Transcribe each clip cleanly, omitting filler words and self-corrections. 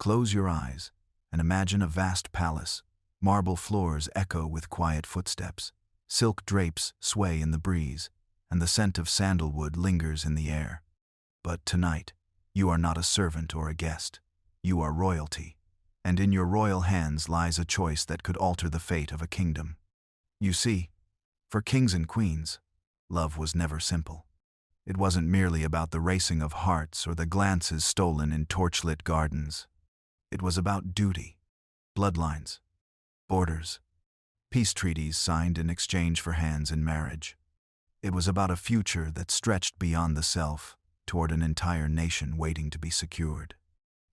Close your eyes and imagine a vast palace. Marble floors echo with quiet footsteps. Silk drapes sway in the breeze, and the scent of sandalwood lingers in the air. But tonight, you are not a servant or a guest. You are royalty, and in your royal hands lies a choice that could alter the fate of a kingdom. You see, for kings and queens, love was never simple. It wasn't merely about the racing of hearts or the glances stolen in torchlit gardens. It was about duty, bloodlines, borders, peace treaties signed in exchange for hands in marriage. It was about a future that stretched beyond the self toward an entire nation waiting to be secured.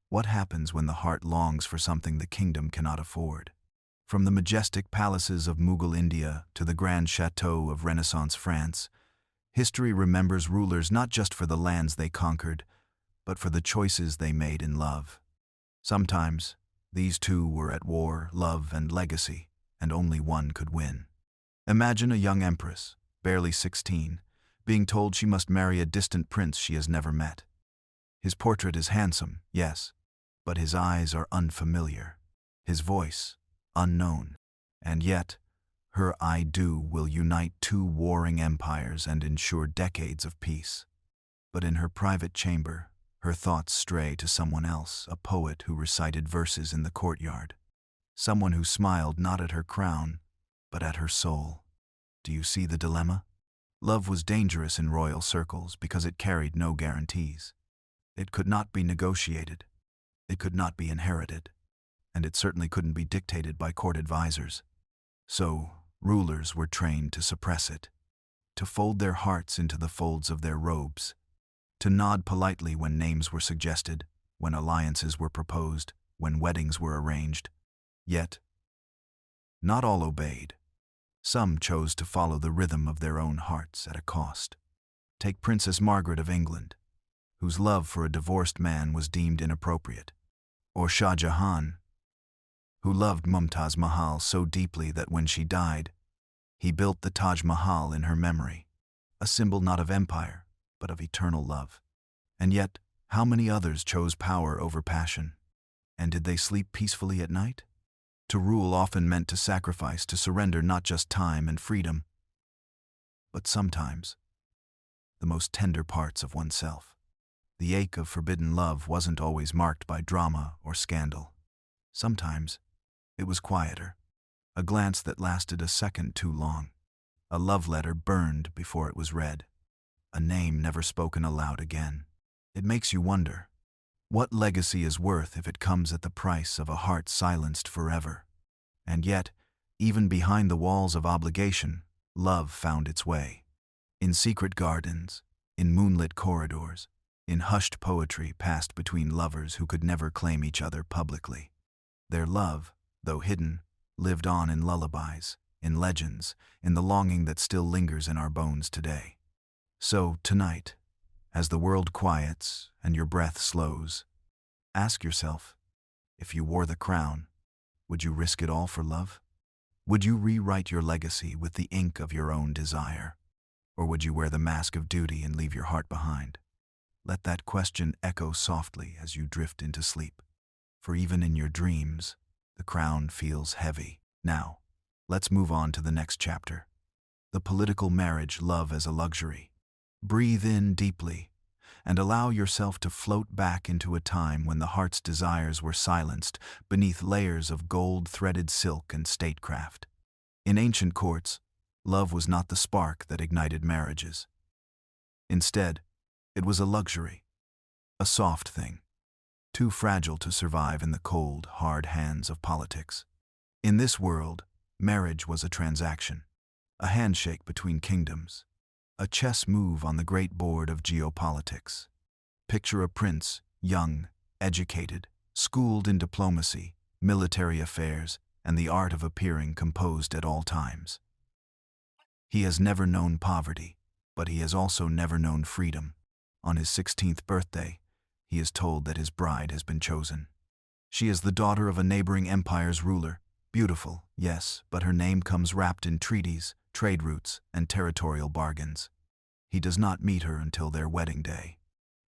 What happens when the heart longs for something the kingdom cannot afford? From the majestic palaces of Mughal India to the grand chateaux of Renaissance France, history remembers rulers not just for the lands they conquered, but for the choices they made in love. Sometimes, these two were at war, love and legacy, and only one could win. Imagine a young empress, barely 16, being told she must marry a distant prince she has never met. His portrait is handsome, yes, but his eyes are unfamiliar, his voice unknown, and yet her "I do" will unite two warring empires and ensure decades of peace. But in her private chamber, her thoughts stray to someone else, a poet who recited verses in the courtyard, someone who smiled not at her crown, but at her soul. Do you see the dilemma? Love was dangerous in royal circles because it carried no guarantees. It could not be negotiated, it could not be inherited, and it certainly couldn't be dictated by court advisors. So, rulers were trained to suppress it, to fold their hearts into the folds of their robes, to nod politely when names were suggested, when alliances were proposed, when weddings were arranged. Yet, not all obeyed. Some chose to follow the rhythm of their own hearts at a cost. Take Princess Margaret of England, whose love for a divorced man was deemed inappropriate, or Shah Jahan, who loved Mumtaz Mahal so deeply that when she died, he built the Taj Mahal in her memory, a symbol not of empire, but of eternal love. And yet, how many others chose power over passion? And did they sleep peacefully at night? To rule often meant to sacrifice, to surrender not just time and freedom, but sometimes the most tender parts of oneself. The ache of forbidden love wasn't always marked by drama or scandal. Sometimes it was quieter, a glance that lasted a second too long, a love letter burned before it was read, a name never spoken aloud again. It makes you wonder, what legacy is worth if it comes at the price of a heart silenced forever? And yet, even behind the walls of obligation, love found its way. In secret gardens, in moonlit corridors, in hushed poetry passed between lovers who could never claim each other publicly. Their love, though hidden, lived on in lullabies, in legends, in the longing that still lingers in our bones today. So, tonight, as the world quiets and your breath slows, ask yourself, if you wore the crown, would you risk it all for love? Would you rewrite your legacy with the ink of your own desire? Or would you wear the mask of duty and leave your heart behind? Let that question echo softly as you drift into sleep. For even in your dreams, the crown feels heavy. Now, let's move on to the next chapter. The political marriage, love as a luxury. Breathe in deeply and allow yourself to float back into a time when the heart's desires were silenced beneath layers of gold-threaded silk and statecraft. In ancient courts, love was not the spark that ignited marriages. Instead, it was a luxury, a soft thing, too fragile to survive in the cold, hard hands of politics. In this world, marriage was a transaction, a handshake between kingdoms, a chess move on the great board of geopolitics. Picture a prince, young, educated, schooled in diplomacy, military affairs, and the art of appearing composed at all times. He has never known poverty, but he has also never known freedom. On his 16th birthday, he is told that his bride has been chosen. She is the daughter of a neighboring empire's ruler, beautiful, yes, but her name comes wrapped in treaties, trade routes, and territorial bargains. He does not meet her until their wedding day,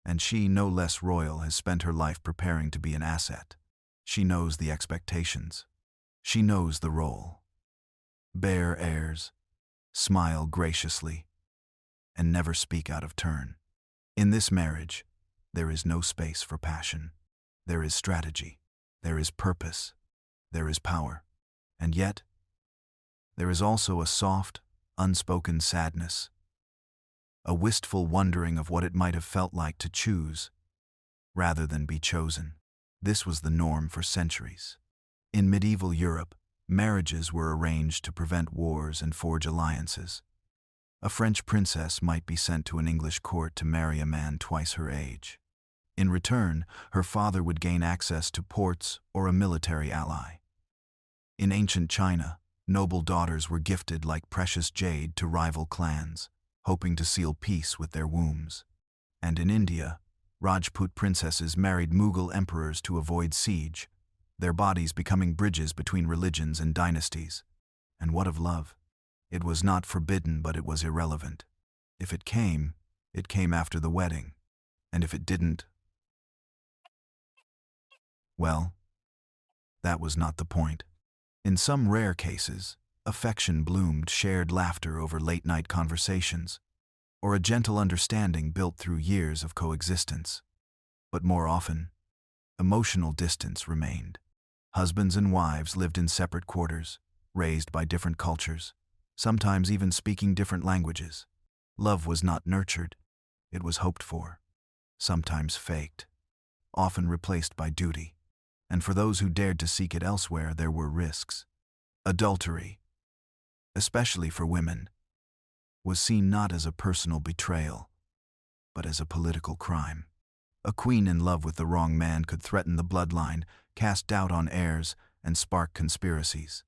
and she, no less royal, has spent her life preparing to be an asset, She knows the expectations. She knows the role. Bear airs, smile graciously, and never speak out of turn. In this marriage, there is no space for passion. There is strategy. There is purpose. There is power. And yet, there is also a soft, unspoken sadness, a wistful wondering of what it might have felt like to choose rather than be chosen. This was the norm for centuries. In medieval Europe, marriages were arranged to prevent wars and forge alliances. A French princess might be sent to an English court to marry a man twice her age. In return, her father would gain access to ports or a military ally. In ancient China, noble daughters were gifted like precious jade to rival clans, hoping to seal peace with their wombs. And in India, Rajput princesses married Mughal emperors to avoid siege, their bodies becoming bridges between religions and dynasties. And what of love? It was not forbidden, but it was irrelevant. If it came after the wedding. And if it didn't, well, that was not the point. In some rare cases, affection bloomed, shared laughter over late-night conversations, or a gentle understanding built through years of coexistence. But more often, emotional distance remained. Husbands and wives lived in separate quarters, raised by different cultures, sometimes even speaking different languages. Love was not nurtured, it was hoped for, sometimes faked, often replaced by duty. And for those who dared to seek it elsewhere, there were risks. Adultery, especially for women, was seen not as a personal betrayal, but as a political crime. A queen in love with the wrong man could threaten the bloodline, cast doubt on heirs, and spark conspiracies.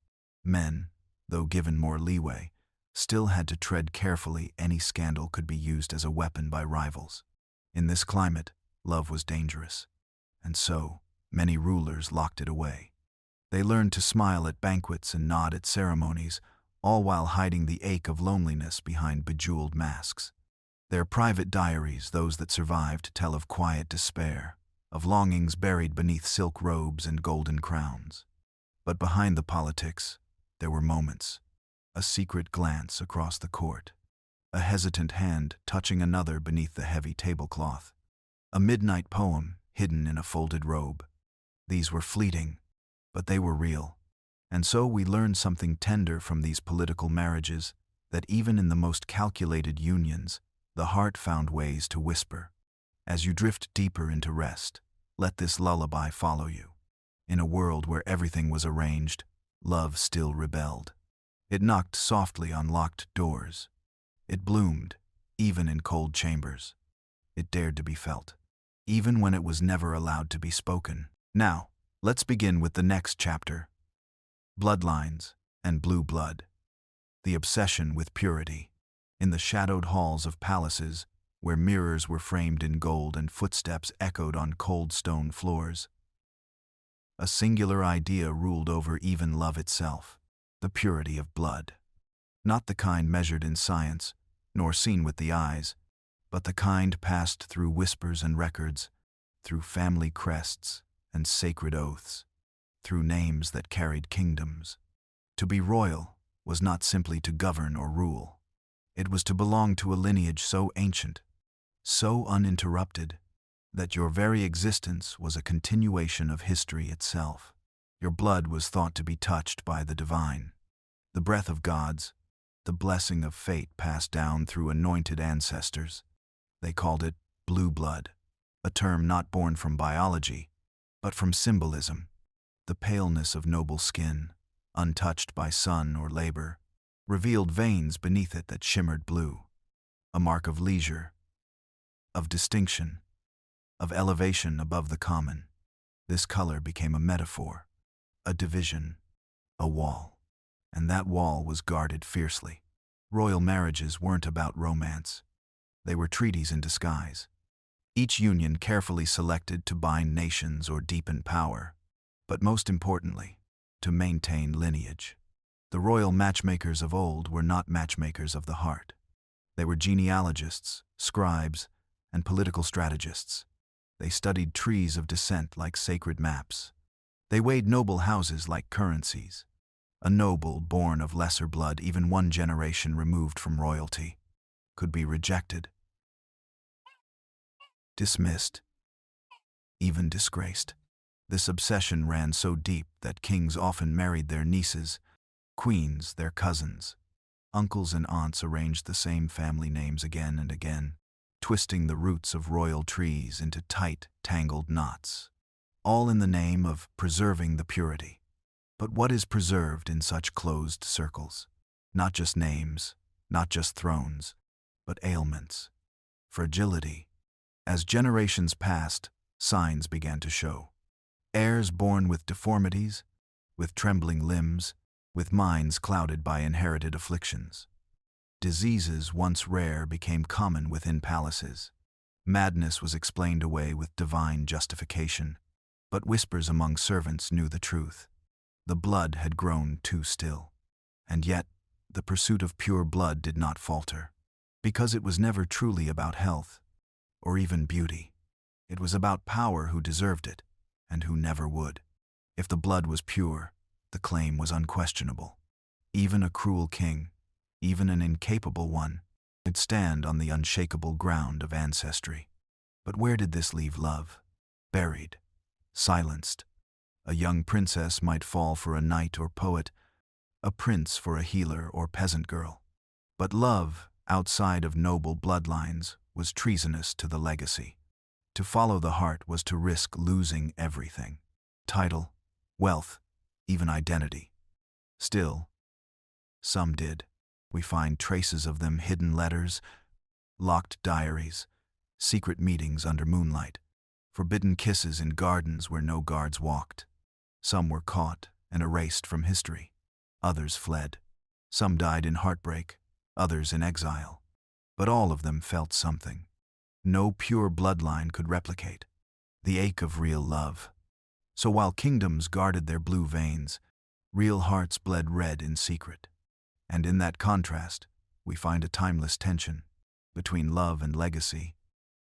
Men, though given more leeway, still had to tread carefully. Any scandal could be used as a weapon by rivals. In this climate, love was dangerous, and so many rulers locked it away. They learned to smile at banquets and nod at ceremonies, all while hiding the ache of loneliness behind bejeweled masks. Their private diaries, those that survived, tell of quiet despair, of longings buried beneath silk robes and golden crowns. But behind the politics, there were moments. A secret glance across the court, a hesitant hand touching another beneath the heavy tablecloth, a midnight poem hidden in a folded robe. These were fleeting, but they were real. And so we learned something tender from these political marriages, that even in the most calculated unions, the heart found ways to whisper. As you drift deeper into rest, let this lullaby follow you. In a world where everything was arranged, love still rebelled. It knocked softly on locked doors. It bloomed, even in cold chambers. It dared to be felt, even when it was never allowed to be spoken. Now, let's begin with the next chapter. Bloodlines and blue blood. The obsession with purity. In the shadowed halls of palaces, where mirrors were framed in gold and footsteps echoed on cold stone floors, a singular idea ruled over even love itself: the purity of blood. Not the kind measured in science, nor seen with the eyes, but the kind passed through whispers and records, through family crests and sacred oaths, through names that carried kingdoms. To be royal was not simply to govern or rule. It was to belong to a lineage so ancient, so uninterrupted, that your very existence was a continuation of history itself. Your blood was thought to be touched by the divine, the breath of gods, the blessing of fate passed down through anointed ancestors. They called it blue blood, a term not born from biology, but from symbolism. The paleness of noble skin, untouched by sun or labor, revealed veins beneath it that shimmered blue, a mark of leisure, of distinction, of elevation above the common. This color became a metaphor, a division, a wall, and that wall was guarded fiercely. Royal marriages weren't about romance. They were treaties in disguise, each union carefully selected to bind nations or deepen power, but most importantly, to maintain lineage. The royal matchmakers of old were not matchmakers of the heart. They were genealogists, scribes, and political strategists. They studied trees of descent like sacred maps. They weighed noble houses like currencies. A noble born of lesser blood, even one generation removed from royalty, could be rejected, dismissed, even disgraced. This obsession ran so deep that kings often married their nieces, queens their cousins. Uncles and aunts arranged the same family names again and again, twisting the roots of royal trees into tight, tangled knots, all in the name of preserving the purity. But what is preserved in such closed circles? Not just names, not just thrones, but ailments, fragility. As generations passed, signs began to show. Heirs born with deformities, with trembling limbs, with minds clouded by inherited afflictions. Diseases once rare became common within palaces. Madness was explained away with divine justification, but whispers among servants knew the truth. The blood had grown too still. And yet, the pursuit of pure blood did not falter, because it was never truly about health, or even beauty. It was about power who deserved it, and who never would. If the blood was pure, the claim was unquestionable. Even a cruel king, even an incapable one, could stand on the unshakable ground of ancestry. But where did this leave love? Buried, silenced. A young princess might fall for a knight or poet, a prince for a healer or peasant girl. But love, outside of noble bloodlines, was treasonous to the legacy. To follow the heart was to risk losing everything: title, wealth, even identity. Still, some did. We find traces of them: hidden letters, locked diaries, secret meetings under moonlight, forbidden kisses in gardens where no guards walked. Some were caught and erased from history. Others fled. Some died in heartbreak, others in exile. But all of them felt something no pure bloodline could replicate: the ache of real love. So while kingdoms guarded their blue veins, real hearts bled red in secret. And in that contrast, we find a timeless tension between love and legacy,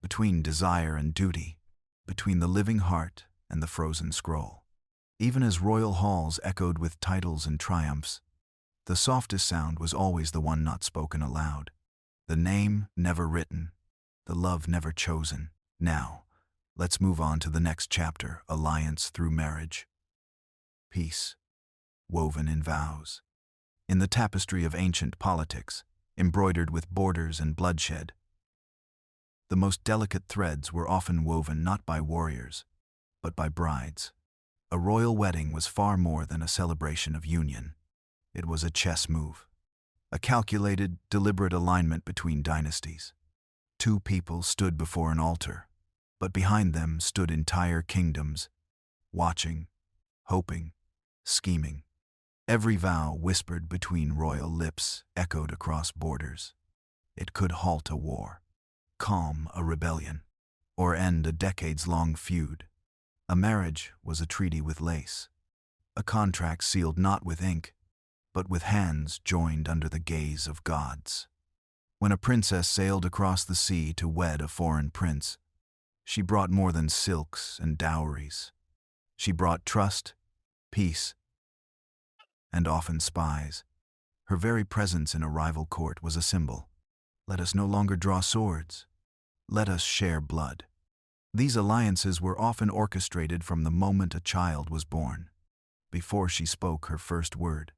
between desire and duty, between the living heart and the frozen scroll. Even as royal halls echoed with titles and triumphs, the softest sound was always the one not spoken aloud. The name never written, the love never chosen. Now, let's move on to the next chapter: alliance through marriage. Peace, woven in vows. In the tapestry of ancient politics, embroidered with borders and bloodshed, the most delicate threads were often woven not by warriors, but by brides. A royal wedding was far more than a celebration of union. It was a chess move, a calculated, deliberate alignment between dynasties. Two people stood before an altar, but behind them stood entire kingdoms, watching, hoping, scheming. Every vow whispered between royal lips echoed across borders. It could halt a war, calm a rebellion, or end a decades-long feud. A marriage was a treaty with lace, a contract sealed not with ink, but with hands joined under the gaze of gods. When a princess sailed across the sea to wed a foreign prince, she brought more than silks and dowries. She brought trust, peace, and often spies. Her very presence in a rival court was a symbol. Let us no longer draw swords. Let us share blood. These alliances were often orchestrated from the moment a child was born. Before she spoke her first word,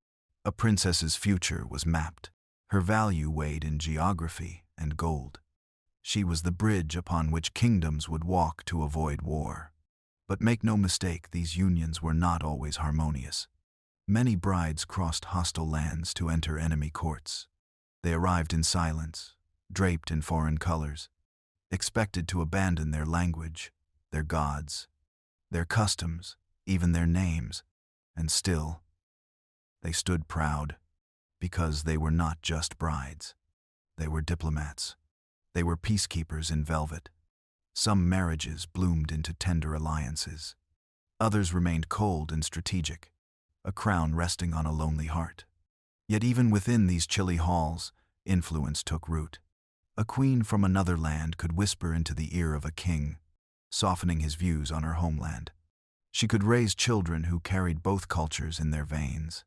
a princess's future was mapped. Her value weighed in geography and gold. She was the bridge upon which kingdoms would walk to avoid war. But make no mistake, these unions were not always harmonious. Many brides crossed hostile lands to enter enemy courts. They arrived in silence, draped in foreign colors, expected to abandon their language, their gods, their customs, even their names, and still, they stood proud, because they were not just brides. They were diplomats. They were peacekeepers in velvet. Some marriages bloomed into tender alliances. Others remained cold and strategic, a crown resting on a lonely heart. Yet even within these chilly halls, influence took root. A queen from another land could whisper into the ear of a king, softening his views on her homeland. She could raise children who carried both cultures in their veins.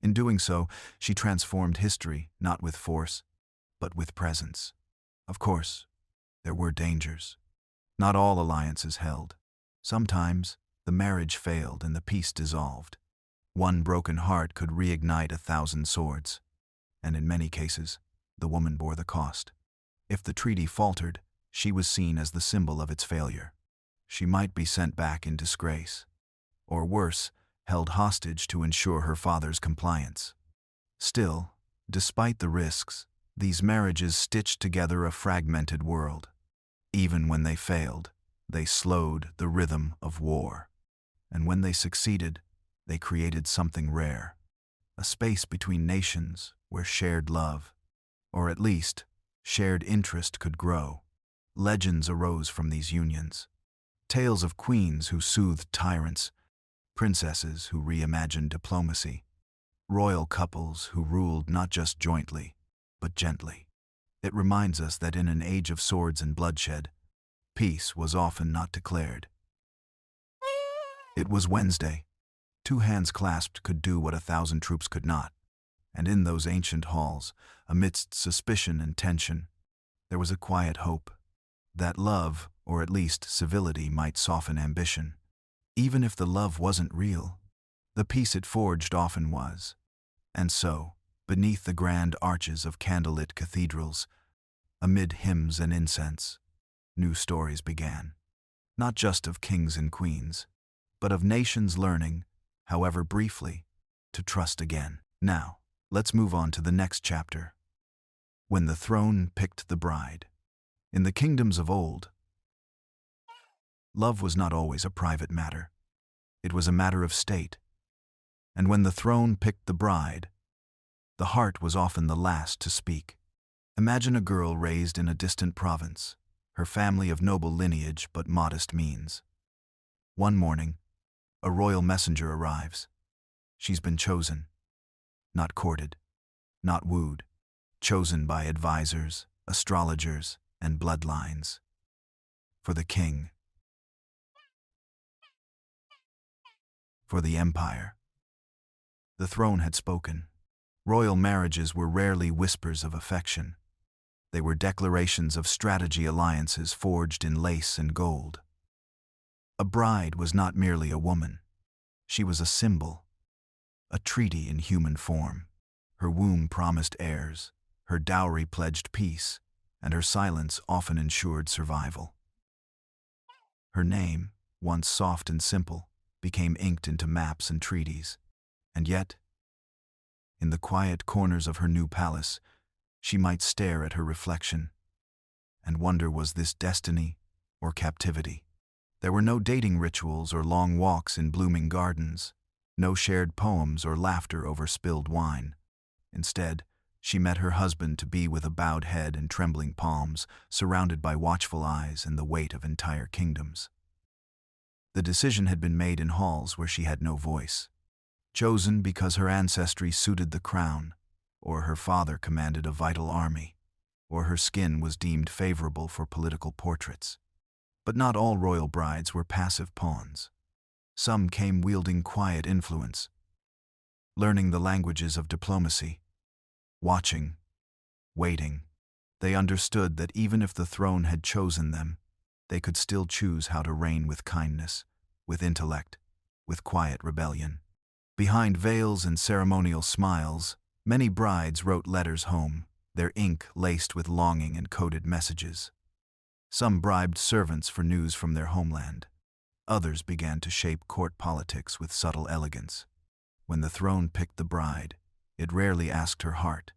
In doing so, she transformed history not with force, but with presence. Of course, there were dangers. Not all alliances held. Sometimes, the marriage failed and the peace dissolved. One broken heart could reignite 1,000 swords, and in many cases, the woman bore the cost. If the treaty faltered, she was seen as the symbol of its failure. She might be sent back in disgrace, or worse, held hostage to ensure her father's compliance. Still, despite the risks, these marriages stitched together a fragmented world. Even when they failed, they slowed the rhythm of war. And when they succeeded, they created something rare, a space between nations where shared love, or at least shared interest, could grow. Legends arose from these unions. Tales of queens who soothed tyrants, princesses who reimagined diplomacy, royal couples who ruled not just jointly, but gently. It reminds us that in an age of swords and bloodshed, peace was often not declared. It was Wednesday. 2 hands clasped could do what 1,000 troops could not. And in those ancient halls, amidst suspicion and tension, there was a quiet hope that love, or at least civility, might soften ambition. Even if the love wasn't real, the peace it forged often was. And so, beneath the grand arches of candlelit cathedrals, amid hymns and incense, new stories began. Not just of kings and queens, but of nations learning, however briefly, to trust again. Now, let's move on to the next chapter. When the throne picked the bride. In the kingdoms of old, love was not always a private matter. It was a matter of state. And when the throne picked the bride, the heart was often the last to speak. Imagine a girl raised in a distant province, her family of noble lineage but modest means. One morning, a royal messenger arrives. She's been chosen. Not courted, not wooed. Chosen by advisors, astrologers, and bloodlines. For the king. For the empire. The throne had spoken. Royal marriages were rarely whispers of affection. They were declarations of strategy, alliances forged in lace and gold. A bride was not merely a woman. She was a symbol, a treaty in human form. Her womb promised heirs, her dowry pledged peace, and her silence often ensured survival. Her name, once soft and simple, became inked into maps and treaties. And yet, in the quiet corners of her new palace, she might stare at her reflection and wonder, was this destiny or captivity? There were no dating rituals or long walks in blooming gardens, no shared poems or laughter over spilled wine. Instead, she met her husband-to-be with a bowed head and trembling palms, surrounded by watchful eyes and the weight of entire kingdoms. The decision had been made in halls where she had no voice. Chosen because her ancestry suited the crown, or her father commanded a vital army, or her skin was deemed favorable for political portraits. But not all royal brides were passive pawns. Some came wielding quiet influence, learning the languages of diplomacy, watching, waiting. They understood that even if the throne had chosen them, they could still choose how to reign with kindness, with intellect, with quiet rebellion. Behind veils and ceremonial smiles, many brides wrote letters home, their ink laced with longing and coded messages. Some bribed servants for news from their homeland. Others began to shape court politics with subtle elegance. When the throne picked the bride, it rarely asked her heart.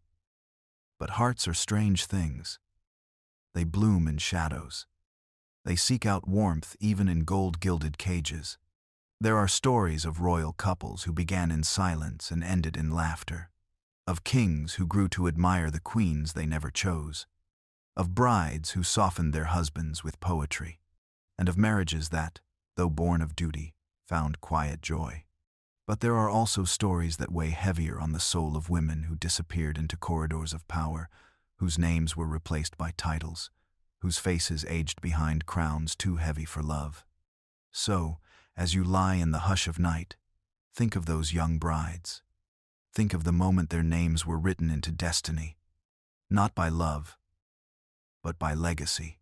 But hearts are strange things. They bloom in shadows. They seek out warmth even in gold-gilded cages. There are stories of royal couples who began in silence and ended in laughter, of kings who grew to admire the queens they never chose, of brides who softened their husbands with poetry, and of marriages that, though born of duty, found quiet joy. But there are also stories that weigh heavier on the soul of women who disappeared into corridors of power, whose names were replaced by titles, whose faces aged behind crowns too heavy for love. So, As you lie in the hush of night, think of those young brides. Think of the moment their names were written into destiny, not by love, but by legacy.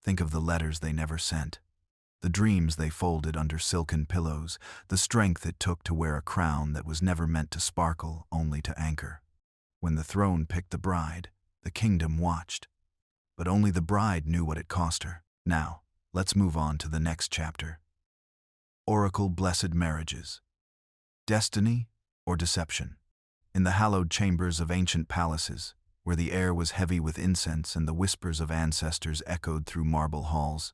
Think of the letters they never sent, the dreams they folded under silken pillows, the strength it took to wear a crown that was never meant to sparkle, only to anchor. When the throne picked the bride, the kingdom watched, but only the bride knew what it cost her. Now, let's move on to the next chapter. Oracle Blessed Marriages. Destiny or deception? In the hallowed chambers of ancient palaces, where the air was heavy with incense and the whispers of ancestors echoed through marble halls,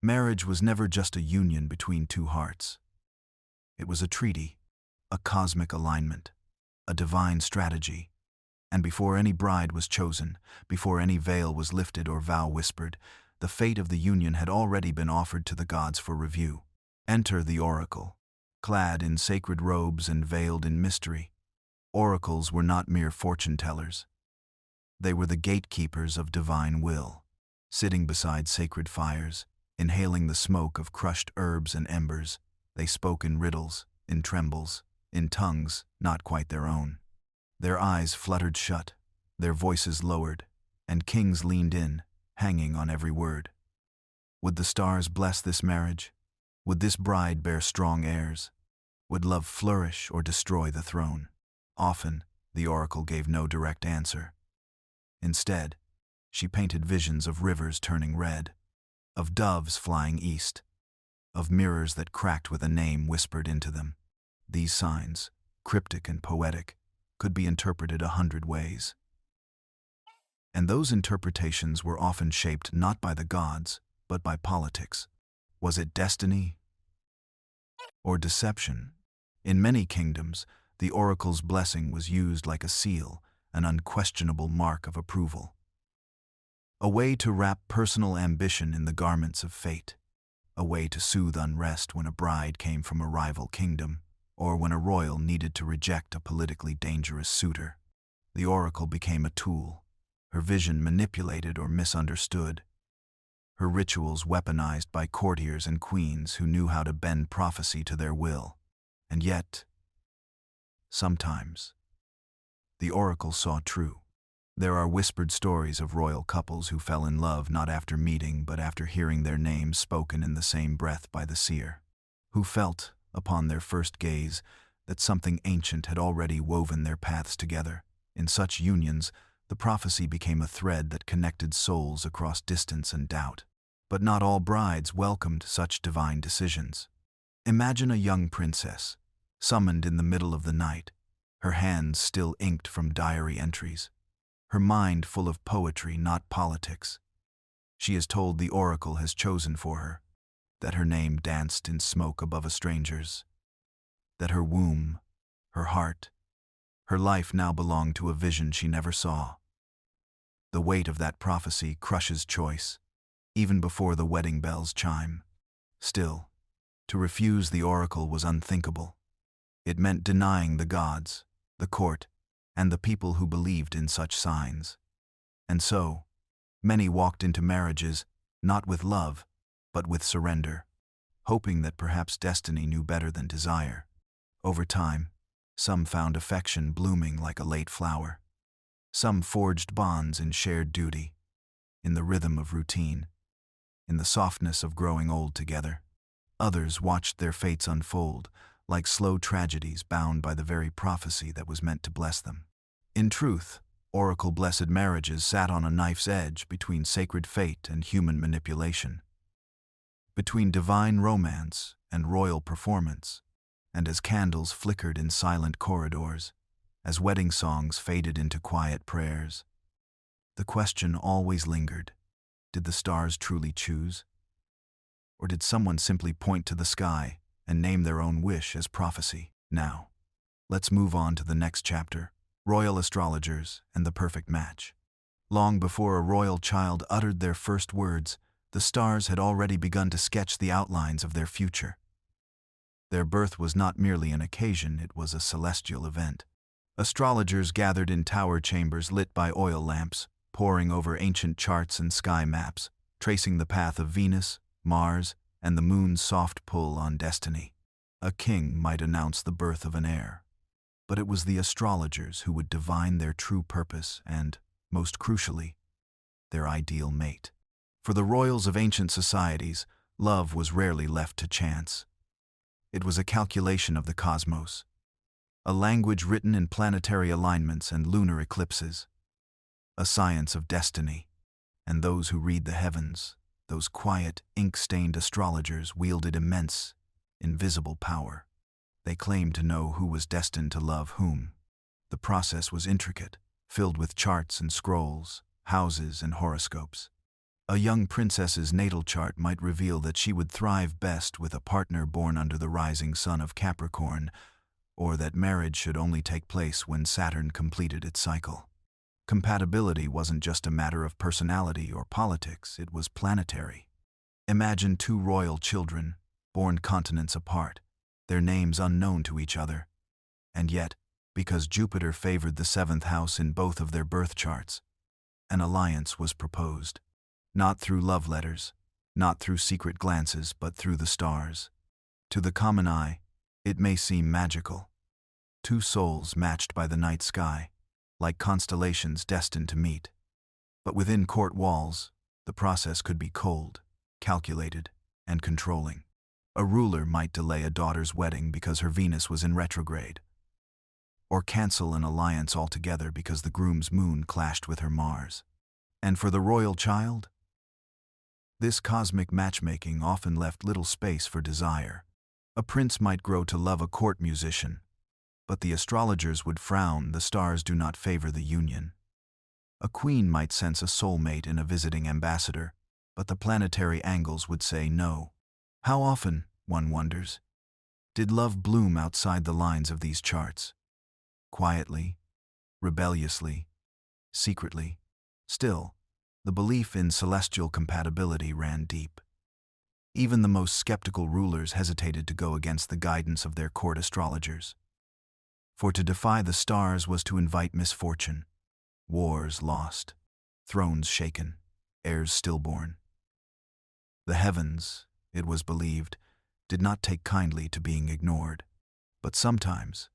marriage was never just a union between two hearts. It was a treaty, a cosmic alignment, a divine strategy. And before any bride was chosen, before any veil was lifted or vow whispered, the fate of the union had already been offered to the gods for review. Enter the oracle. Clad in sacred robes and veiled in mystery, oracles were not mere fortune-tellers. They were the gatekeepers of divine will, sitting beside sacred fires, inhaling the smoke of crushed herbs and embers. They spoke in riddles, in trembles, in tongues not quite their own. Their eyes fluttered shut, their voices lowered, and kings leaned in, hanging on every word. Would the stars bless this marriage? Would this bride bear strong heirs? Would love flourish or destroy the throne? Often, the oracle gave no direct answer. Instead, she painted visions of rivers turning red, of doves flying east, of mirrors that cracked with a name whispered into them. These signs, cryptic and poetic, could be interpreted 100 ways. And those interpretations were often shaped not by the gods, but by politics. Was it destiny or deception? In many kingdoms, the oracle's blessing was used like a seal, an unquestionable mark of approval. A way to wrap personal ambition in the garments of fate. A way to soothe unrest when a bride came from a rival kingdom, or when a royal needed to reject a politically dangerous suitor. The oracle became a tool, her vision manipulated or misunderstood, her rituals weaponized by courtiers and queens who knew how to bend prophecy to their will. And yet, sometimes, the oracle saw true. There are whispered stories of royal couples who fell in love not after meeting but after hearing their names spoken in the same breath by the seer, who felt, upon their first gaze, that something ancient had already woven their paths together. In such unions, the prophecy became a thread that connected souls across distance and doubt. But not all brides welcomed such divine decisions. Imagine a young princess, summoned in the middle of the night, her hands still inked from diary entries, her mind full of poetry, not politics. She is told the oracle has chosen for her, that her name danced in smoke above a stranger's, that her womb, her heart, her life now belonged to a vision she never saw. The weight of that prophecy crushes choice, even before the wedding bells chime. Still, to refuse the oracle was unthinkable. It meant denying the gods, the court, and the people who believed in such signs. And so, many walked into marriages, not with love, but with surrender, hoping that perhaps destiny knew better than desire. Over time, some found affection blooming like a late flower. Some forged bonds in shared duty, in the rhythm of routine, in the softness of growing old together. Others watched their fates unfold, like slow tragedies bound by the very prophecy that was meant to bless them. In truth, oracle-blessed marriages sat on a knife's edge between sacred fate and human manipulation, between divine romance and royal performance, and as candles flickered in silent corridors, as wedding songs faded into quiet prayers, the question always lingered: did the stars truly choose? Or did someone simply point to the sky and name their own wish as prophecy? Now, let's move on to the next chapter: royal astrologers and the perfect match. Long before a royal child uttered their first words, the stars had already begun to sketch the outlines of their future. Their birth was not merely an occasion, it was a celestial event. Astrologers gathered in tower chambers lit by oil lamps, poring over ancient charts and sky maps, tracing the path of Venus, Mars, and the moon's soft pull on destiny. A king might announce the birth of an heir, but it was the astrologers who would divine their true purpose and, most crucially, their ideal mate. For the royals of ancient societies, love was rarely left to chance. It was a calculation of the cosmos, a language written in planetary alignments and lunar eclipses, a science of destiny. And those who read the heavens, those quiet, ink-stained astrologers, wielded immense, invisible power. They claimed to know who was destined to love whom. The process was intricate, filled with charts and scrolls, houses and horoscopes. A young princess's natal chart might reveal that she would thrive best with a partner born under the rising sun of Capricorn, or that marriage should only take place when Saturn completed its cycle. Compatibility wasn't just a matter of personality or politics, it was planetary. Imagine two royal children, born continents apart, their names unknown to each other. And yet, because Jupiter favored the seventh house in both of their birth charts, an alliance was proposed. Not through love letters, not through secret glances, but through the stars. To the common eye, it may seem magical. Two souls matched by the night sky, like constellations destined to meet. But within court walls, the process could be cold, calculated, and controlling. A ruler might delay a daughter's wedding because her Venus was in retrograde, or cancel an alliance altogether because the groom's moon clashed with her Mars. And for the royal child, this cosmic matchmaking often left little space for desire. A prince might grow to love a court musician, but the astrologers would frown. The stars do not favor the union. A queen might sense a soulmate in a visiting ambassador, but the planetary angles would say no. How often, one wonders, did love bloom outside the lines of these charts? Quietly, rebelliously, secretly. Still, the belief in celestial compatibility ran deep. Even the most skeptical rulers hesitated to go against the guidance of their court astrologers. For to defy the stars was to invite misfortune, wars lost, thrones shaken, heirs stillborn. The heavens, it was believed, did not take kindly to being ignored. But sometimes,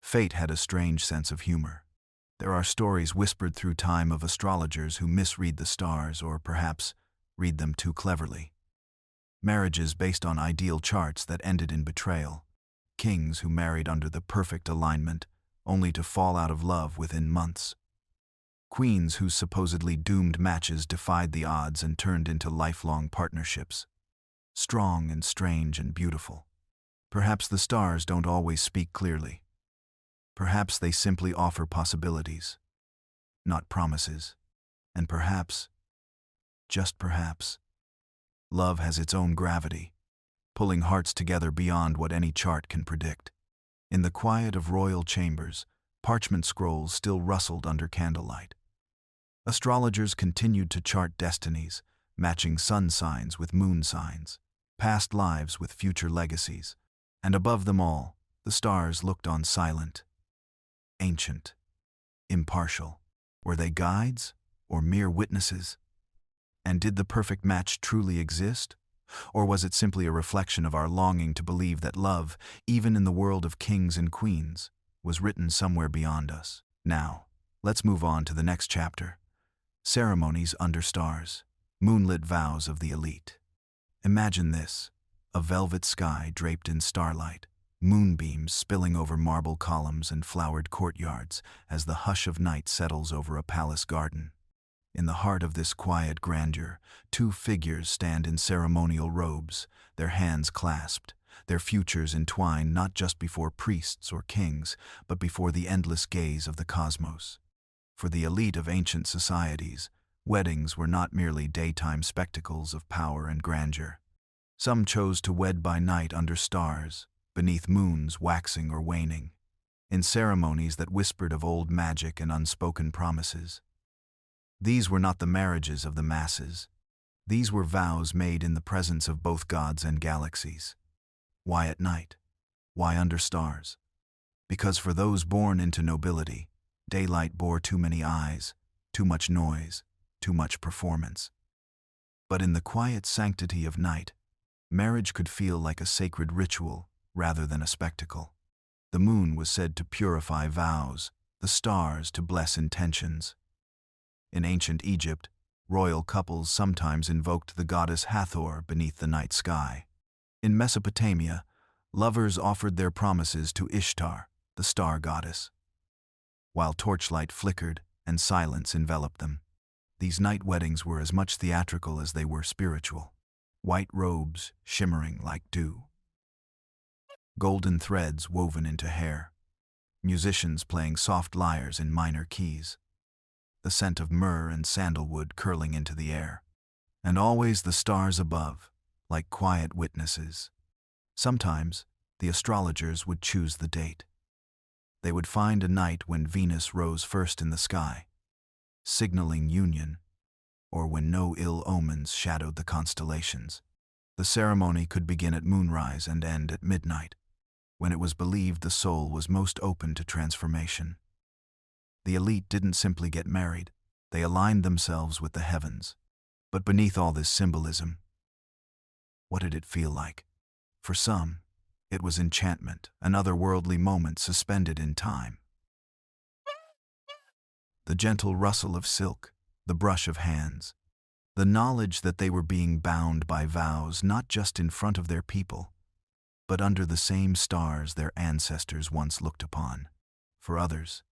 fate had a strange sense of humor. There are stories whispered through time of astrologers who misread the stars or perhaps read them too cleverly. Marriages based on ideal charts that ended in betrayal. Kings who married under the perfect alignment, only to fall out of love within months. Queens whose supposedly doomed matches defied the odds and turned into lifelong partnerships. Strong and strange and beautiful. Perhaps the stars don't always speak clearly. Perhaps they simply offer possibilities, not promises. And perhaps, just perhaps, love has its own gravity, pulling hearts together beyond what any chart can predict. In the quiet of royal chambers, parchment scrolls still rustled under candlelight. Astrologers continued to chart destinies, matching sun signs with moon signs, past lives with future legacies, and above them all, the stars looked on silent, ancient, impartial. Were they guides or mere witnesses? And did the perfect match truly exist? Or was it simply a reflection of our longing to believe that love, even in the world of kings and queens, was written somewhere beyond us? Now, let's move on to the next chapter. Ceremonies under stars. Moonlit vows of the elite. Imagine this, a velvet sky draped in starlight, moonbeams spilling over marble columns and flowered courtyards as the hush of night settles over a palace garden. In the heart of this quiet grandeur, two figures stand in ceremonial robes, their hands clasped, their futures entwined not just before priests or kings, but before the endless gaze of the cosmos. For the elite of ancient societies, weddings were not merely daytime spectacles of power and grandeur. Some chose to wed by night under stars, beneath moons waxing or waning, in ceremonies that whispered of old magic and unspoken promises. These were not the marriages of the masses. These were vows made in the presence of both gods and galaxies. Why at night? Why under stars? Because for those born into nobility, daylight bore too many eyes, too much noise, too much performance. But in the quiet sanctity of night, Marriage could feel like a sacred ritual rather than a spectacle. The moon was said to purify vows, the stars to bless intentions. In ancient Egypt, royal couples sometimes invoked the goddess Hathor beneath the night sky. In Mesopotamia, lovers offered their promises to Ishtar, the star goddess. While torchlight flickered and silence enveloped them, these night weddings were as much theatrical as they were spiritual. White robes shimmering like dew, golden threads woven into hair, musicians playing soft lyres in minor keys, the scent of myrrh and sandalwood curling into the air, and always the stars above, like quiet witnesses. Sometimes, the astrologers would choose the date. They would find a night when Venus rose first in the sky, signaling union, or when no ill omens shadowed the constellations. The ceremony could begin at moonrise and end at midnight, when it was believed the soul was most open to transformation. The elite didn't simply get married, they aligned themselves with the heavens. But beneath all this symbolism, what did it feel like? For some, it was enchantment, an otherworldly moment suspended in time. The gentle rustle of silk, the brush of hands, the knowledge that they were being bound by vows not just in front of their people, but under the same stars their ancestors once looked upon. For others,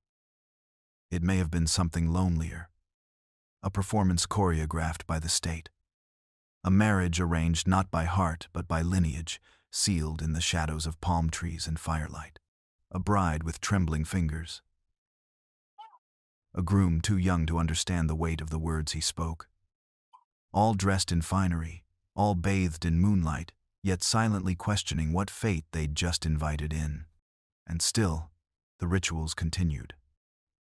it may have been something lonelier, a performance choreographed by the state, a marriage arranged not by heart but by lineage, sealed in the shadows of palm trees and firelight, a bride with trembling fingers, a groom too young to understand the weight of the words he spoke. All dressed in finery, all bathed in moonlight, yet silently questioning what fate they'd just invited in. And still, the rituals continued.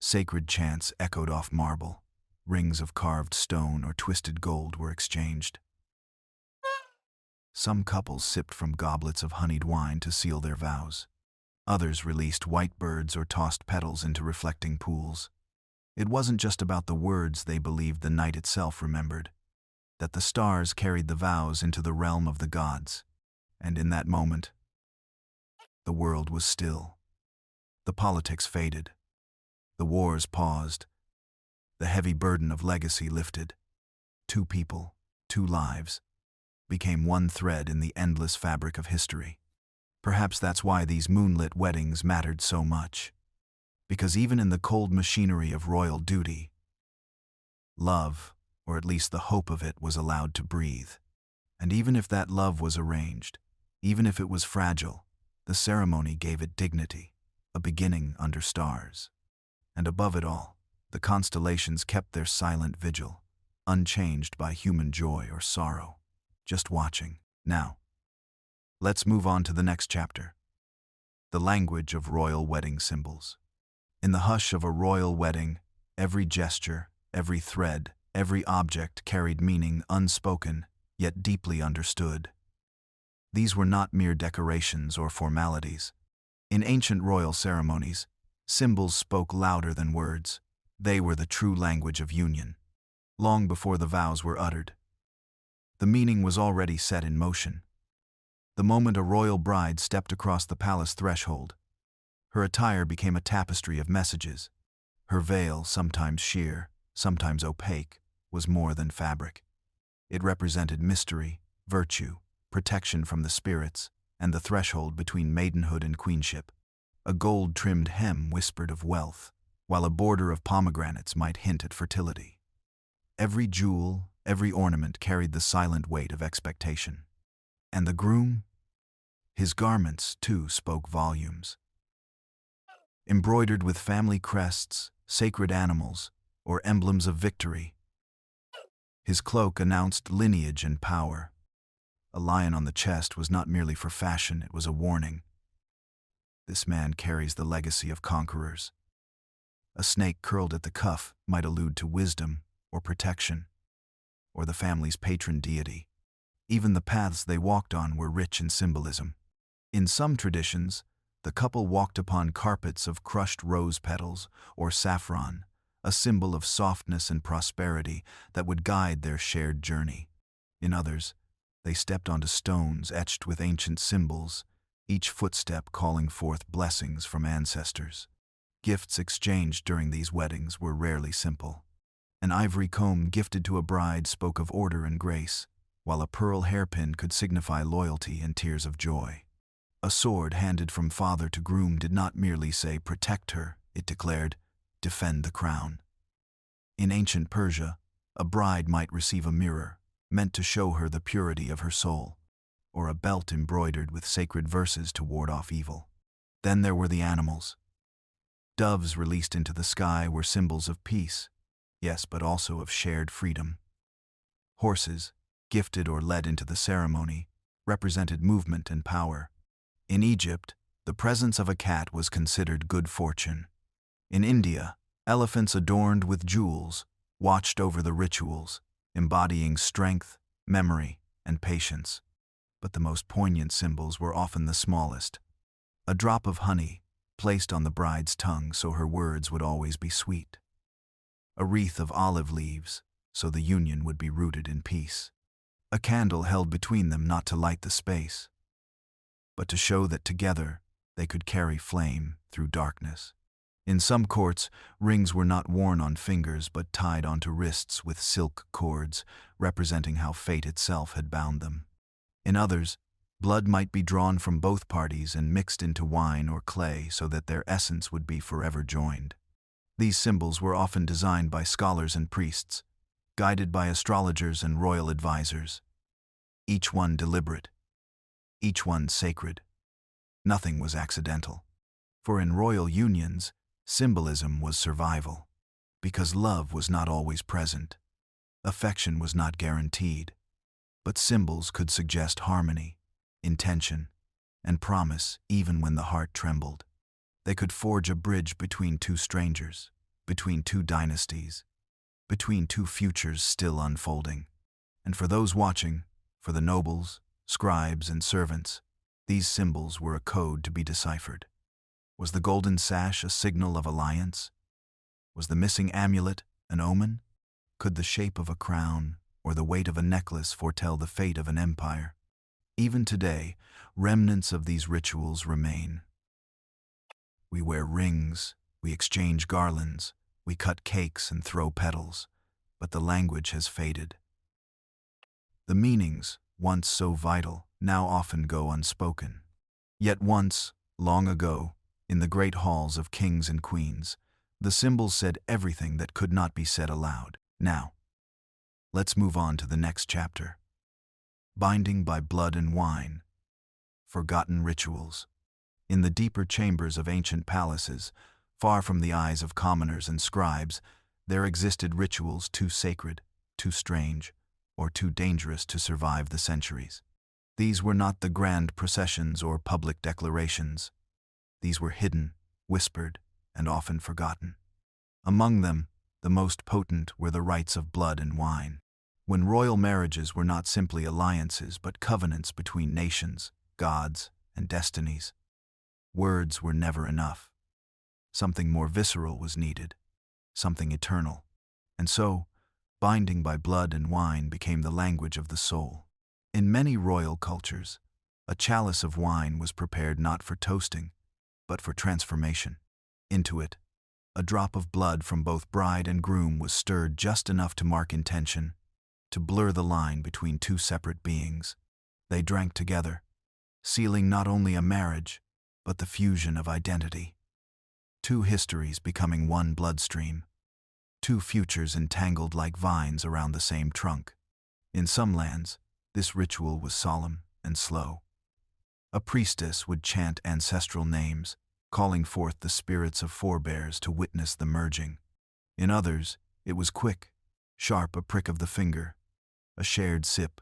Sacred chants echoed off marble, rings of carved stone or twisted gold were exchanged. Some couples sipped from goblets of honeyed wine to seal their vows. Others released white birds or tossed petals into reflecting pools. It wasn't just about the words they believed the night itself remembered, that the stars carried the vows into the realm of the gods. And in that moment, the world was still. The politics faded. The wars paused. The heavy burden of legacy lifted. Two people, two lives, became one thread in the endless fabric of history. Perhaps that's why these moonlit weddings mattered so much. Because even in the cold machinery of royal duty, love, or at least the hope of it, was allowed to breathe. And even if that love was arranged, even if it was fragile, the ceremony gave it dignity, a beginning under stars. And above it all, the constellations kept their silent vigil, unchanged by human joy or sorrow, just watching. Now, let's move on to the next chapter. The language of royal wedding symbols. In the hush of a royal wedding, every gesture, every thread, every object carried meaning unspoken, yet deeply understood. These were not mere decorations or formalities. In ancient royal ceremonies, symbols spoke louder than words. They were the true language of union. Long before the vows were uttered, the meaning was already set in motion. The moment a royal bride stepped across the palace threshold, her attire became a tapestry of messages. Her veil, sometimes sheer, sometimes opaque, was more than fabric. It represented mystery, virtue, protection from the spirits, and the threshold between maidenhood and queenship. A gold-trimmed hem whispered of wealth, while a border of pomegranates might hint at fertility. Every jewel, every ornament carried the silent weight of expectation. And the groom? His garments, too, spoke volumes. Embroidered with family crests, sacred animals, or emblems of victory, his cloak announced lineage and power. A lion on the chest was not merely for fashion, it was a warning. This man carries the legacy of conquerors. A snake curled at the cuff might allude to wisdom or protection, or the family's patron deity. Even the paths they walked on were rich in symbolism. In some traditions, the couple walked upon carpets of crushed rose petals or saffron, a symbol of softness and prosperity that would guide their shared journey. In others, They stepped onto stones etched with ancient symbols, each footstep calling forth blessings from ancestors. Gifts exchanged during these weddings were rarely simple. An ivory comb gifted to a bride spoke of order and grace, while a pearl hairpin could signify loyalty and tears of joy. A sword handed from father to groom did not merely say, "Protect her," it declared, "Defend the crown." In ancient Persia, a bride might receive a mirror, meant to show her the purity of her soul, or a belt embroidered with sacred verses to ward off evil. Then there were the animals. Doves released into the sky were symbols of peace, yes, but also of shared freedom. Horses, gifted or led into the ceremony, represented movement and power. In Egypt, the presence of a cat was considered good fortune. In India, elephants adorned with jewels watched over the rituals, embodying strength, memory, and patience. But the most poignant symbols were often the smallest. A drop of honey, placed on the bride's tongue so her words would always be sweet. A wreath of olive leaves, so the union would be rooted in peace. A candle held between them not to light the space, but to show that together they could carry flame through darkness. In some courts, rings were not worn on fingers but tied onto wrists with silk cords, representing how fate itself had bound them. In others, blood might be drawn from both parties and mixed into wine or clay so that their essence would be forever joined. These symbols were often designed by scholars and priests, guided by astrologers and royal advisors. Each one deliberate, each one sacred. Nothing was accidental. For in royal unions, symbolism was survival. Because love was not always present, affection was not guaranteed, but symbols could suggest harmony, intention, and promise even when the heart trembled. They could forge a bridge between two strangers, between two dynasties, between two futures still unfolding. And for those watching, for the nobles, scribes, and servants, these symbols were a code to be deciphered. Was the golden sash a signal of alliance? Was the missing amulet an omen? Could the shape of a crown or the weight of a necklace foretell the fate of an empire? Even today, remnants of these rituals remain. We wear rings, we exchange garlands, we cut cakes and throw petals, but the language has faded. The meanings, once so vital, now often go unspoken. Yet once, long ago, in the great halls of kings and queens, the symbols said everything that could not be said aloud. Now, let's move on to the next chapter. Binding by blood and wine. Forgotten rituals. In the deeper chambers of ancient palaces, far from the eyes of commoners and scribes, there existed rituals too sacred, too strange, or too dangerous to survive the centuries. These were not the grand processions or public declarations. These were hidden, whispered, and often forgotten. Among them, the most potent were the rites of blood and wine. When royal marriages were not simply alliances but covenants between nations, gods, and destinies. Words were never enough. Something more visceral was needed, something eternal. And so, binding by blood and wine became the language of the soul. In many royal cultures, a chalice of wine was prepared not for toasting, but for transformation. Into it, a drop of blood from both bride and groom was stirred just enough to mark intention, to blur the line between two separate beings. They drank together, sealing not only a marriage, but the fusion of identity. Two histories becoming one bloodstream, two futures entangled like vines around the same trunk. In some lands, this ritual was solemn and slow. A priestess would chant ancestral names, calling forth the spirits of forebears to witness the merging. In others, it was quick, sharp, a prick of the finger, a shared sip,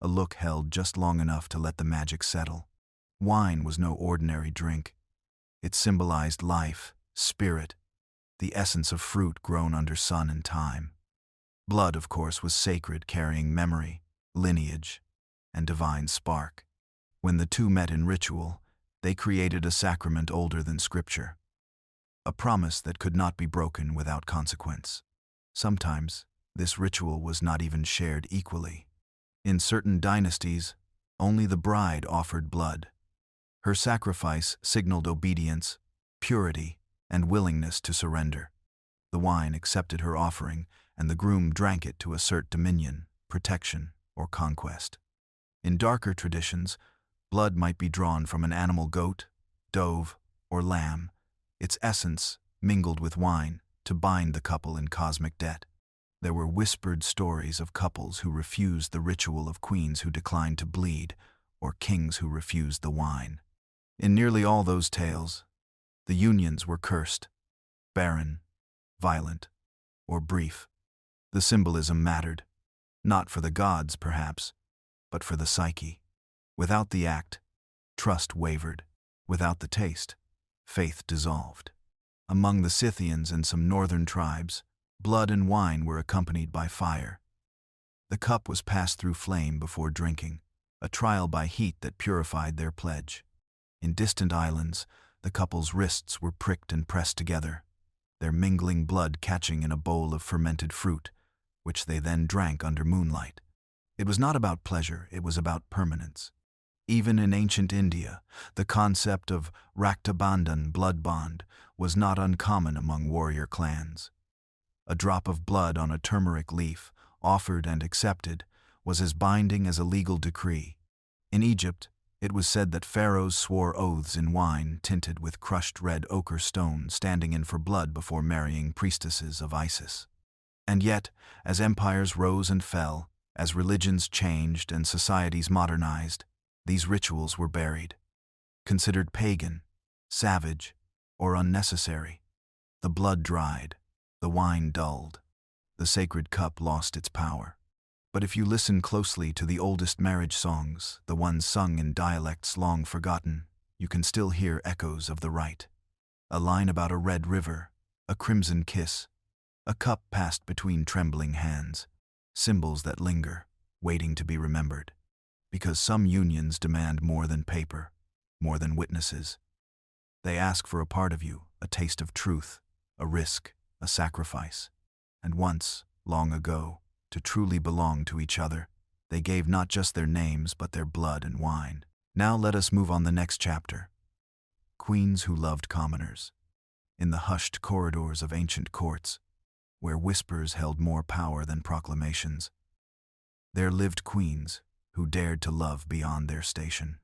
a look held just long enough to let the magic settle. Wine was no ordinary drink. It symbolized life, spirit, the essence of fruit grown under sun and time. Blood, of course, was sacred, carrying memory, lineage, and divine spark. When the two met in ritual, they created a sacrament older than Scripture, a promise that could not be broken without consequence. Sometimes, this ritual was not even shared equally. In certain dynasties, only the bride offered blood. Her sacrifice signaled obedience, purity, and willingness to surrender. The wine accepted her offering, and the groom drank it to assert dominion, protection, or conquest. In darker traditions, blood might be drawn from an animal goat, dove, or lamb, its essence mingled with wine to bind the couple in cosmic debt. There were whispered stories of couples who refused the ritual of queens who declined to bleed, or kings who refused the wine. In nearly all those tales, the unions were cursed, barren, violent, or brief. The symbolism mattered, not for the gods, perhaps, but for the psyche. Without the act, trust wavered. Without the taste, faith dissolved. Among the Scythians and some northern tribes, blood and wine were accompanied by fire. The cup was passed through flame before drinking, a trial by heat that purified their pledge. In distant islands, the couple's wrists were pricked and pressed together, their mingling blood catching in a bowl of fermented fruit, which they then drank under moonlight. It was not about pleasure, it was about permanence. Even in ancient India, the concept of Raktabandhan, blood bond, was not uncommon among warrior clans. A drop of blood on a turmeric leaf, offered and accepted, was as binding as a legal decree. In Egypt, it was said that pharaohs swore oaths in wine tinted with crushed red ochre stone, standing in for blood before marrying priestesses of Isis. And yet, as empires rose and fell, as religions changed and societies modernized, these rituals were buried, considered pagan, savage, or unnecessary. The blood dried, the wine dulled, the sacred cup lost its power. But if you listen closely to the oldest marriage songs, the ones sung in dialects long forgotten, you can still hear echoes of the rite. A line about a red river, a crimson kiss, a cup passed between trembling hands, symbols that linger, waiting to be remembered. Because some unions demand more than paper, more than witnesses. They ask for a part of you, a taste of truth, a risk, a sacrifice. And once, long ago, to truly belong to each other, they gave not just their names but their blood and wine. Now let us move on the next chapter. Queens who loved commoners. In the hushed corridors of ancient courts, where whispers held more power than proclamations, there lived queens who dared to love beyond their station.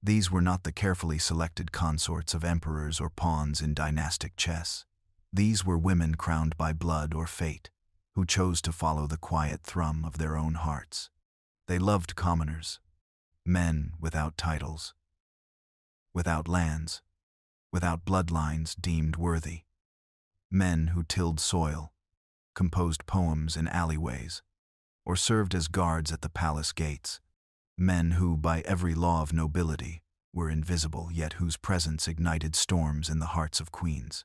These were not the carefully selected consorts of emperors or pawns in dynastic chess. These were women crowned by blood or fate, who chose to follow the quiet thrum of their own hearts. They loved commoners, men without titles, without lands, without bloodlines deemed worthy. Men who tilled soil, composed poems in alleyways, or served as guards at the palace gates. Men who, by every law of nobility, were invisible, yet whose presence ignited storms in the hearts of queens.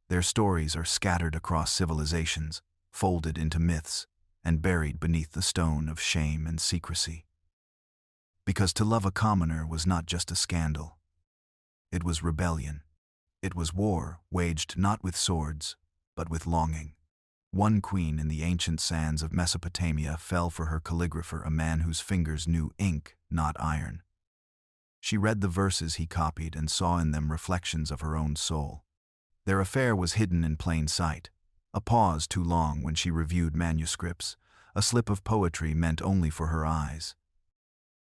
Their stories are scattered across civilizations, folded into myths, and buried beneath the stone of shame and secrecy. Because to love a commoner was not just a scandal. It was rebellion. It was war waged not with swords, but with longing. One queen in the ancient sands of Mesopotamia fell for her calligrapher, a man whose fingers knew ink, not iron. She read the verses he copied and saw in them reflections of her own soul. Their affair was hidden in plain sight, a pause too long when she reviewed manuscripts, a slip of poetry meant only for her eyes.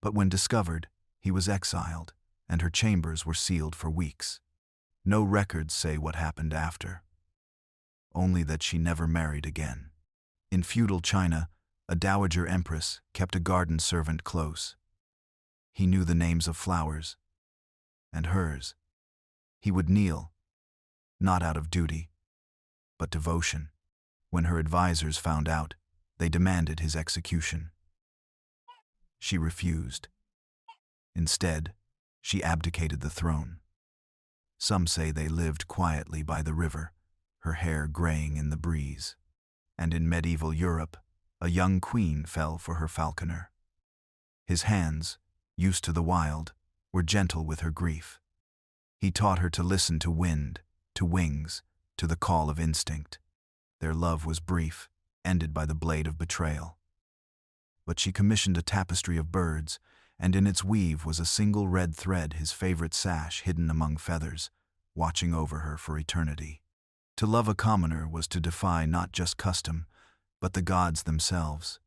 But when discovered, he was exiled, and her chambers were sealed for weeks. No records say what happened after. Only that she never married again. In feudal China, a dowager empress kept a garden servant close. He knew the names of flowers, and hers. He would kneel, not out of duty, but devotion. When her advisors found out, they demanded his execution. She refused. Instead, she abdicated the throne. Some say they lived quietly by the river, her hair graying in the breeze. And in medieval Europe, a young queen fell for her falconer. His hands, used to the wild, were gentle with her grief. He taught her to listen to wind, to wings, to the call of instinct. Their love was brief, ended by the blade of betrayal. but she commissioned a tapestry of birds, and in its weave was a single red thread, his favorite sash hidden among feathers, watching over her for eternity. To love a commoner was to defy not just custom, but the gods themselves.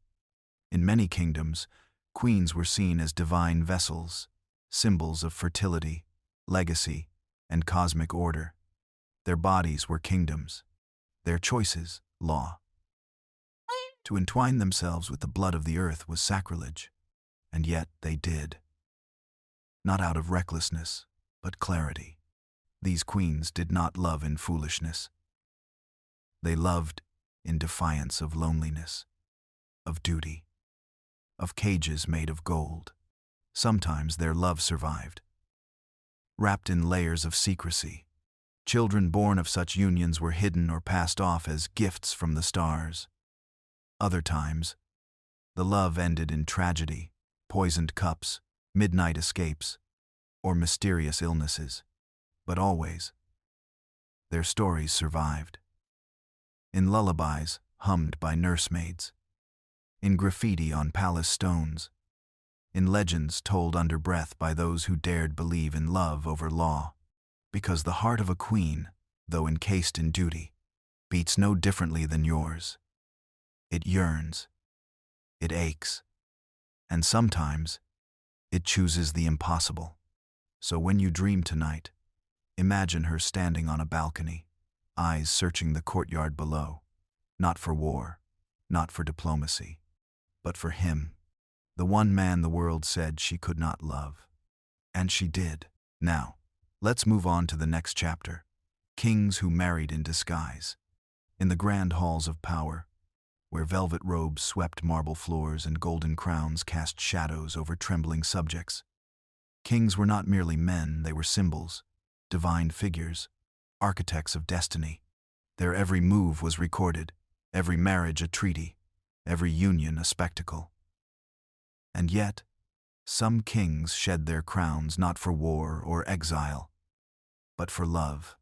In many kingdoms, queens were seen as divine vessels, symbols of fertility, legacy, and cosmic order. Their bodies were kingdoms, their choices law. To entwine themselves with the blood of the earth was sacrilege, and yet they did. Not out of recklessness, but clarity. These queens did not love in foolishness. They loved in defiance of loneliness, of duty, of cages made of gold. Sometimes their love survived, wrapped in layers of secrecy. Children born of such unions were hidden or passed off as gifts from the stars. Other times, the love ended in tragedy, poisoned cups, midnight escapes, or mysterious illnesses. But always, their stories survived. In lullabies hummed by nursemaids, in graffiti on palace stones, in legends told under breath by those who dared believe in love over law. Because the heart of a queen, though encased in duty, beats no differently than yours. It yearns, it aches, and sometimes it chooses the impossible. So when you dream tonight, imagine her standing on a balcony, eyes searching the courtyard below, not for war, not for diplomacy, but for him, the one man the world said she could not love. And she did. Now, let's move on to the next chapter, kings who married in disguise. In the grand halls of power, where velvet robes swept marble floors and golden crowns cast shadows over trembling subjects, kings were not merely men, they were symbols, divine figures, architects of destiny. Their every move was recorded, every marriage a treaty, every union a spectacle. And yet, some kings shed their crowns not for war or exile, but for love.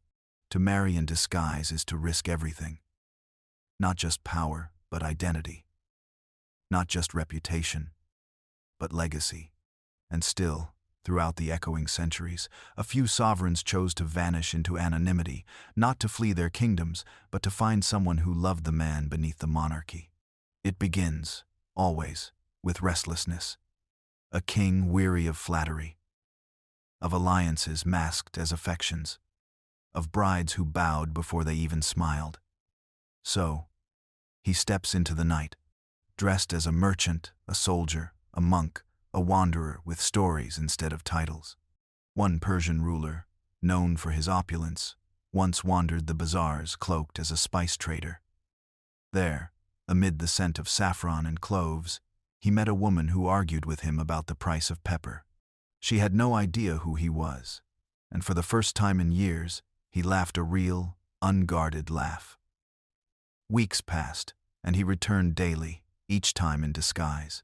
To marry in disguise is to risk everything. Not just power, but identity. Not just reputation, but legacy. And still, throughout the echoing centuries, a few sovereigns chose to vanish into anonymity, not to flee their kingdoms, but to find someone who loved the man beneath the monarchy. It begins, always, with restlessness. A king weary of flattery, of alliances masked as affections, of brides who bowed before they even smiled. So, he steps into the night, dressed as a merchant, a soldier, a monk, a wanderer with stories instead of titles. One Persian ruler, known for his opulence, once wandered the bazaars cloaked as a spice trader. There, amid the scent of saffron and cloves, he met a woman who argued with him about the price of pepper. She had no idea who he was, and for the first time in years, he laughed a real, unguarded laugh. Weeks passed, and he returned daily, each time in disguise.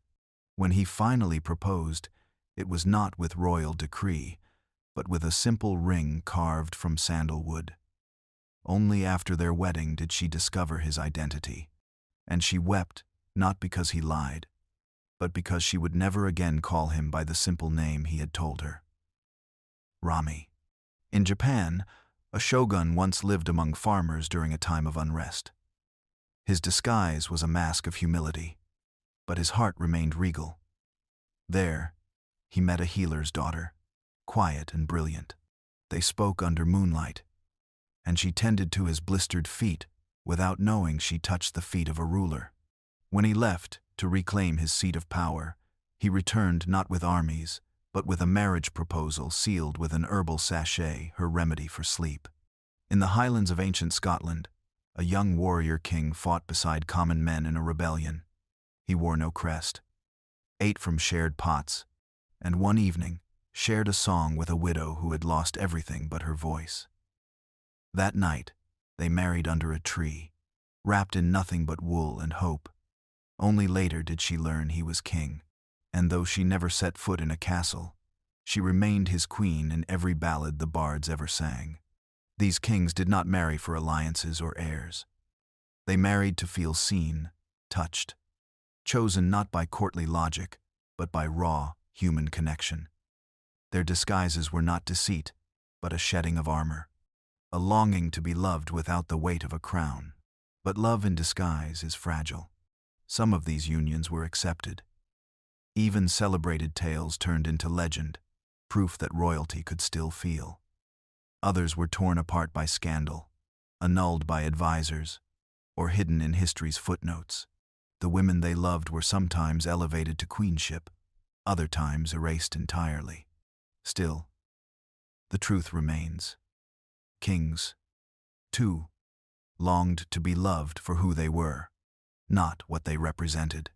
When he finally proposed, it was not with royal decree, but with a simple ring carved from sandalwood. Only after their wedding did she discover his identity, and she wept not because he lied, but because she would never again call him by the simple name he had told her. Rami. In Japan, a shogun once lived among farmers during a time of unrest. His disguise was a mask of humility, but his heart remained regal. There, he met a healer's daughter, quiet and brilliant. They spoke under moonlight, and she tended to his blistered feet without knowing she touched the feet of a ruler. When he left to reclaim his seat of power, he returned not with armies, but with a marriage proposal sealed with an herbal sachet, her remedy for sleep. In the highlands of ancient Scotland, a young warrior king fought beside common men in a rebellion. He wore no crest, ate from shared pots, and one evening shared a song with a widow who had lost everything but her voice. That night, they married under a tree, wrapped in nothing but wool and hope. Only later did she learn he was king, and though she never set foot in a castle, she remained his queen in every ballad the bards ever sang. These kings did not marry for alliances or heirs. They married to feel seen, touched, chosen not by courtly logic, but by raw, human connection. Their disguises were not deceit, but a shedding of armor, a longing to be loved without the weight of a crown. But love in disguise is fragile. Some of these unions were accepted. Even celebrated tales turned into legend, proof that royalty could still feel. Others were torn apart by scandal, annulled by advisors, or hidden in history's footnotes. The women they loved were sometimes elevated to queenship, other times erased entirely. Still, the truth remains. Kings, too, longed to be loved for who they were, not what they represented.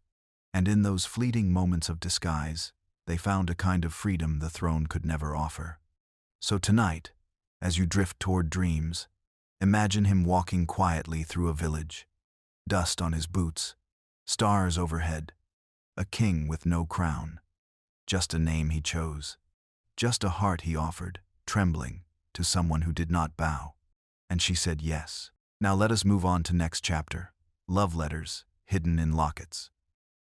And in those fleeting moments of disguise, they found a kind of freedom the throne could never offer. So tonight, as you drift toward dreams, imagine him walking quietly through a village, dust on his boots, stars overhead, a king with no crown, just a name he chose, just a heart he offered, trembling, to someone who did not bow. And she said yes. Now let us move on to next chapter, love letters hidden in lockets.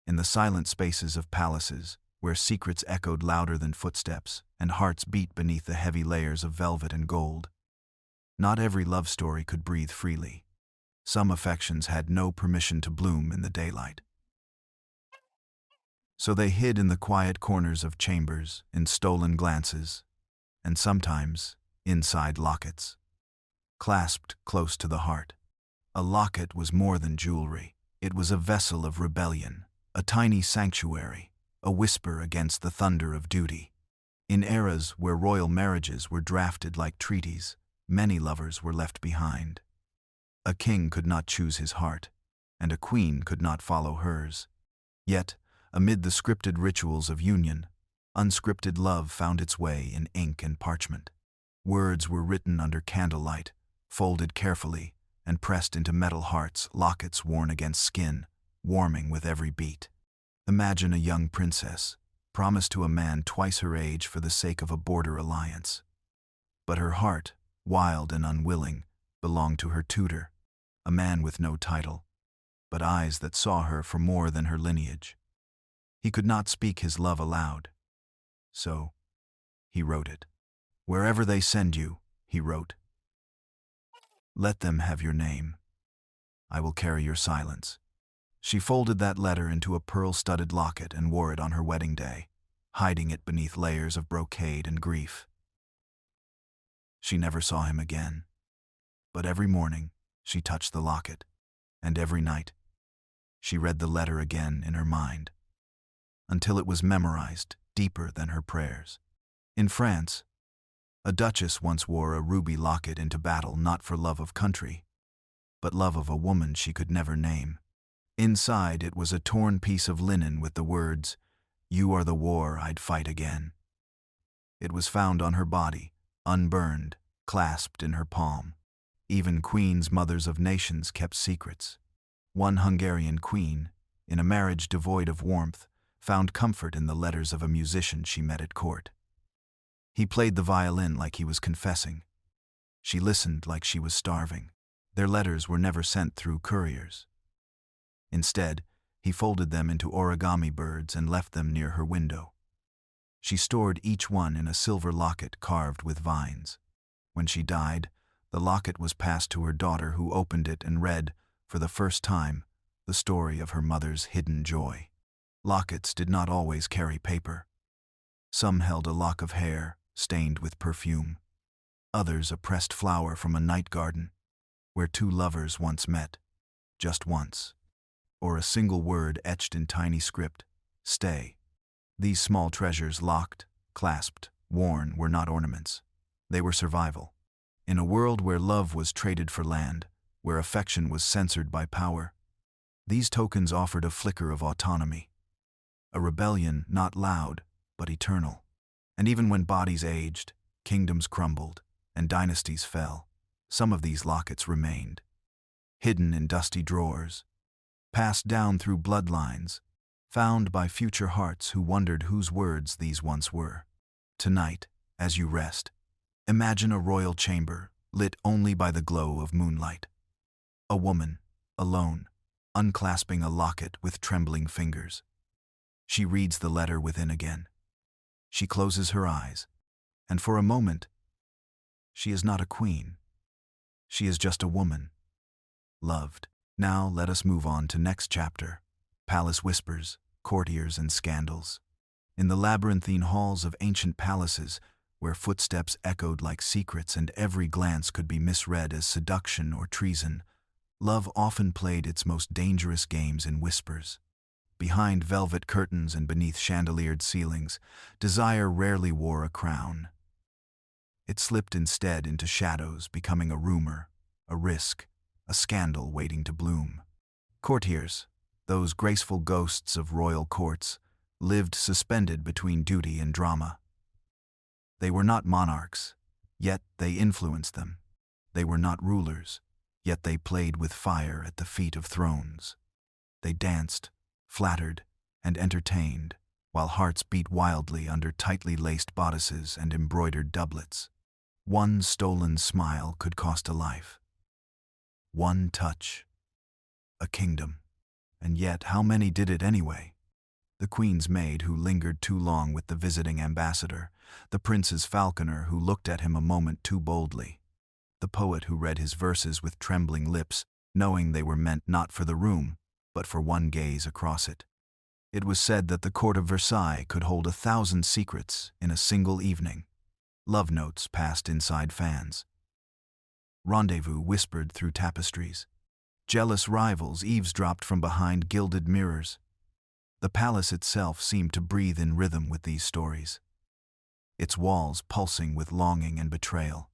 In the silent spaces of palaces, where secrets echoed louder than footsteps and hearts beat beneath the heavy layers of velvet and gold, not every love story could breathe freely. Some affections had no permission to bloom in the daylight. So they hid in the quiet corners of chambers, in stolen glances, and sometimes inside lockets, clasped close to the heart. A locket was more than jewelry. It was a vessel of rebellion, a tiny sanctuary, a whisper against the thunder of duty. In eras where royal marriages were drafted like treaties, many lovers were left behind. A king could not choose his heart, and a queen could not follow hers. Yet, amid the scripted rituals of union, unscripted love found its way in ink and parchment. Words were written under candlelight, folded carefully, and pressed into metal hearts, lockets worn against skin, warming with every beat. Imagine a young princess, promised to a man twice her age for the sake of a border alliance. But her heart, wild and unwilling, belonged to her tutor, a man with no title, but eyes that saw her for more than her lineage. He could not speak his love aloud. So, he wrote it. Wherever they send you, he wrote, let them have your name. I will carry your silence. She folded that letter into a pearl-studded locket and wore it on her wedding day, hiding it beneath layers of brocade and grief. She never saw him again. But every morning, she touched the locket, and every night, she read the letter again in her mind, until it was memorized deeper than her prayers. In France, a duchess once wore a ruby locket into battle not for love of country, but love of a woman she could never name. Inside it was a torn piece of linen with the words, "You are the war I'd fight again." It was found on her body, unburned, clasped in her palm. Even queens, mothers of nations, kept secrets. One Hungarian queen, in a marriage devoid of warmth, found comfort in the letters of a musician she met at court. He played the violin like he was confessing. She listened like she was starving. Their letters were never sent through couriers. Instead, he folded them into origami birds and left them near her window. She stored each one in a silver locket carved with vines. When she died, the locket was passed to her daughter, who opened it and read, for the first time, the story of her mother's hidden joy. Lockets did not always carry paper. Some held a lock of hair, stained with perfume. Others a pressed flower from a night garden, where two lovers once met, just once. Or a single word etched in tiny script, "Stay." These small treasures, locked, clasped, worn, were not ornaments. They were survival. In a world where love was traded for land, where affection was censored by power, these tokens offered a flicker of autonomy. A rebellion not loud, but eternal. And even when bodies aged, kingdoms crumbled, and dynasties fell, some of these lockets remained, hidden in dusty drawers, passed down through bloodlines, found by future hearts who wondered whose words these once were. Tonight, as you rest, imagine a royal chamber lit only by the glow of moonlight. A woman, alone, unclasping a locket with trembling fingers. She reads the letter within again. She closes her eyes, and for a moment, she is not a queen. She is just a woman, loved. Now let us move on to next chapter. Palace whispers, courtiers and scandals. In the labyrinthine halls of ancient palaces, where footsteps echoed like secrets and every glance could be misread as seduction or treason, love often played its most dangerous games in whispers. Behind velvet curtains and beneath chandeliered ceilings, desire rarely wore a crown. It slipped instead into shadows, becoming a rumor, a risk, a scandal waiting to bloom. Courtiers, those graceful ghosts of royal courts, lived suspended between duty and drama. They were not monarchs, yet they influenced them. They were not rulers, yet they played with fire at the feet of thrones. They danced, flattered, and entertained, while hearts beat wildly under tightly laced bodices and embroidered doublets. One stolen smile could cost a life. One touch, a kingdom. And yet, how many did it anyway? The queen's maid who lingered too long with the visiting ambassador, the prince's falconer who looked at him a moment too boldly, the poet who read his verses with trembling lips, knowing they were meant not for the room, but for one gaze across it. It was said that the court of Versailles could hold 1,000 secrets in a single evening. Love notes passed inside fans. Rendezvous whispered through tapestries. Jealous rivals eavesdropped from behind gilded mirrors. The palace itself seemed to breathe in rhythm with these stories, its walls pulsing with longing and betrayal.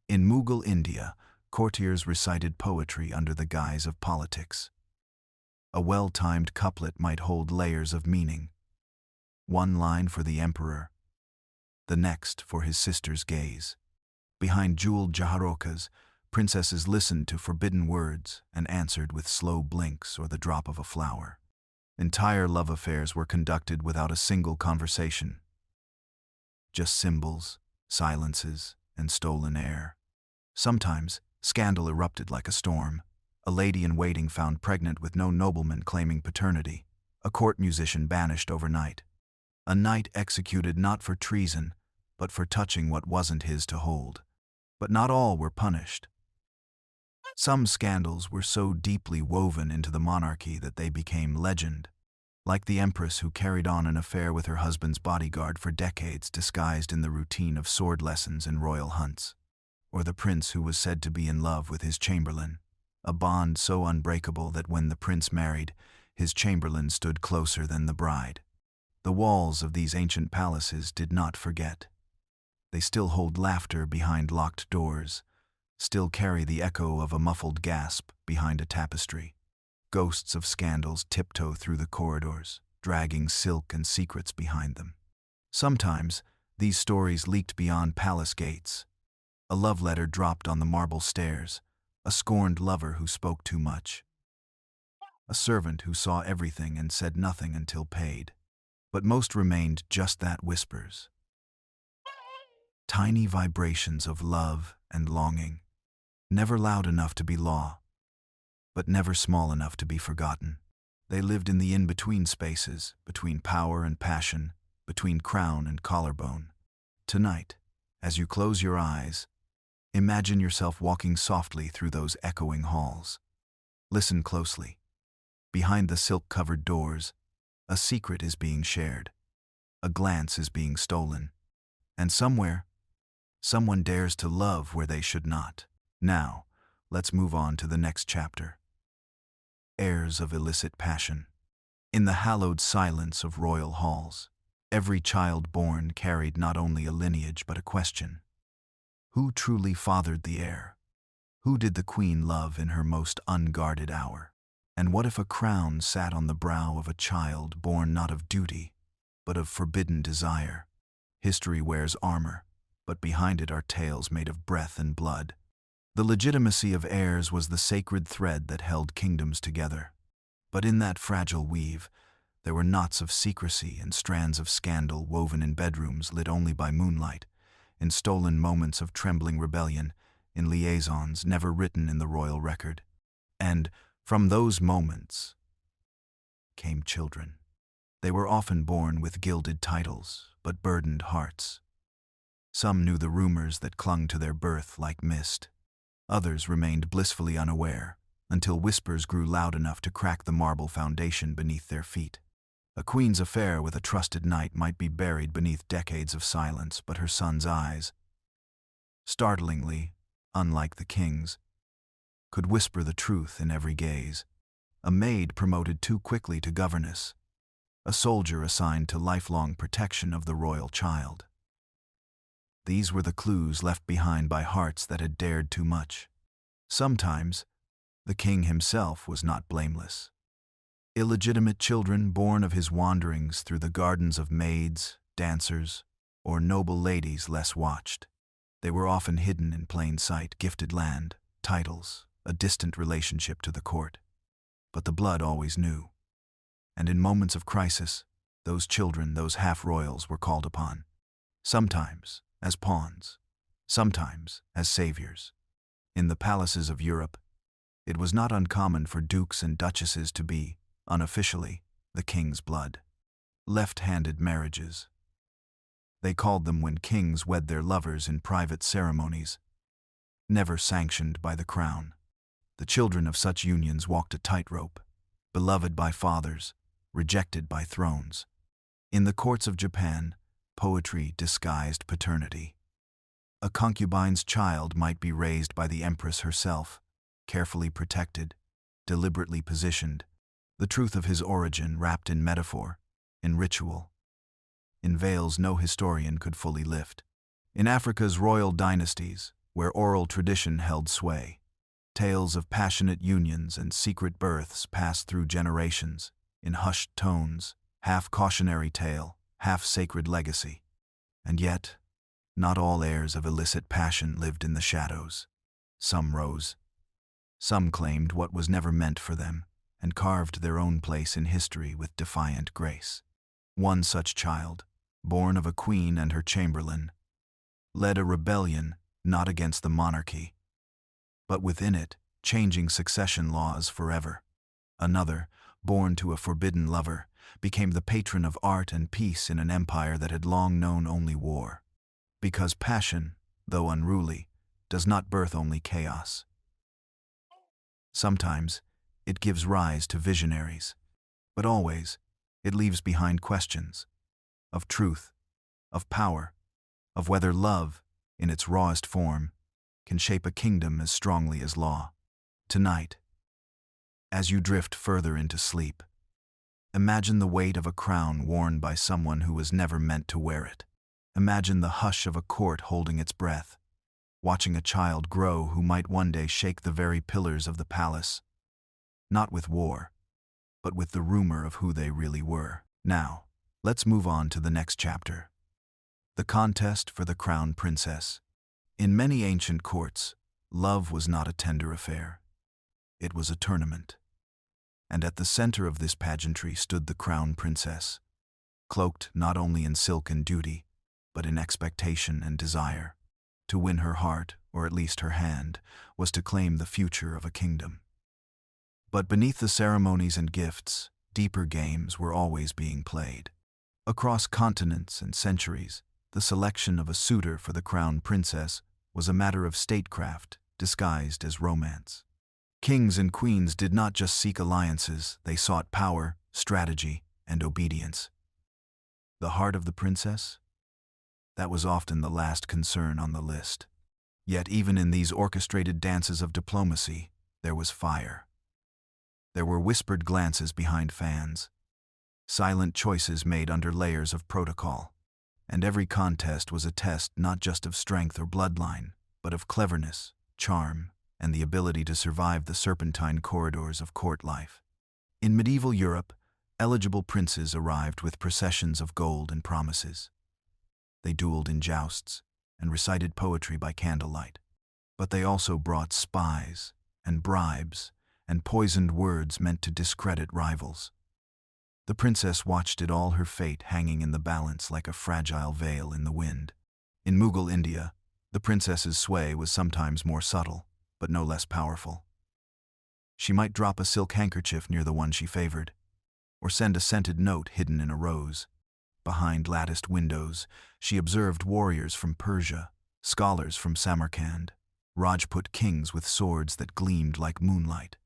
In Mughal India, courtiers recited poetry under the guise of politics. A well-timed couplet might hold layers of meaning. One line for the emperor, the next for his sister's gaze. Behind jeweled jaharokas, princesses listened to forbidden words and answered with slow blinks or the drop of a flower. Entire love affairs were conducted without a single conversation. Just symbols, silences, and stolen air. Sometimes, scandal erupted like a storm. A lady-in-waiting found pregnant with no nobleman claiming paternity. A court musician banished overnight. A knight executed not for treason, but for touching what wasn't his to hold. But not all were punished. Some scandals were so deeply woven into the monarchy that they became legend, like the empress who carried on an affair with her husband's bodyguard for decades disguised in the routine of sword lessons and royal hunts, or the prince who was said to be in love with his chamberlain, a bond so unbreakable that when the prince married, his chamberlain stood closer than the bride. The walls of these ancient palaces did not forget. They still hold laughter behind locked doors, still carry the echo of a muffled gasp behind a tapestry. Ghosts of scandals tiptoe through the corridors, dragging silk and secrets behind them. Sometimes, these stories leaked beyond palace gates. A love letter dropped on the marble stairs, a scorned lover who spoke too much, a servant who saw everything and said nothing until paid. But most remained just that, whispers. Tiny vibrations of love and longing, never loud enough to be law, but never small enough to be forgotten. They lived in the in-between spaces, between power and passion, between crown and collarbone. Tonight, as you close your eyes, imagine yourself walking softly through those echoing halls. Listen closely. Behind the silk-covered doors, a secret is being shared. A glance is being stolen. And somewhere, someone dares to love where they should not. Now, let's move on to the next chapter. Heirs of illicit passion. In the hallowed silence of royal halls, every child born carried not only a lineage but a question. Who truly fathered the heir? Who did the queen love in her most unguarded hour? And what if a crown sat on the brow of a child born not of duty, but of forbidden desire? History wears armor, but behind it are tales made of breath and blood. The legitimacy of heirs was the sacred thread that held kingdoms together. But in that fragile weave, there were knots of secrecy and strands of scandal woven in bedrooms lit only by moonlight, in stolen moments of trembling rebellion, in liaisons never written in the royal record. And, From those moments came children. They were often born with gilded titles, but burdened hearts. Some knew the rumors that clung to their birth like mist. Others remained blissfully unaware, until whispers grew loud enough to crack the marble foundation beneath their feet. A queen's affair with a trusted knight might be buried beneath decades of silence, but her son's eyes, startlingly, unlike the king's, could whisper the truth in every gaze. A maid promoted too quickly to governess, a soldier assigned to lifelong protection of the royal child. These were the clues left behind by hearts that had dared too much. Sometimes, the king himself was not blameless. Illegitimate children born of his wanderings through the gardens of maids, dancers, or noble ladies less watched. They were often hidden in plain sight, gifted land, titles, a distant relationship to the court. But the blood always knew. And in moments of crisis, those children, those half-royals, were called upon. Sometimes as pawns, sometimes as saviors. In the palaces of Europe, it was not uncommon for dukes and duchesses to be, unofficially, the king's blood. Left-handed marriages. They called them when kings wed their lovers in private ceremonies, never sanctioned by the crown. The children of such unions walked a tightrope, beloved by fathers, rejected by thrones. In the courts of Japan, poetry disguised paternity. A concubine's child might be raised by the empress herself, carefully protected, deliberately positioned, the truth of his origin wrapped in metaphor, in ritual, in veils no historian could fully lift. In Africa's royal dynasties, where oral tradition held sway, tales of passionate unions and secret births passed through generations, in hushed tones, half cautionary tale, half sacred legacy. And yet, not all heirs of illicit passion lived in the shadows. Some rose. Some claimed what was never meant for them, and carved their own place in history with defiant grace. One such child, born of a queen and her chamberlain, led a rebellion not against the monarchy, but within it, changing succession laws forever. Another, born to a forbidden lover, became the patron of art and peace in an empire that had long known only war. Because passion, though unruly, does not birth only chaos. Sometimes, it gives rise to visionaries, but always, it leaves behind questions of truth, of power, of whether love, in its rawest form, can shape a kingdom as strongly as law. Tonight, as you drift further into sleep, imagine the weight of a crown worn by someone who was never meant to wear it. Imagine the hush of a court holding its breath, watching a child grow who might one day shake the very pillars of the palace, not with war, but with the rumor of who they really were. Now, let's move on to the next chapter. The contest for the crown princess. In many ancient courts, love was not a tender affair. It was a tournament. And at the center of this pageantry stood the crown princess, cloaked not only in silken duty, but in expectation and desire. To win her heart, or at least her hand, was to claim the future of a kingdom. But beneath the ceremonies and gifts, deeper games were always being played. Across continents and centuries, the selection of a suitor for the crown princess was a matter of statecraft disguised as romance. Kings and queens did not just seek alliances, they sought power, strategy, and obedience. The heart of the princess? That was often the last concern on the list. Yet even in these orchestrated dances of diplomacy, there was fire. There were whispered glances behind fans, silent choices made under layers of protocol, and every contest was a test not just of strength or bloodline, but of cleverness, charm, and the ability to survive the serpentine corridors of court life. In medieval Europe, eligible princes arrived with processions of gold and promises. They dueled in jousts and recited poetry by candlelight, but they also brought spies and bribes and poisoned words meant to discredit rivals. The princess watched it all, her fate hanging in the balance like a fragile veil in the wind. In Mughal India, the princess's sway was sometimes more subtle, but no less powerful. She might drop a silk handkerchief near the one she favored, or send a scented note hidden in a rose. Behind latticed windows, she observed warriors from Persia, scholars from Samarkand, Rajput kings with swords that gleamed like moonlight,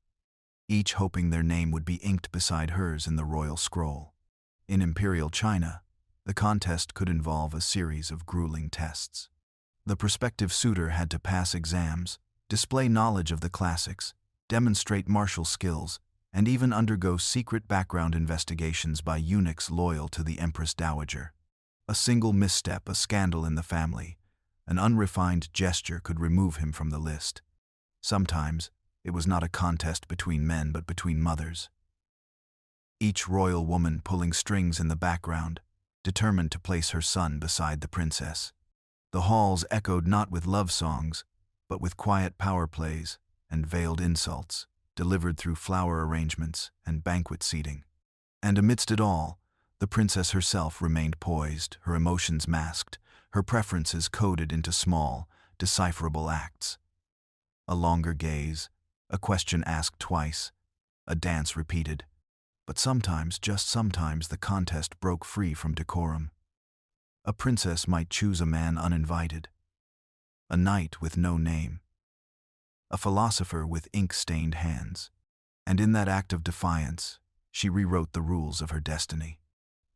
each hoping their name would be inked beside hers in the royal scroll. In imperial China, the contest could involve a series of grueling tests. The prospective suitor had to pass exams, display knowledge of the classics, demonstrate martial skills, and even undergo secret background investigations by eunuchs loyal to the Empress Dowager. A single misstep, a scandal in the family, an unrefined gesture could remove him from the list. Sometimes, it was not a contest between men but between mothers. Each royal woman pulling strings in the background, determined to place her son beside the princess. The halls echoed not with love songs, but with quiet power plays and veiled insults, delivered through flower arrangements and banquet seating. And amidst it all, the princess herself remained poised, her emotions masked, her preferences coded into small, decipherable acts. A longer gaze, a question asked twice, a dance repeated. But sometimes, just sometimes, the contest broke free from decorum. A princess might choose a man uninvited, a knight with no name, a philosopher with ink-stained hands. And in that act of defiance, she rewrote the rules of her destiny.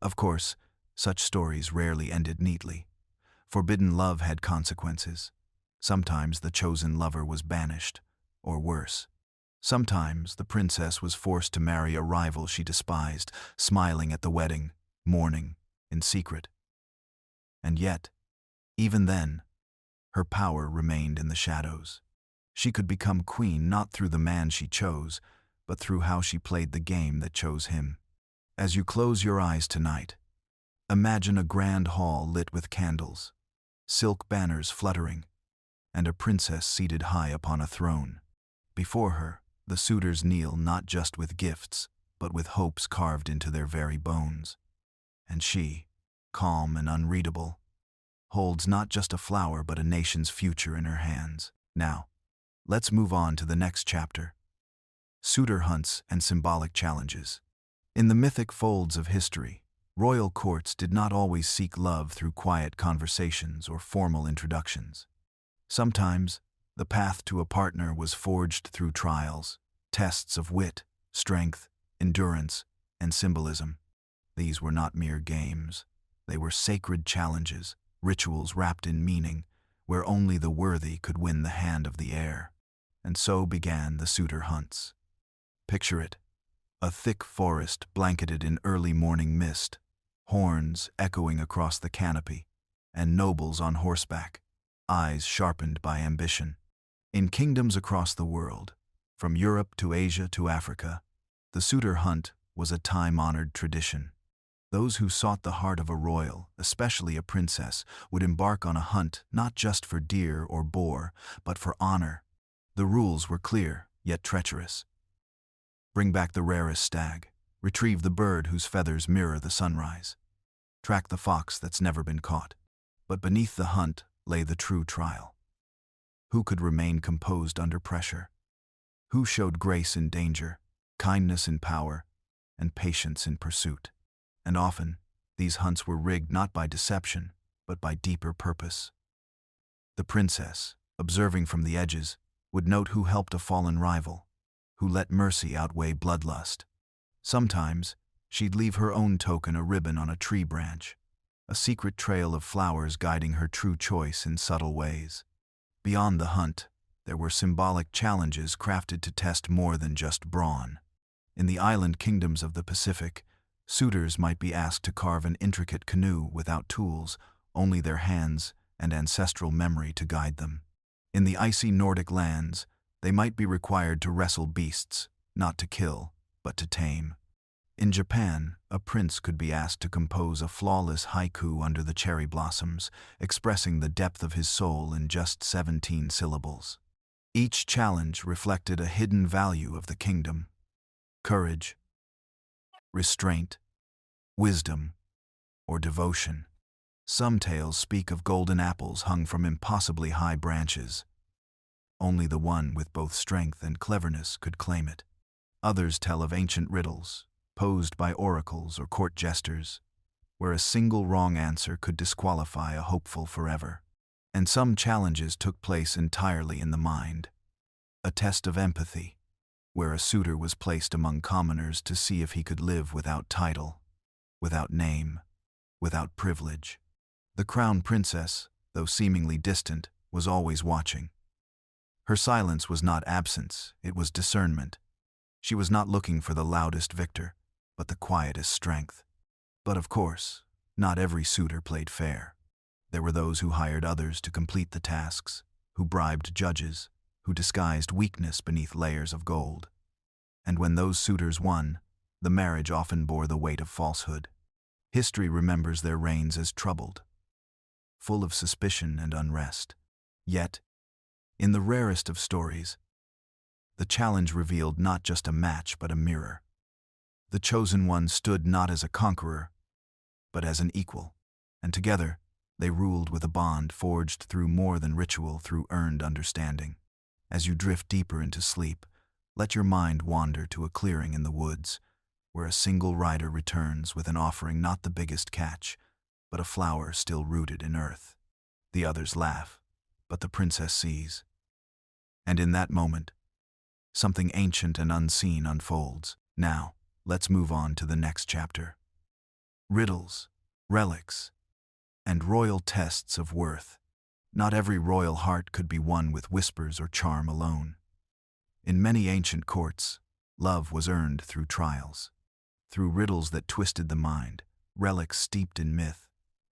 Of course, such stories rarely ended neatly. Forbidden love had consequences. Sometimes the chosen lover was banished, or worse. Sometimes the princess was forced to marry a rival she despised, smiling at the wedding, mourning, in secret. And yet, even then, her power remained in the shadows. She could become queen not through the man she chose, but through how she played the game that chose him. As you close your eyes tonight, imagine a grand hall lit with candles, silk banners fluttering, and a princess seated high upon a throne. Before her, the suitors kneel not just with gifts, but with hopes carved into their very bones. And she, calm and unreadable, holds not just a flower but a nation's future in her hands. Now, let's move on to the next chapter. Suitor hunts and symbolic challenges. In the mythic folds of history, royal courts did not always seek love through quiet conversations or formal introductions. Sometimes, the path to a partner was forged through trials, tests of wit, strength, endurance, and symbolism. These were not mere games. They were sacred challenges, rituals wrapped in meaning, where only the worthy could win the hand of the heir. And so began the suitor hunts. Picture it: a thick forest blanketed in early morning mist, horns echoing across the canopy, and nobles on horseback, eyes sharpened by ambition. In kingdoms across the world, from Europe to Asia to Africa, the suitor hunt was a time-honored tradition. Those who sought the heart of a royal, especially a princess, would embark on a hunt not just for deer or boar, but for honor. The rules were clear, yet treacherous. Bring back the rarest stag, retrieve the bird whose feathers mirror the sunrise, track the fox that's never been caught. But beneath the hunt lay the true trial. Who could remain composed under pressure? Who showed grace in danger, kindness in power, and patience in pursuit? And often, these hunts were rigged not by deception, but by deeper purpose. The princess, observing from the edges, would note who helped a fallen rival, who let mercy outweigh bloodlust. Sometimes, she'd leave her own token, a ribbon on a tree branch, a secret trail of flowers guiding her true choice in subtle ways. Beyond the hunt, there were symbolic challenges crafted to test more than just brawn. In the island kingdoms of the Pacific, suitors might be asked to carve an intricate canoe without tools, only their hands and ancestral memory to guide them. In the icy Nordic lands, they might be required to wrestle beasts, not to kill, but to tame. In Japan, a prince could be asked to compose a flawless haiku under the cherry blossoms, expressing the depth of his soul in just 17 syllables. Each challenge reflected a hidden value of the kingdom: courage, restraint, wisdom, or devotion. Some tales speak of golden apples hung from impossibly high branches. Only the one with both strength and cleverness could claim it. Others tell of ancient riddles, posed by oracles or court jesters, where a single wrong answer could disqualify a hopeful forever. And some challenges took place entirely in the mind. A test of empathy, where a suitor was placed among commoners to see if he could live without title, without name, without privilege. The crown princess, though seemingly distant, was always watching. Her silence was not absence, it was discernment. She was not looking for the loudest victor, but the quietest strength. But of course, not every suitor played fair. There were those who hired others to complete the tasks, who bribed judges, who disguised weakness beneath layers of gold. And when those suitors won, the marriage often bore the weight of falsehood. History remembers their reigns as troubled, full of suspicion and unrest. Yet, in the rarest of stories, the challenge revealed not just a match but a mirror. The chosen one stood not as a conqueror, but as an equal, and together they ruled with a bond forged through more than ritual, through earned understanding. As you drift deeper into sleep, let your mind wander to a clearing in the woods, where a single rider returns with an offering not the biggest catch, but a flower still rooted in earth. The others laugh, but the princess sees. And in that moment, something ancient and unseen unfolds. Now, let's move on to the next chapter. Riddles, relics, and royal tests of worth. Not every royal heart could be won with whispers or charm alone. In many ancient courts, love was earned through trials, through riddles that twisted the mind, relics steeped in myth,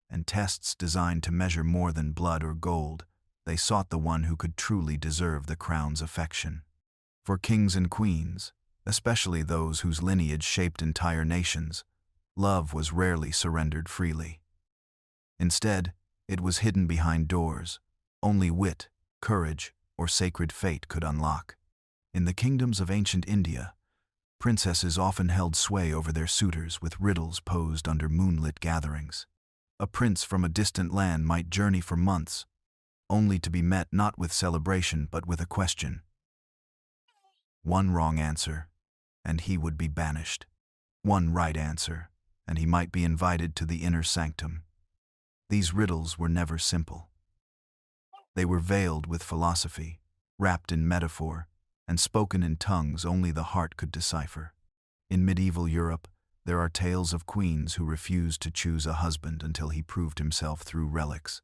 and tests designed to measure more than blood or gold. They sought the one who could truly deserve the crown's affection. For kings and queens, especially those whose lineage shaped entire nations, love was rarely surrendered freely. Instead, it was hidden behind doors only wit, courage, or sacred fate could unlock. In the kingdoms of ancient India, princesses often held sway over their suitors with riddles posed under moonlit gatherings. A prince from a distant land might journey for months, only to be met not with celebration but with a question. One wrong answer, and he would be banished. One right answer, and he might be invited to the inner sanctum. These riddles were never simple. They were veiled with philosophy, wrapped in metaphor, and spoken in tongues only the heart could decipher. In medieval Europe, there are tales of queens who refused to choose a husband until he proved himself through relics.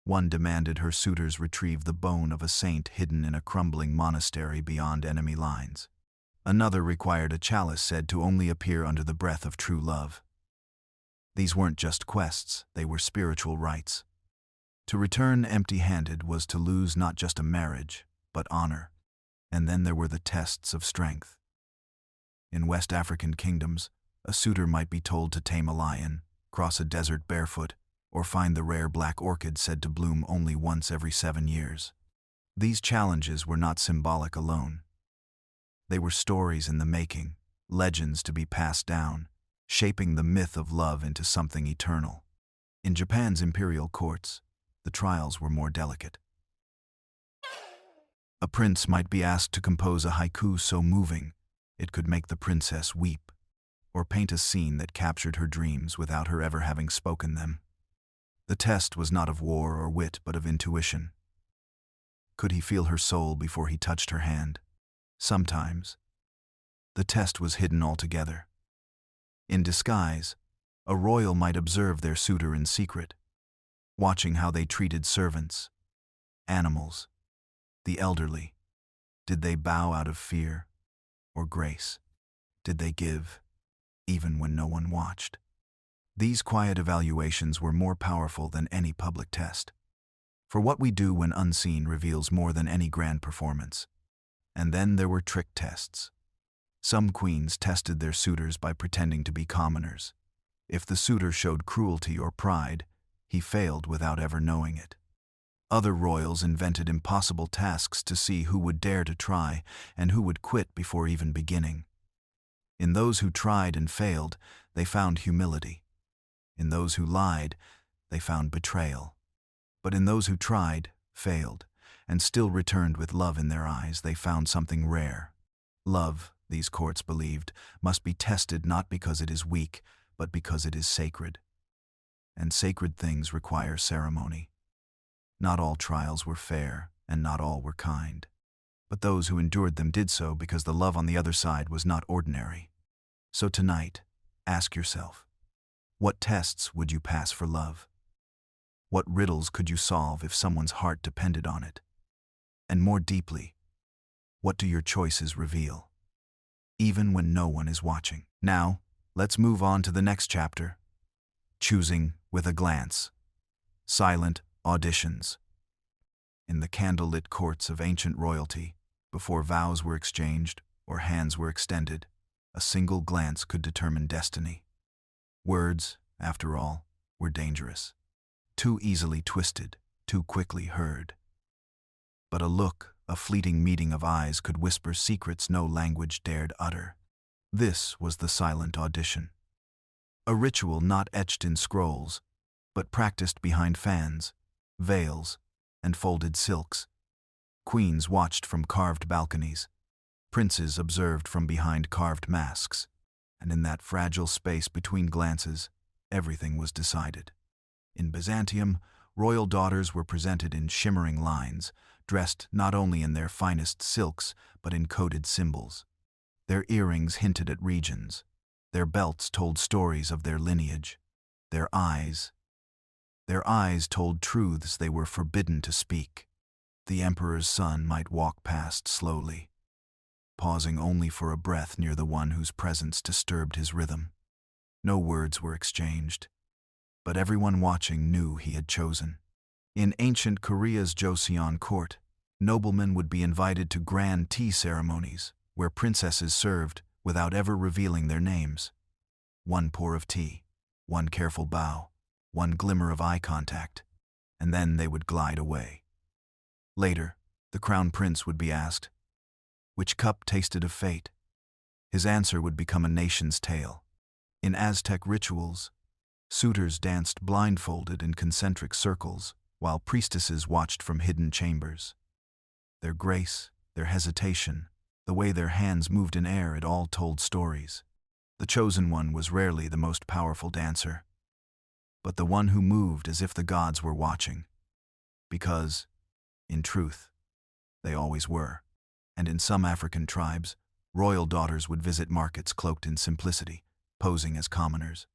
One demanded her suitors retrieve the bone of a saint hidden in a crumbling monastery beyond enemy lines. Another required a chalice said to only appear under the breath of true love. These weren't just quests, they were spiritual rites. To return empty-handed was to lose not just a marriage, but honor. And then there were the tests of strength. In West African kingdoms, a suitor might be told to tame a lion, cross a desert barefoot, or find the rare black orchid said to bloom only once every 7 years. These challenges were not symbolic alone. They were stories in the making, legends to be passed down, shaping the myth of love into something eternal. In Japan's imperial courts, the trials were more delicate. A prince might be asked to compose a haiku so moving it could make the princess weep, or paint a scene that captured her dreams without her ever having spoken them. The test was not of war or wit, but of intuition. Could he feel her soul before he touched her hand? Sometimes. The test was hidden altogether. In disguise, a royal might observe their suitor in secret, watching how they treated servants, animals, the elderly. Did they bow out of fear or grace? Did they give, even when no one watched? These quiet evaluations were more powerful than any public test. For what we do when unseen reveals more than any grand performance. And then there were trick tests. Some queens tested their suitors by pretending to be commoners. If the suitor showed cruelty or pride, he failed without ever knowing it. Other royals invented impossible tasks to see who would dare to try and who would quit before even beginning. In those who tried and failed, they found humility. In those who lied, they found betrayal. But in those who tried, failed, and still returned with love in their eyes, they found something rare. Love these courts believed, must be tested not because it is weak, but because it is sacred. And sacred things require ceremony. Not all trials were fair, and not all were kind. But those who endured them did so because the love on the other side was not ordinary. So tonight, ask yourself, what tests would you pass for love? What riddles could you solve if someone's heart depended on it? And more deeply, what do your choices reveal, even when no one is watching? Now, let's move on to the next chapter. Choosing with a glance. Silent auditions. In the candlelit courts of ancient royalty, before vows were exchanged or hands were extended, a single glance could determine destiny. Words, after all, were dangerous. Too easily twisted, too quickly heard. But a look, a fleeting meeting of eyes could whisper secrets no language dared utter. This was the silent audition. A ritual not etched in scrolls, but practiced behind fans, veils, and folded silks. Queens watched from carved balconies. Princes observed from behind carved masks. And in that fragile space between glances, everything was decided. In Byzantium, royal daughters were presented in shimmering lines, dressed not only in their finest silks, but in coded symbols. Their earrings hinted at regions. Their belts told stories of their lineage. Their eyes told truths they were forbidden to speak. The emperor's son might walk past slowly, pausing only for a breath near the one whose presence disturbed his rhythm. No words were exchanged, but everyone watching knew he had chosen. In ancient Korea's Joseon court, noblemen would be invited to grand tea ceremonies, where princesses served without ever revealing their names. One pour of tea, one careful bow, one glimmer of eye contact, and then they would glide away. Later, the crown prince would be asked, which cup tasted of fate? His answer would become a nation's tale. In Aztec rituals, suitors danced blindfolded in concentric circles, while priestesses watched from hidden chambers. Their grace, their hesitation, the way their hands moved in air, it all told stories. The chosen one was rarely the most powerful dancer, but the one who moved as if the gods were watching. Because, in truth, they always were. And in some African tribes, royal daughters would visit markets cloaked in simplicity, posing as commoners.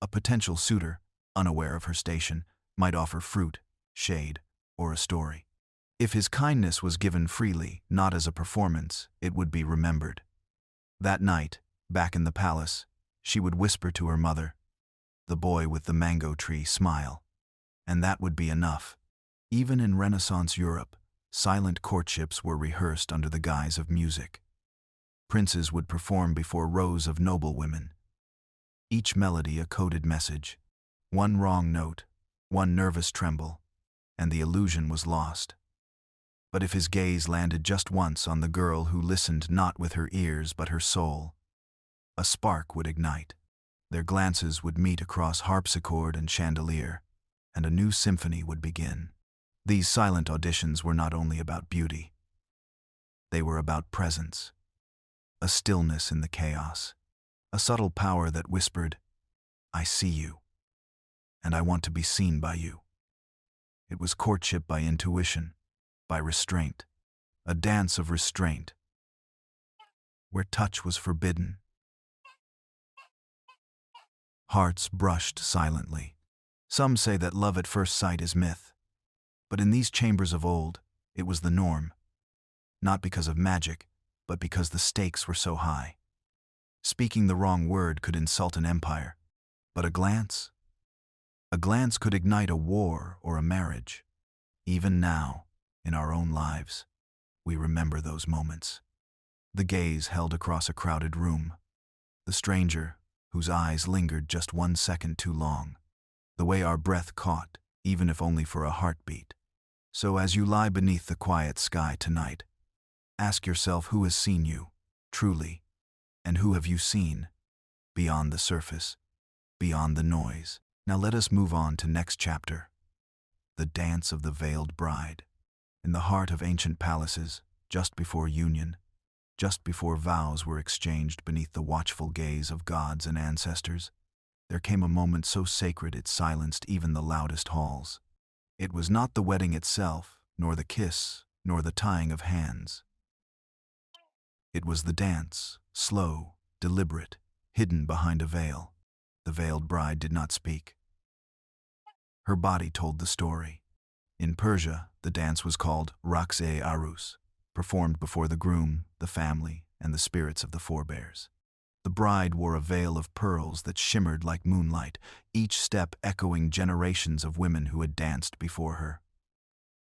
A potential suitor, unaware of her station, might offer fruit, shade, or a story. If his kindness was given freely, not as a performance, it would be remembered. That night, back in the palace, she would whisper to her mother, "The boy with the mango tree, smile." And that would be enough. Even in Renaissance Europe, silent courtships were rehearsed under the guise of music. Princes would perform before rows of noble women. Each melody a coded message. One wrong note, one nervous tremble, and the illusion was lost. But if his gaze landed just once on the girl who listened not with her ears but her soul, a spark would ignite. Their glances would meet across harpsichord and chandelier, and a new symphony would begin. These silent auditions were not only about beauty. They were about presence, a stillness in the chaos, a subtle power that whispered, "I see you, and I want to be seen by you." It was courtship by intuition, by restraint, a dance of restraint, where touch was forbidden. Hearts brushed silently. Some say that love at first sight is myth. But in these chambers of old, it was the norm. Not because of magic, but because the stakes were so high. Speaking the wrong word could insult an empire, but a glance could ignite a war or a marriage. Even now, in our own lives, we remember those moments. The gaze held across a crowded room. The stranger, whose eyes lingered just 1 second too long. The way our breath caught, even if only for a heartbeat. So as you lie beneath the quiet sky tonight, ask yourself who has seen you, truly, and who have you seen, beyond the surface, beyond the noise. Now let us move on to next chapter. The Dance of the Veiled Bride. In the heart of ancient palaces, just before union, Just before vows were exchanged beneath the watchful gaze of gods and ancestors, there came a moment so sacred it silenced even the loudest halls. It was not the wedding itself, nor the kiss, nor the tying of hands. It was the dance, slow, deliberate, hidden behind a veil. The veiled bride did not speak. Her body told the story. In Persia, the dance was called Raqs-e-Arus, performed before the groom, the family, and the spirits of the forebears. The bride wore a veil of pearls that shimmered like moonlight, each step echoing generations of women who had danced before her.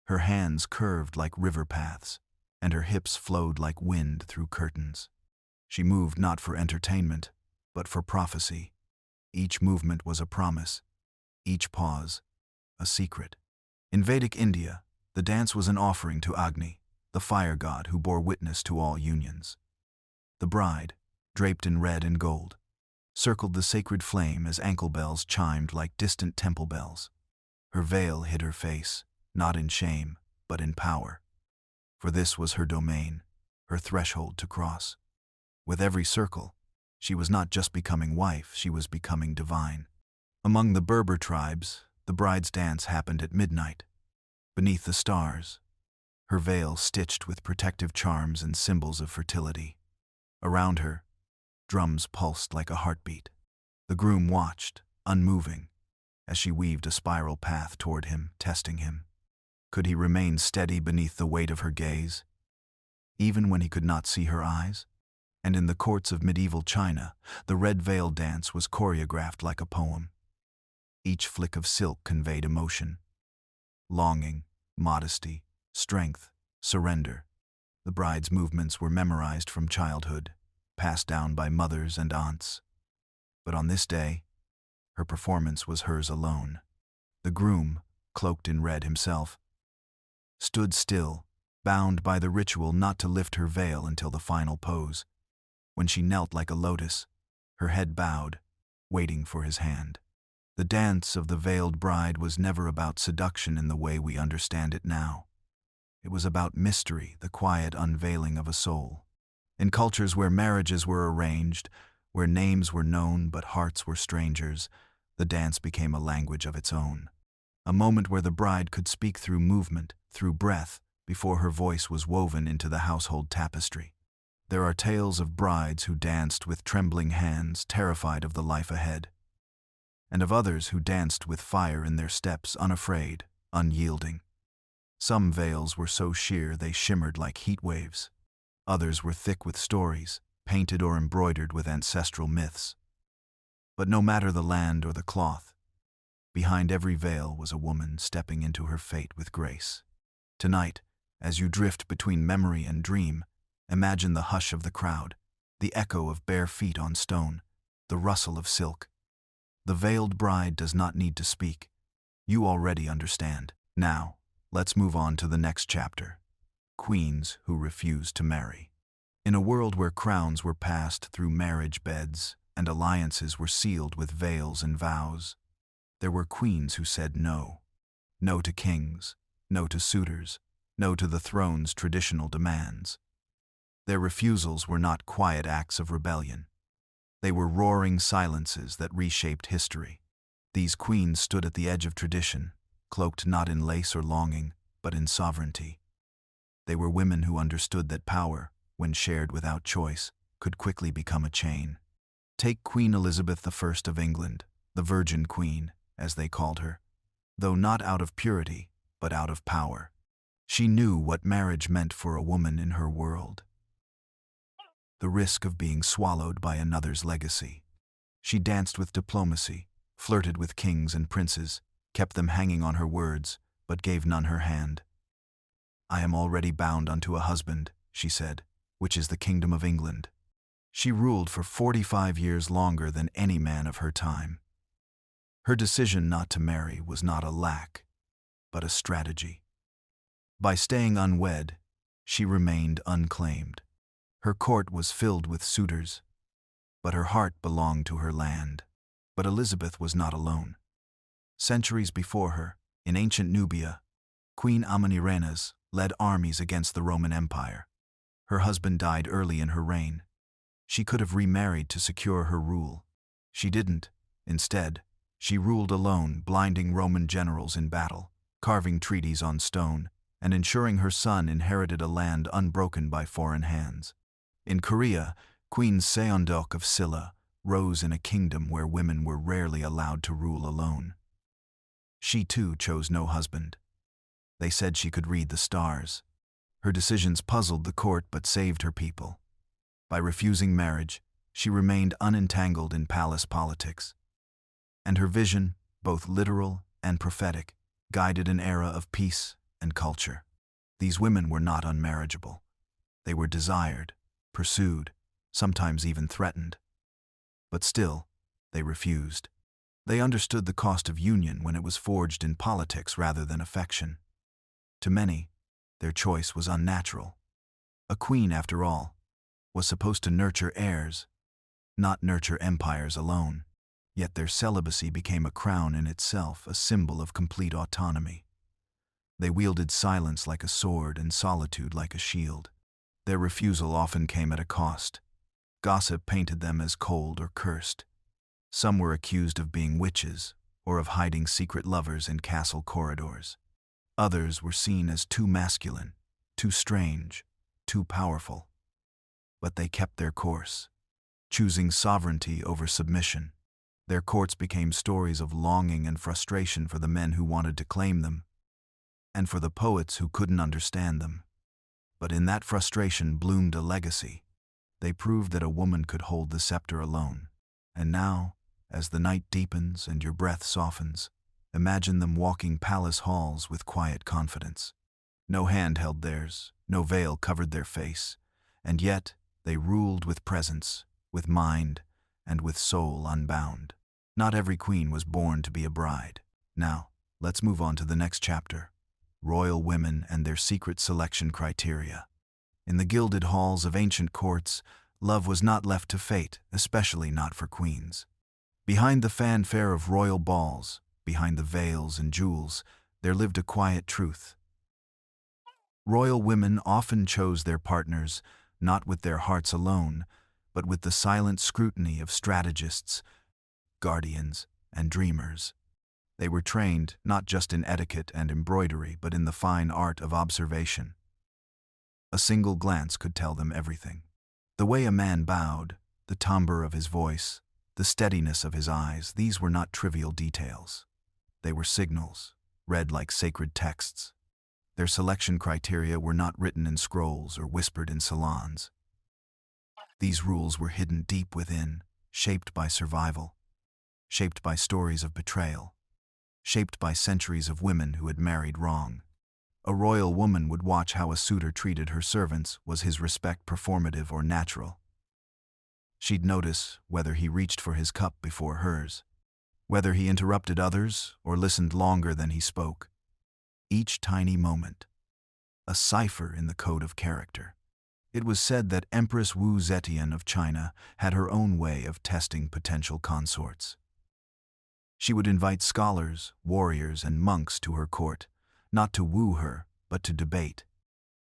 Her hands curved like river paths, and her hips flowed like wind through curtains. She moved not for entertainment, but for prophecy. Each movement was a promise, each pause a secret. In Vedic India, the dance was an offering to Agni, the fire god who bore witness to all unions. The bride, draped in red and gold, circled the sacred flame as ankle bells chimed like distant temple bells. Her veil hid her face, not in shame, but in power. For this was her domain, her threshold to cross. With every circle, she was not just becoming wife, she was becoming divine. Among the Berber tribes, the bride's dance happened at midnight, beneath the stars, her veil stitched with protective charms and symbols of fertility. Around her, drums pulsed like a heartbeat. The groom watched, unmoving, as she weaved a spiral path toward him, testing him. Could he remain steady beneath the weight of her gaze, even when he could not see her eyes? And in the courts of medieval China, the red veil dance was choreographed like a poem. Each flick of silk conveyed emotion, longing, modesty, strength, surrender. The bride's movements were memorized from childhood, passed down by mothers and aunts. But on this day, her performance was hers alone. The groom, cloaked in red himself, stood still, bound by the ritual not to lift her veil until the final pose. When she knelt like a lotus, her head bowed, waiting for his hand. The dance of the veiled bride was never about seduction in the way we understand it now. It was about mystery, the quiet unveiling of a soul. In cultures where marriages were arranged, where names were known but hearts were strangers, the dance became a language of its own. A moment where the bride could speak through movement, through breath, before her voice was woven into the household tapestry. There are tales of brides who danced with trembling hands, terrified of the life ahead, and of others who danced with fire in their steps, unafraid, unyielding. Some veils were so sheer they shimmered like heat waves. Others were thick with stories, painted or embroidered with ancestral myths. But no matter the land or the cloth, behind every veil was a woman stepping into her fate with grace. Tonight, as you drift between memory and dream, imagine the hush of the crowd, the echo of bare feet on stone, the rustle of silk. The veiled bride does not need to speak. You already understand. Now, let's move on to the next chapter. Queens who refused to marry. In a world where crowns were passed through marriage beds and alliances were sealed with veils and vows, there were queens who said no. No to kings, no to suitors, no to the throne's traditional demands. Their refusals were not quiet acts of rebellion. They were roaring silences that reshaped history. These queens stood at the edge of tradition, cloaked not in lace or longing, but in sovereignty. They were women who understood that power, when shared without choice, could quickly become a chain. Take Queen Elizabeth I of England, the Virgin Queen, as they called her, though not out of purity, but out of power. She knew what marriage meant for a woman in her world. The risk of being swallowed by another's legacy. She danced with diplomacy, flirted with kings and princes, kept them hanging on her words, but gave none her hand. "I am already bound unto a husband," she said, "which is the kingdom of England." She ruled for 45 years longer than any man of her time. Her decision not to marry was not a lack, but a strategy. By staying unwed, she remained unclaimed. Her court was filled with suitors, but her heart belonged to her land. But Elizabeth was not alone. Centuries before her, in ancient Nubia, Queen Amanirenas led armies against the Roman Empire. Her husband died early in her reign. She could have remarried to secure her rule. She didn't. Instead, she ruled alone, blinding Roman generals in battle, carving treaties on stone, and ensuring her son inherited a land unbroken by foreign hands. In Korea, Queen Seondok of Silla rose in a kingdom where women were rarely allowed to rule alone. She too chose no husband. They said she could read the stars. Her decisions puzzled the court but saved her people. By refusing marriage, she remained unentangled in palace politics. And her vision, both literal and prophetic, guided an era of peace and culture. These women were not unmarriageable. They were desired, pursued, sometimes even threatened. But still, they refused. They understood the cost of union when it was forged in politics rather than affection. To many, their choice was unnatural. A queen, after all, was supposed to nurture heirs, not nurture empires alone. Yet their celibacy became a crown in itself, a symbol of complete autonomy. They wielded silence like a sword and solitude like a shield. Their refusal often came at a cost. Gossip painted them as cold or cursed. Some were accused of being witches or of hiding secret lovers in castle corridors. Others were seen as too masculine, too strange, too powerful. But they kept their course, choosing sovereignty over submission. Their courts became stories of longing and frustration for the men who wanted to claim them, and for the poets who couldn't understand them. But in that frustration bloomed a legacy. They proved that a woman could hold the scepter alone. And now, as the night deepens and your breath softens, imagine them walking palace halls with quiet confidence. No hand held theirs, no veil covered their face, and yet they ruled with presence, with mind, and with soul unbound. Not every queen was born to be a bride. Now, let's move on to the next chapter. Royal women and their secret selection criteria. In the gilded halls of ancient courts, love was not left to fate, especially not for queens. Behind the fanfare of royal balls, behind the veils and jewels, there lived a quiet truth. Royal women often chose their partners not with their hearts alone, but with the silent scrutiny of strategists, guardians, and dreamers. They were trained not just in etiquette and embroidery, but in the fine art of observation. A single glance could tell them everything. The way a man bowed, the timbre of his voice, the steadiness of his eyes, these were not trivial details. They were signals, read like sacred texts. Their selection criteria were not written in scrolls or whispered in salons. These rules were hidden deep within, shaped by survival, shaped by stories of betrayal, shaped by centuries of women who had married wrong. A royal woman would watch how a suitor treated her servants. Was his respect performative or natural? She'd notice whether he reached for his cup before hers, whether he interrupted others or listened longer than he spoke. Each tiny moment, a cipher in the code of character. It was said that Empress Wu Zetian of China had her own way of testing potential consorts. She would invite scholars, warriors, and monks to her court, not to woo her, but to debate.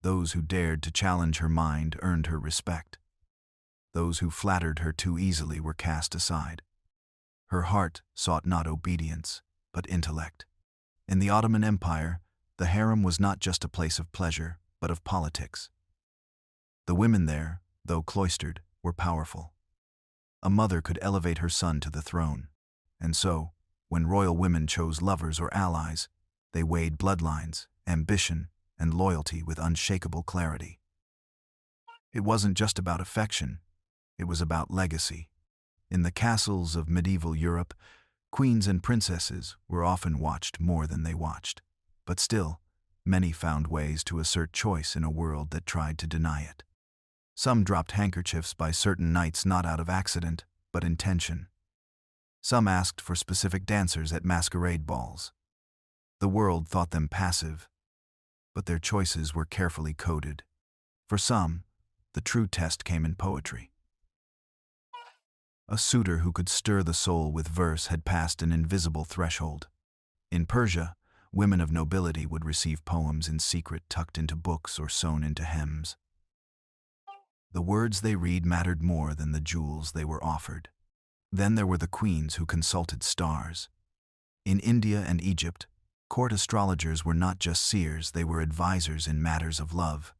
Those who dared to challenge her mind earned her respect. Those who flattered her too easily were cast aside. Her heart sought not obedience, but intellect. In the Ottoman Empire, the harem was not just a place of pleasure, but of politics. The women there, though cloistered, were powerful. A mother could elevate her son to the throne, and so, when royal women chose lovers or allies, they weighed bloodlines, ambition, and loyalty with unshakable clarity. It wasn't just about affection, it was about legacy. In the castles of medieval Europe, queens and princesses were often watched more than they watched. But still, many found ways to assert choice in a world that tried to deny it. Some dropped handkerchiefs by certain nights not out of accident, but intention. Some asked for specific dancers at masquerade balls. The world thought them passive, but their choices were carefully coded. For some, the true test came in poetry. A suitor who could stir the soul with verse had passed an invisible threshold. In Persia, women of nobility would receive poems in secret tucked into books or sewn into hems. The words they read mattered more than the jewels they were offered. Then there were the queens who consulted stars. In India and Egypt, court astrologers were not just seers, they were advisors in matters of love.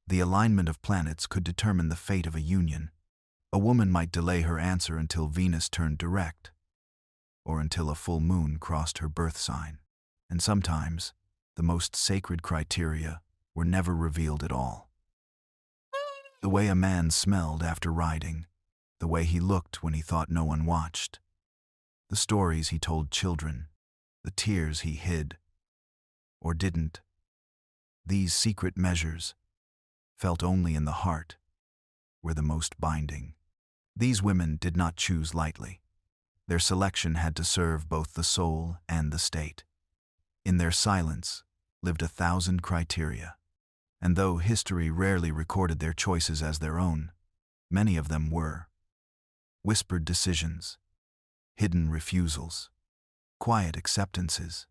The alignment of planets could determine the fate of a union. A woman might delay her answer until Venus turned direct, or until a full moon crossed her birth sign. And sometimes, the most sacred criteria were never revealed at all. The way a man smelled after riding, the way he looked when he thought no one watched, the stories he told children, the tears he hid or didn't. These secret measures, felt only in the heart, were the most binding. These women did not choose lightly. Their selection had to serve both the soul and the state. In their silence lived 1,000 criteria, and though history rarely recorded their choices as their own, many of them were whispered decisions, hidden refusals, quiet acceptances.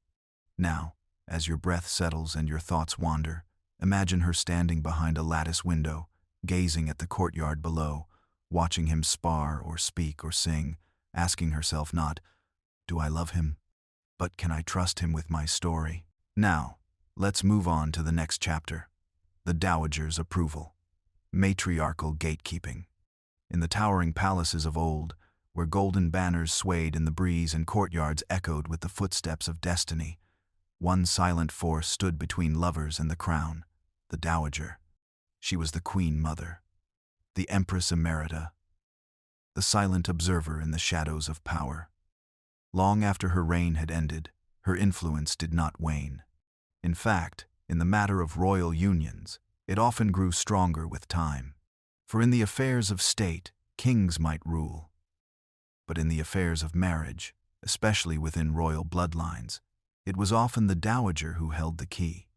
Now, as your breath settles and your thoughts wander, imagine her standing behind a lattice window, gazing at the courtyard below, watching him spar or speak or sing, asking herself not, "Do I love him?" but "Can I trust him with my story?" Now, let's move on to the next chapter. The dowager's approval. Matriarchal gatekeeping. In the towering palaces of old, where golden banners swayed in the breeze and courtyards echoed with the footsteps of destiny, one silent force stood between lovers and the crown, the dowager. She was the queen mother, the empress emerita, the silent observer in the shadows of power. Long after her reign had ended, her influence did not wane. In fact, in the matter of royal unions, it often grew stronger with time. For in the affairs of state, kings might rule. But in the affairs of marriage, especially within royal bloodlines, it was often the dowager who held the key.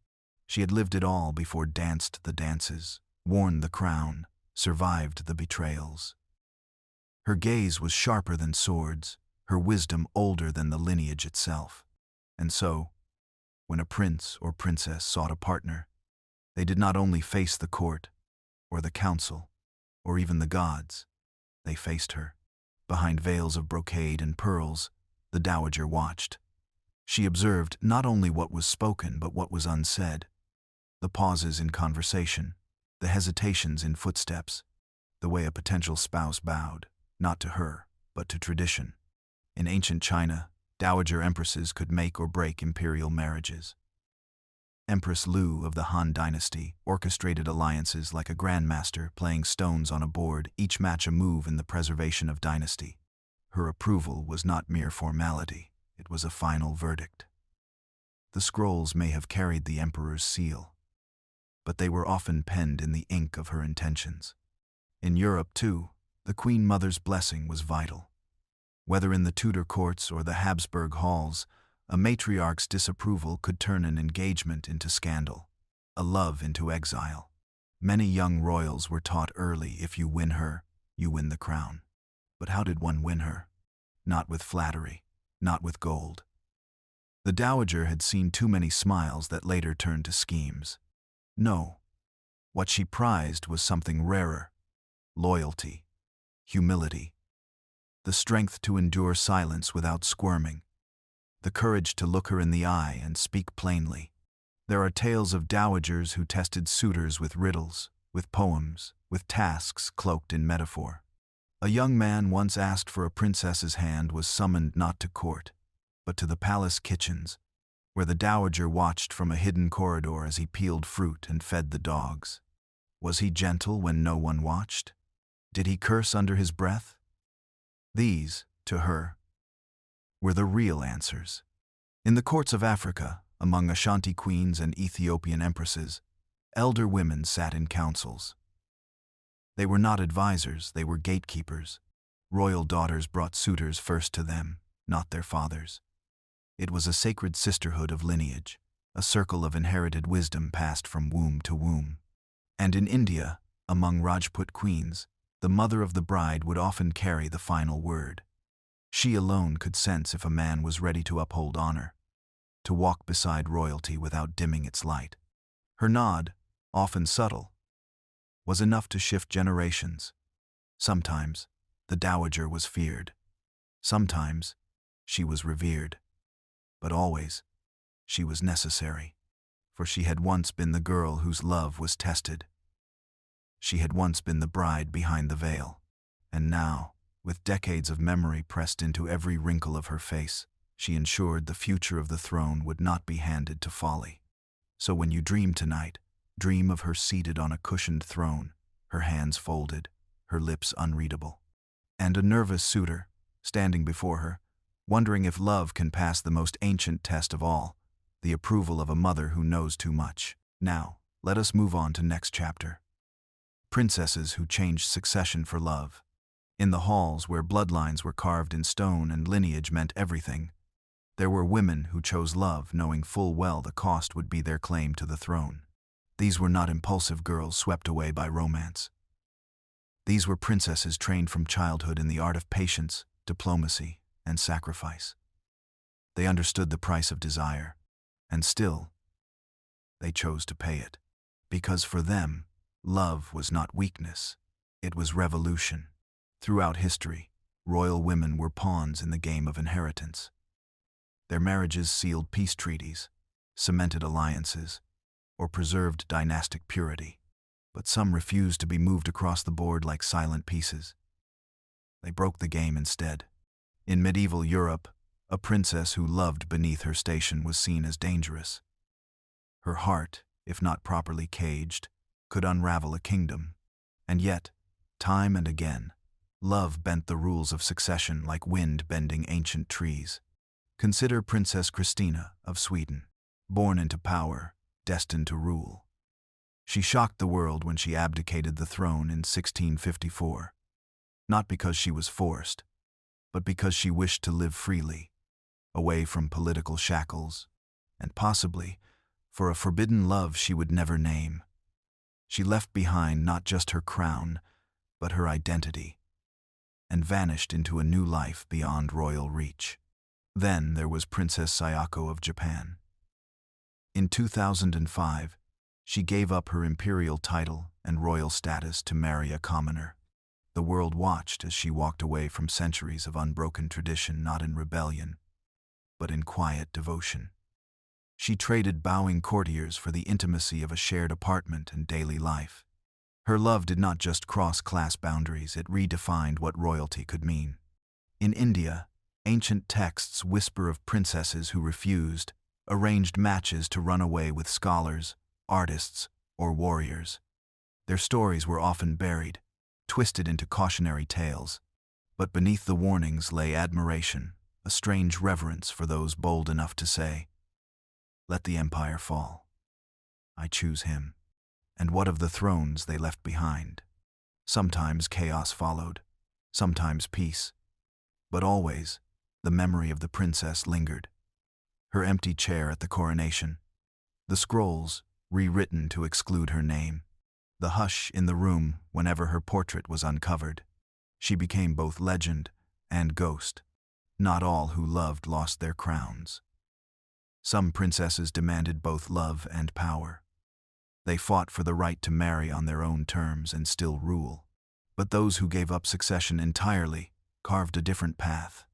She had lived it all before danced the dances, worn the crown, survived the betrayals. Her gaze was sharper than swords, her wisdom older than the lineage itself. And so, when a prince or princess sought a partner, they did not only face the court, or the council, or even the gods. They faced her. Behind veils of brocade and pearls, the dowager watched. She observed not only what was spoken but what was unsaid. The pauses in conversation, the hesitations in footsteps, the way a potential spouse bowed, not to her, but to tradition. In ancient China, dowager empresses could make or break imperial marriages. Empress Lu of the Han Dynasty orchestrated alliances like a grandmaster playing stones on a board, each match a move in the preservation of dynasty. Her approval was not mere formality, it was a final verdict. The scrolls may have carried the emperor's seal, but they were often penned in the ink of her intentions. In Europe, too, the Queen Mother's blessing was vital. Whether in the Tudor courts or the Habsburg halls, a matriarch's disapproval could turn an engagement into scandal, a love into exile. Many young royals were taught early, if you win her, you win the crown. But how did one win her? Not with flattery, not with gold. The dowager had seen too many smiles that later turned to schemes. No, what she prized was something rarer: loyalty, humility, the strength to endure silence without squirming, the courage to look her in the eye and speak plainly. There are tales of dowagers who tested suitors with riddles, with poems, with tasks cloaked in metaphor. A young man once asked for a princess's hand was summoned not to court, but to the palace kitchens, where the dowager watched from a hidden corridor as he peeled fruit and fed the dogs. Was he gentle when no one watched? Did he curse under his breath? These, to her, were the real answers. In the courts of Africa, among Ashanti queens and Ethiopian empresses, elder women sat in councils. They were not advisors, they were gatekeepers. Royal daughters brought suitors first to them, not their fathers. It was a sacred sisterhood of lineage, a circle of inherited wisdom passed from womb to womb. And in India, among Rajput queens, the mother of the bride would often carry the final word. She alone could sense if a man was ready to uphold honor, to walk beside royalty without dimming its light. Her nod, often subtle, was enough to shift generations. Sometimes, the dowager was feared. Sometimes, she was revered. But always, she was necessary. For she had once been the girl whose love was tested. She had once been the bride behind the veil. And now, with decades of memory pressed into every wrinkle of her face, she ensured the future of the throne would not be handed to folly. So when you dream tonight, dream of her seated on a cushioned throne, her hands folded, her lips unreadable, and a nervous suitor, standing before her, wondering if love can pass the most ancient test of all, the approval of a mother who knows too much. Now, let us move on to next chapter. Princesses who changed succession for love. In the halls where bloodlines were carved in stone and lineage meant everything, there were women who chose love knowing full well the cost would be their claim to the throne. These were not impulsive girls swept away by romance. These were princesses trained from childhood in the art of patience, diplomacy, and sacrifice. They understood the price of desire, and still, they chose to pay it. Because for them, love was not weakness, it was revolution. Throughout history, royal women were pawns in the game of inheritance. Their marriages sealed peace treaties, cemented alliances, or preserved dynastic purity. But some refused to be moved across the board like silent pieces. They broke the game instead. In medieval Europe, a princess who loved beneath her station was seen as dangerous. Her heart, if not properly caged, could unravel a kingdom. And yet, time and again, love bent the rules of succession like wind bending ancient trees. Consider Princess Christina of Sweden, born into power, destined to rule. She shocked the world when she abdicated the throne in 1654, not because she was forced, but because she wished to live freely, away from political shackles, and possibly for a forbidden love she would never name. She left behind not just her crown, but her identity, and vanished into a new life beyond royal reach. Then there was Princess Sayako of Japan. In 2005, she gave up her imperial title and royal status to marry a commoner. The world watched as she walked away from centuries of unbroken tradition, not in rebellion, but in quiet devotion. She traded bowing courtiers for the intimacy of a shared apartment and daily life. Her love did not just cross class boundaries, it redefined what royalty could mean. In India, ancient texts whisper of princesses who refused, arranged matches to run away with scholars, artists, or warriors. Their stories were often buried, twisted into cautionary tales, but beneath the warnings lay admiration, a strange reverence for those bold enough to say, "Let the empire fall. I choose him." And what of the thrones they left behind? Sometimes chaos followed, sometimes peace, but always the memory of the princess lingered. Her empty chair at the coronation, the scrolls rewritten to exclude her name, the hush in the room whenever her portrait was uncovered. She became both legend and ghost. Not all who loved lost their crowns. Some princesses demanded both love and power. They fought for the right to marry on their own terms and still rule. But those who gave up succession entirely carved a different path,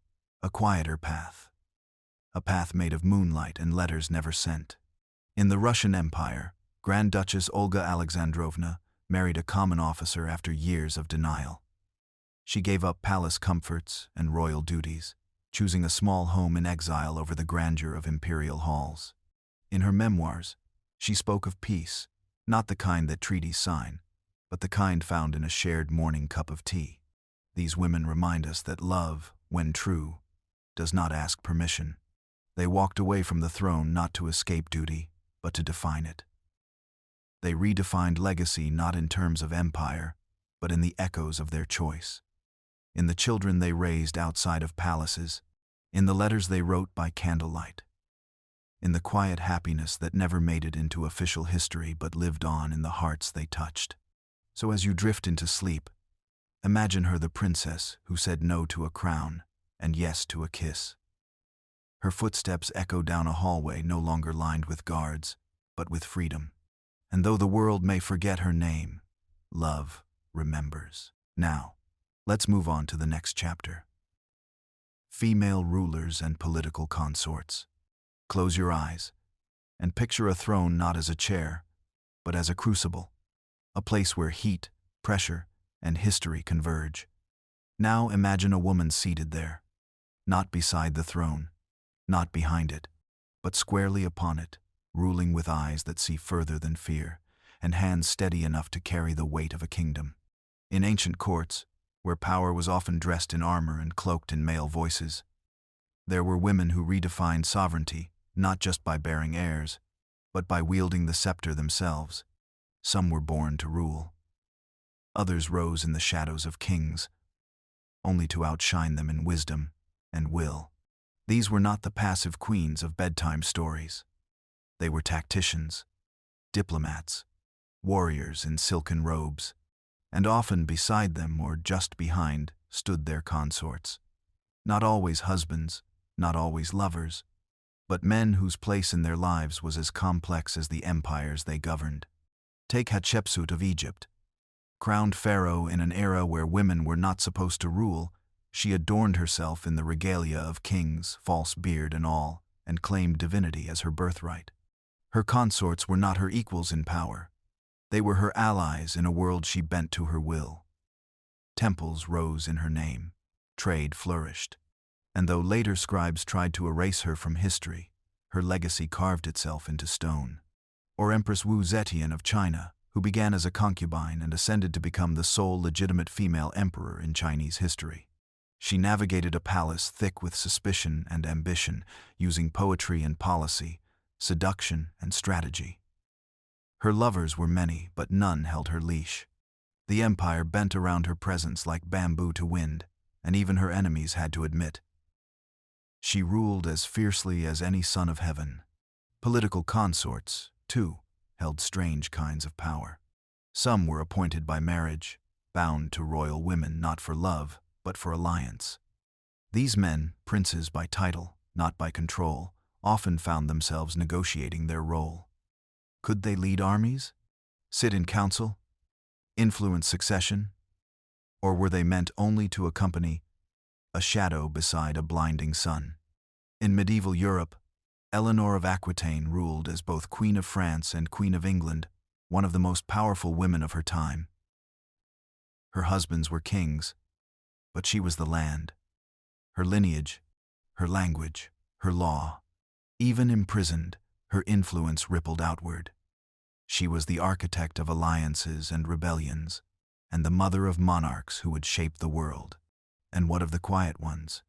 a quieter path. A path made of moonlight and letters never sent. In the Russian Empire, Grand Duchess Olga Alexandrovna married a common officer after years of denial. She gave up palace comforts and royal duties, choosing a small home in exile over the grandeur of imperial halls. In her memoirs, she spoke of peace, not the kind that treaties sign, but the kind found in a shared morning cup of tea. These women remind us that love, when true, does not ask permission. They walked away from the throne not to escape duty, but to define it. They redefined legacy not in terms of empire, but in the echoes of their choice. In the children they raised outside of palaces, in the letters they wrote by candlelight, in the quiet happiness that never made it into official history but lived on in the hearts they touched. So as you drift into sleep, imagine her the princess who said no to a crown and yes to a kiss. Her footsteps echo down a hallway no longer lined with guards, but with freedom. And though the world may forget her name, Love remembers. Now, let's move on to the next chapter. Female rulers and political consorts. Close your eyes and picture a throne not as a chair, but as a crucible, a place where heat, pressure, and history converge. Now imagine a woman seated there, not beside the throne, not behind it, but squarely upon it, ruling with eyes that see further than fear, and hands steady enough to carry the weight of a kingdom. In ancient courts, where power was often dressed in armor and cloaked in male voices, there were women who redefined sovereignty, not just by bearing heirs, but by wielding the scepter themselves. Some were born to rule. Others rose in the shadows of kings, only to outshine them in wisdom and will. These were not the passive queens of bedtime stories. They were tacticians, diplomats, warriors in silken robes, and often beside them or just behind stood their consorts. Not always husbands, not always lovers, but men whose place in their lives was as complex as the empires they governed. Take Hatshepsut of Egypt. Crowned pharaoh in an era where women were not supposed to rule, she adorned herself in the regalia of kings, false beard and all, and claimed divinity as her birthright. Her consorts were not her equals in power. They were her allies in a world she bent to her will. Temples rose in her name. Trade flourished. And though later scribes tried to erase her from history, her legacy carved itself into stone. Or Empress Wu Zetian of China, who began as a concubine and ascended to become the sole legitimate female emperor in Chinese history. She navigated a palace thick with suspicion and ambition, using poetry and policy, seduction and strategy. Her lovers were many, but none held her leash. The empire bent around her presence like bamboo to wind, and even her enemies had to admit. She ruled as fiercely as any son of heaven. Political consorts, too, held strange kinds of power. Some were appointed by marriage, bound to royal women not for love, but for alliance. These men, princes by title, not by control, often found themselves negotiating their role. Could they lead armies? Sit in council? Influence succession? Or were they meant only to accompany a shadow beside a blinding sun? In medieval Europe, Eleanor of Aquitaine ruled as both Queen of France and Queen of England, one of the most powerful women of her time. Her husbands were kings, but she was the land. Her lineage, her language, her law. Even imprisoned, her influence rippled outward. She was the architect of alliances and rebellions, and the mother of monarchs who would shape the world. And what of the quiet ones?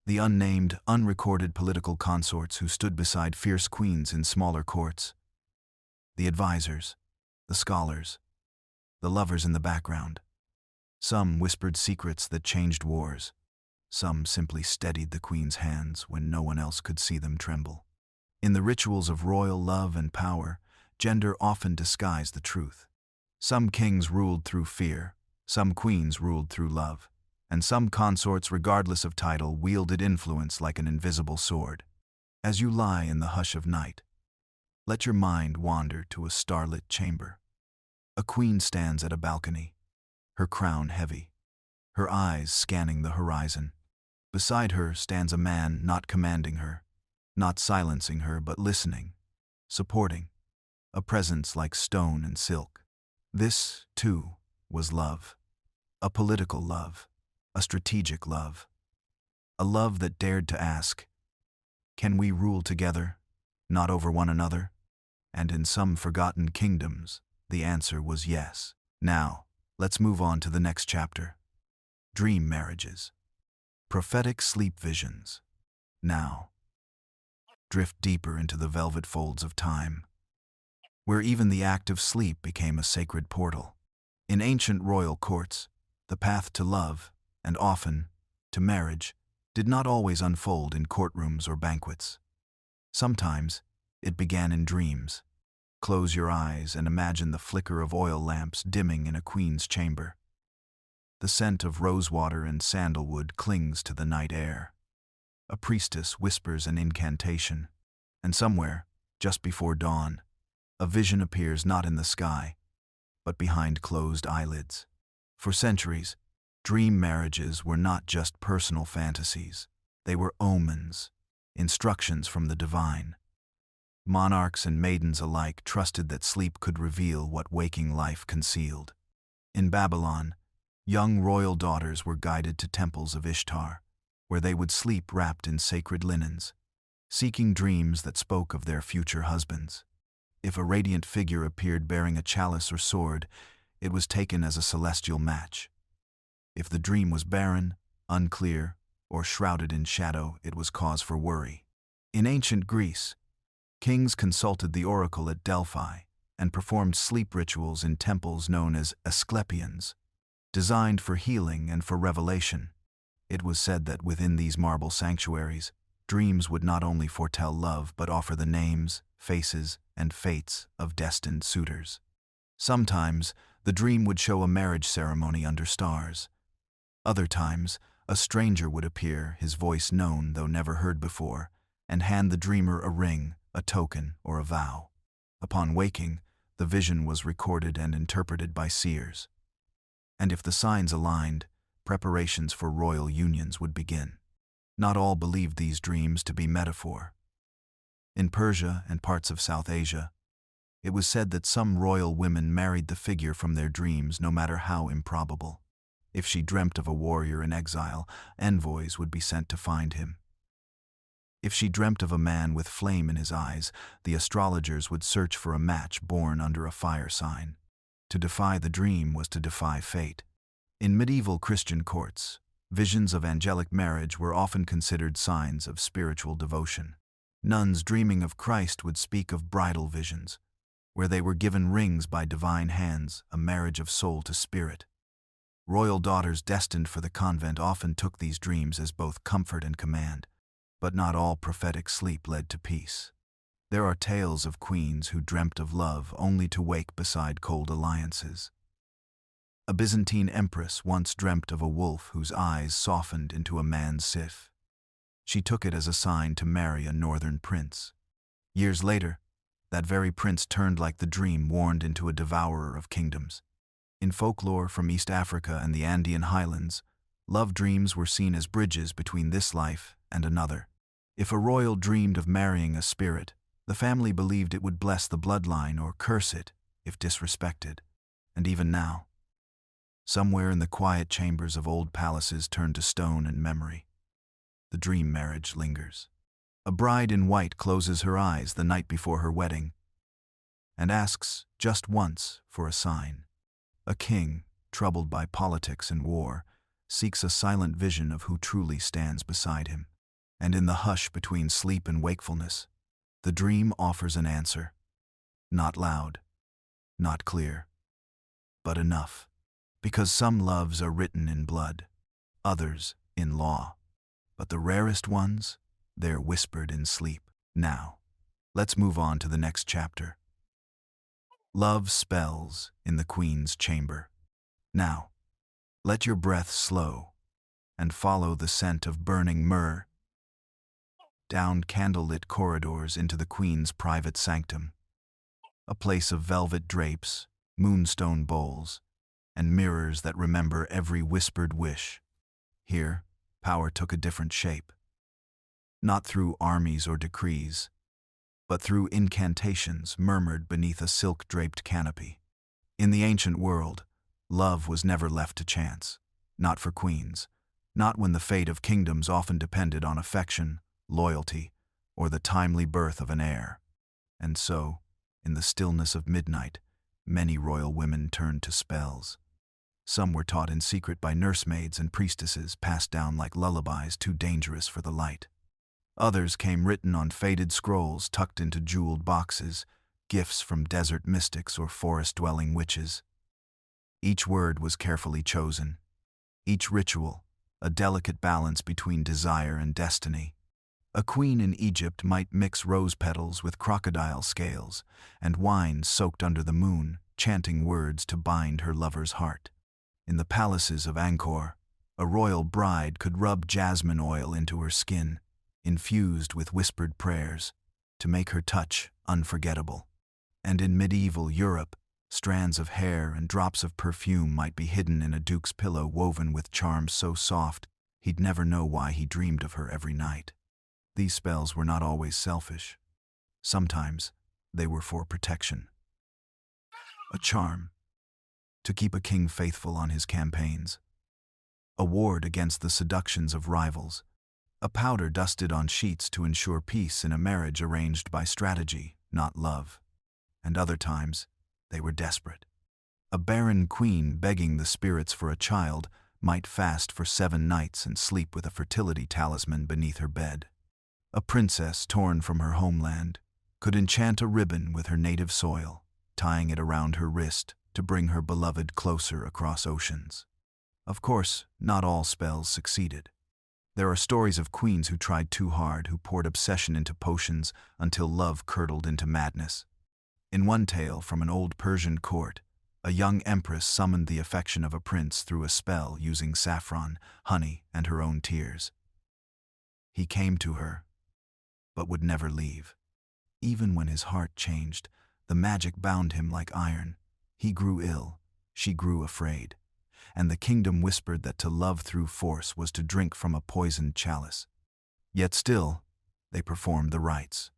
The unnamed, unrecorded political consorts who stood beside fierce queens in smaller courts. The advisors, the scholars, the lovers in the background. Some whispered secrets that changed wars. Some simply steadied the queen's hands when no one else could see them tremble. In the rituals of royal love and power, gender often disguised the truth. Some kings ruled through fear, some queens ruled through love, and some consorts, regardless of title, wielded influence like an invisible sword. As you lie in the hush of night, let your mind wander to a starlit chamber. A queen stands at a balcony, her crown heavy, her eyes scanning the horizon. Beside her stands a man not commanding her, not silencing her but listening, supporting, a presence like stone and silk. This, too, was love. A political love, a strategic love. A love that dared to ask, can we rule together, not over one another? And in some forgotten kingdoms, the answer was yes. Now, let's move on to the next chapter. Dream marriages. Prophetic sleep visions. Now, drift deeper into the velvet folds of time, where even the act of sleep became a sacred portal. In ancient royal courts, the path to love, and often to marriage, did not always unfold in courtrooms or banquets. Sometimes, it began in dreams. Close your eyes and imagine the flicker of oil lamps dimming in a queen's chamber. The scent of rosewater and sandalwood clings to the night air. A priestess whispers an incantation, and somewhere, just before dawn, a vision appears not in the sky, but behind closed eyelids. For centuries, dream marriages were not just personal fantasies. They were omens, instructions from the divine. Monarchs and maidens alike trusted that sleep could reveal what waking life concealed. In Babylon, young royal daughters were guided to temples of Ishtar, where they would sleep wrapped in sacred linens, seeking dreams that spoke of their future husbands. If a radiant figure appeared bearing a chalice or sword, it was taken as a celestial match. If the dream was barren, unclear, or shrouded in shadow, it was cause for worry. In ancient Greece, kings consulted the oracle at Delphi and performed sleep rituals in temples known as Asclepions, designed for healing and for revelation. It was said that within these marble sanctuaries, dreams would not only foretell love but offer the names, faces, and fates of destined suitors. Sometimes, the dream would show a marriage ceremony under stars. Other times, a stranger would appear, his voice known though never heard before, and hand the dreamer a ring, a token, or a vow. Upon waking, the vision was recorded and interpreted by seers. And if the signs aligned, preparations for royal unions would begin. Not all believed these dreams to be metaphor. In Persia and parts of South Asia, it was said that some royal women married the figure from their dreams, no matter how improbable. If she dreamt of a warrior in exile, envoys would be sent to find him. If she dreamt of a man with flame in his eyes, the astrologers would search for a match born under a fire sign. To defy the dream was to defy fate. In medieval Christian courts, visions of angelic marriage were often considered signs of spiritual devotion. Nuns dreaming of Christ would speak of bridal visions, where they were given rings by divine hands, a marriage of soul to spirit. Royal daughters destined for the convent often took these dreams as both comfort and command, but not all prophetic sleep led to peace. There are tales of queens who dreamt of love only to wake beside cold alliances. A Byzantine empress once dreamt of a wolf whose eyes softened into a man's scythe. She took it as a sign to marry a northern prince. Years later, that very prince turned like the dream warned into a devourer of kingdoms. In folklore from East Africa and the Andean highlands, love dreams were seen as bridges between this life and another. If a royal dreamed of marrying a spirit, the family believed it would bless the bloodline or curse it if disrespected. And even now, somewhere in the quiet chambers of old palaces turned to stone and memory, the dream marriage lingers. A bride in white closes her eyes the night before her wedding and asks just once for a sign. A king, troubled by politics and war, seeks a silent vision of who truly stands beside him. And in the hush between sleep and wakefulness, the dream offers an answer. Not loud, not clear, but enough. Because some loves are written in blood, others in law. But the rarest ones, they're whispered in sleep. Now, let's move on to the next chapter. Love spells in the Queen's chamber. Now, let your breath slow and follow the scent of burning myrrh down candlelit corridors into the Queen's private sanctum, a place of velvet drapes, moonstone bowls, and mirrors that remember every whispered wish. Here, power took a different shape. Not through armies or decrees, but through incantations murmured beneath a silk-draped canopy. In the ancient world, love was never left to chance, not for queens, not when the fate of kingdoms often depended on affection, loyalty, or the timely birth of an heir. And so, in the stillness of midnight, many royal women turned to spells. Some were taught in secret by nursemaids and priestesses, passed down like lullabies too dangerous for the light. Others came written on faded scrolls tucked into jeweled boxes, gifts from desert mystics or forest-dwelling witches. Each word was carefully chosen, each ritual a delicate balance between desire and destiny. A queen in Egypt might mix rose petals with crocodile scales and wine soaked under the moon, chanting words to bind her lover's heart. In the palaces of Angkor, a royal bride could rub jasmine oil into her skin, infused with whispered prayers, to make her touch unforgettable. And in medieval Europe, Strands of hair and drops of perfume might be hidden in a duke's pillow woven with charms so soft he'd never know why he dreamed of her every night. These spells were not always selfish. Sometimes they were for protection. A charm to keep a king faithful on his campaigns. A ward against the seductions of rivals. A powder dusted on sheets to ensure peace in a marriage arranged by strategy, not love. And other times, they were desperate. A barren queen begging the spirits for a child might fast for 7 nights and sleep with a fertility talisman beneath her bed. A princess torn from her homeland could enchant a ribbon with her native soil, tying it around her wrist to bring her beloved closer across oceans. Of course, not all spells succeeded. There are stories of queens who tried too hard, who poured obsession into potions until love curdled into madness. In one tale from an old Persian court, a young empress summoned the affection of a prince through a spell using saffron, honey, and her own tears. He came to her, but would never leave. Even when his heart changed, the magic bound him like iron. He grew ill, she grew afraid, and the kingdom whispered that to love through force was to drink from a poisoned chalice. Yet still, they performed the rites.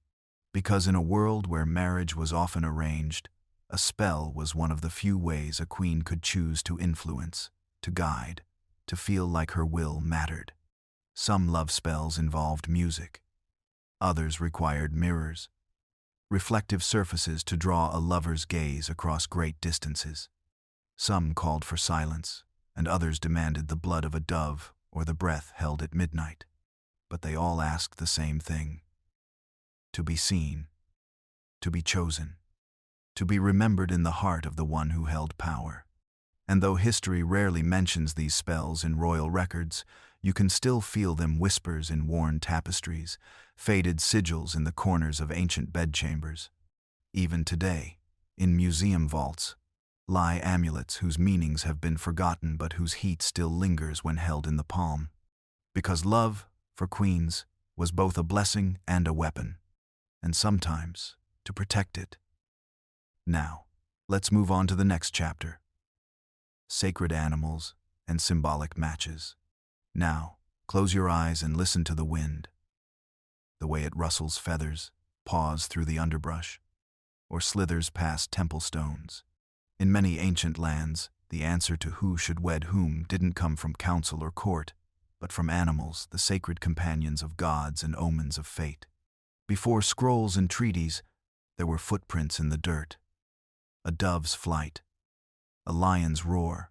Because in a world where marriage was often arranged, a spell was one of the few ways a queen could choose to influence, to guide, to feel like her will mattered. Some love spells involved music. Others required mirrors, reflective surfaces to draw a lover's gaze across great distances. Some called for silence, and others demanded the blood of a dove or the breath held at midnight. But they all asked the same thing: to be seen, to be chosen, to be remembered in the heart of the one who held power. And though history rarely mentions these spells in royal records, you can still feel them: whispers in worn tapestries, faded sigils in the corners of ancient bedchambers. Even today, in museum vaults, lie amulets whose meanings have been forgotten but whose heat still lingers when held in the palm. Because love, for queens, was both a blessing and a weapon, and sometimes to protect it. Now, let's move on to the next chapter: sacred animals and symbolic matches. Now, close your eyes and listen to the wind. The way it rustles feathers, paws through the underbrush, or slithers past temple stones. In many ancient lands, the answer to who should wed whom didn't come from council or court, but from animals, the sacred companions of gods and omens of fate. Before scrolls and treaties, there were footprints in the dirt. A dove's flight, a lion's roar,